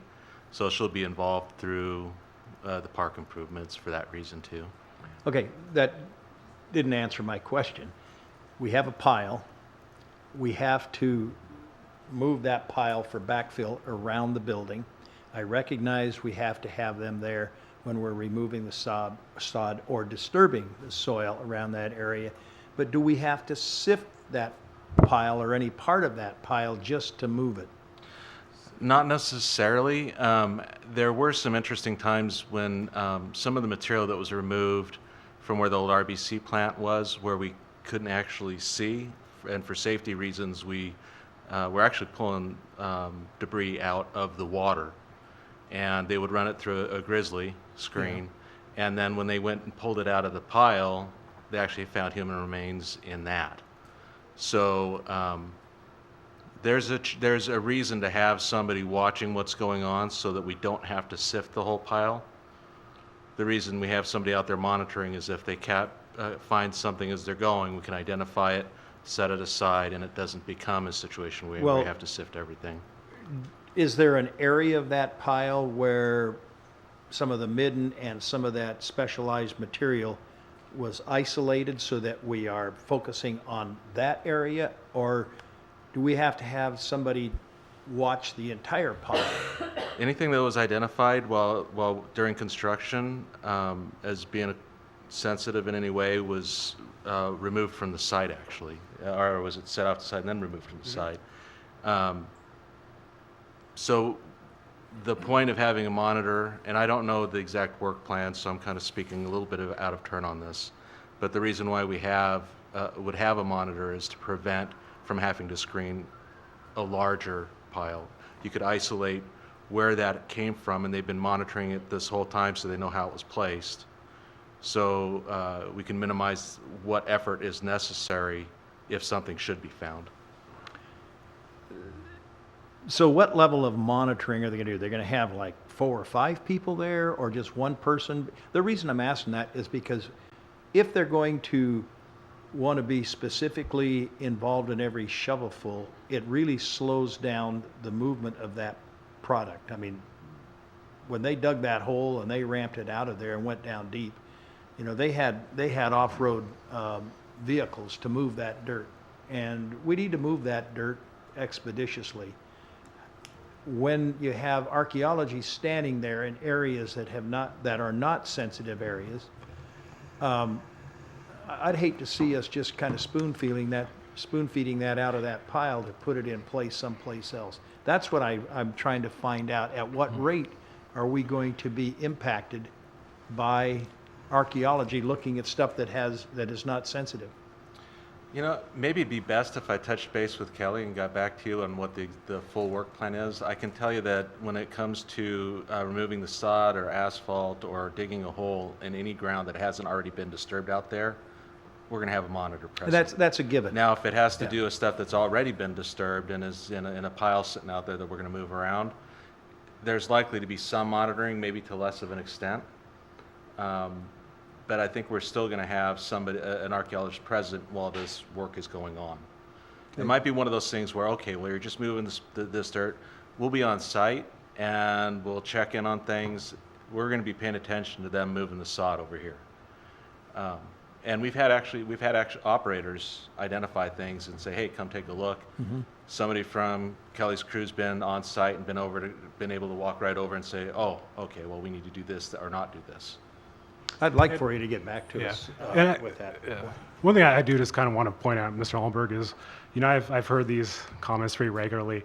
so she'll be involved through the park improvements for that reason too. Okay, that didn't answer my question. We have a pile. We have to move that pile for backfill around the building. I recognize we have to have them there when we're removing the sod or disturbing the soil around that area. But do we have to sift that pile or any part of that pile just to move it? Not necessarily. There were some interesting times when some of the material that was removed from where the old RBC plant was, where we couldn't actually see, and for safety reasons, we were actually pulling debris out of the water. And they would run it through a grizzly screen, and then when they went and pulled it out of the pile, they actually found human remains in that. So there's a reason to have somebody watching what's going on so that we don't have to sift the whole pile. The reason we have somebody out there monitoring is if they find something as they're going, we can identify it, set it aside, and it doesn't become a situation where Well- we have to sift everything. Is there an area of that pile where some of the midden and some of that specialized material was isolated so that we are focusing on that area? Or do we have to have somebody watch the entire pile? Anything that was identified while during construction as being sensitive in any way was removed from the site, actually, or was it set off the side and then removed from the site? So the point of having a monitor, and I don't know the exact work plan, so I'm kind of speaking a little bit out of turn on this, but the reason why we would have a monitor is to prevent from having to screen a larger pile. You could isolate where that came from, and they've been monitoring it this whole time so they know how it was placed. So we can minimize what effort is necessary if something should be found. So what level of monitoring are they gonna do? They're gonna have like 4 or 5 people there, or just one person? The reason I'm asking that is because if they're going to want to be specifically involved in every shovelful, it really slows down the movement of that product. I mean, when they dug that hole and they ramped it out of there and went down deep, you know, they had off-road vehicles to move that dirt, and we need to move that dirt expeditiously. When you have archaeology standing there in areas that are not sensitive areas, I'd hate to see us just kind of spoon feeding that out of that pile to put it in place someplace else. That's what I'm trying to find out. At what rate are we going to be impacted by archaeology looking at stuff that is not sensitive? You know, maybe it'd be best if I touched base with Kelly and got back to you on what the full work plan is. I can tell you that when it comes to removing the sod or asphalt or digging a hole in any ground that hasn't already been disturbed out there, we're going to have a monitor present. That's a given. Now, if it has to do with stuff that's already been disturbed and is in a pile sitting out there that we're going to move around, there's likely to be some monitoring, maybe to less of an extent. But I think we're still going to have an archaeologist present while this work is going on. It might be one of those things where, okay, well, you're just moving this dirt. We'll be on site and we'll check in on things. We're going to be paying attention to them moving the sod over here. And we've had operators identify things and say, hey, come take a look. Mm-hmm. Somebody from Kelly's crew's been on site and been able to walk right over and say, oh, okay, well, we need to do this or not do this. I'd like for you to get back to us with that. One thing I do just kind of want to point out, Mr. Holmberg, is, you know, I've heard these comments pretty regularly,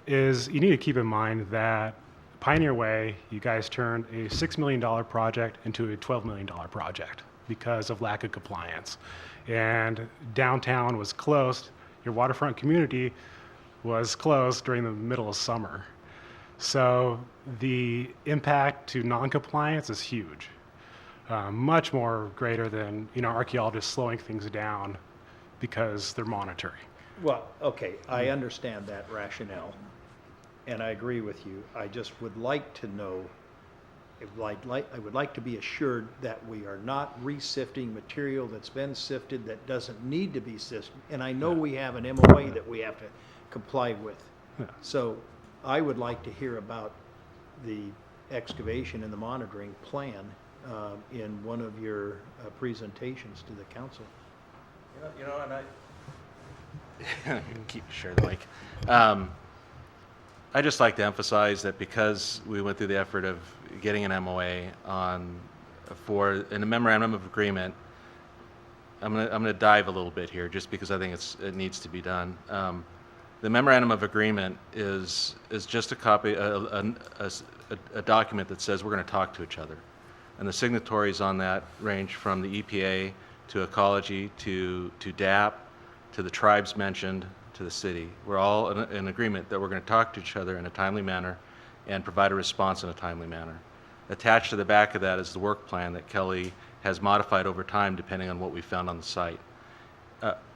is you need to keep in mind that Pioneer Way, you guys turned a $6 million project into a $12 million project because of lack of compliance. And downtown was closed. Your waterfront community was closed during the middle of summer. So the impact to non-compliance is huge. Much more greater than, you know, archaeologists slowing things down because they're monitoring. Well, okay, I understand that rationale, and I agree with you. I just would like to know, I would like to be assured that we are not resifting material that's been sifted that doesn't need to be sifted. And I know we have an MOA that we have to comply with. Yeah. So I would like to hear about the excavation and the monitoring plan in one of your presentations to the council. You know, and I keep sharing the mic. I just like to emphasize that because we went through the effort of getting an MOA in a memorandum of agreement, I'm gonna dive a little bit here just because I think it needs to be done. The memorandum of agreement is just a copy, a document that says we're going to talk to each other. And the signatories on that range from the EPA to Ecology to DAP to the tribes mentioned to the city. We're all in agreement that we're going to talk to each other in a timely manner and provide a response in a timely manner. Attached to the back of that is the work plan that Kelly has modified over time depending on what we found on the site.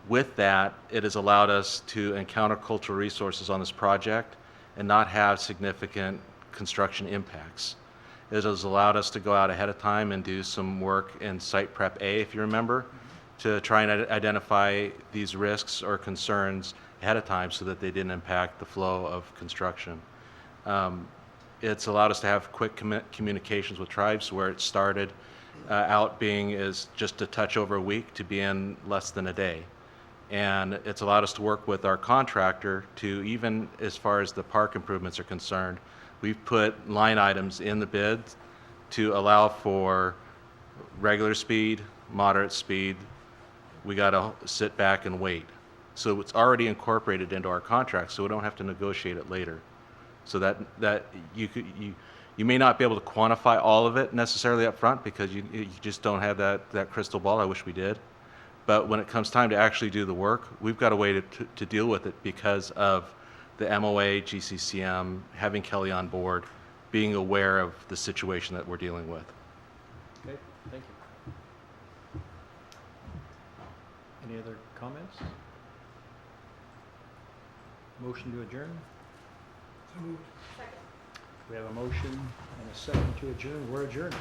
With that, it has allowed us to encounter cultural resources on this project and not have significant construction impacts. It has allowed us to go out ahead of time and do some work in Site Prep A, if you remember, to try and identify these risks or concerns ahead of time so that they didn't impact the flow of construction. It's allowed us to have quick communications with tribes, where it started out being is just a touch over a week to be in less than a day. And it's allowed us to work with our contractor to, even as far as the park improvements are concerned, we've put line items in the bids to allow for regular speed, moderate speed. We got to sit back and wait. So it's already incorporated into our contract, so we don't have to negotiate it later. So that you may not be able to quantify all of it necessarily up front because you just don't have that crystal ball. I wish we did. But when it comes time to actually do the work, we've got a way to deal with it because of the MOA, GCCM, having Kelly on board, being aware of the situation that we're dealing with. Okay, thank you. Any other comments? Motion to adjourn? We have a motion and a second to adjourn. We're adjourned.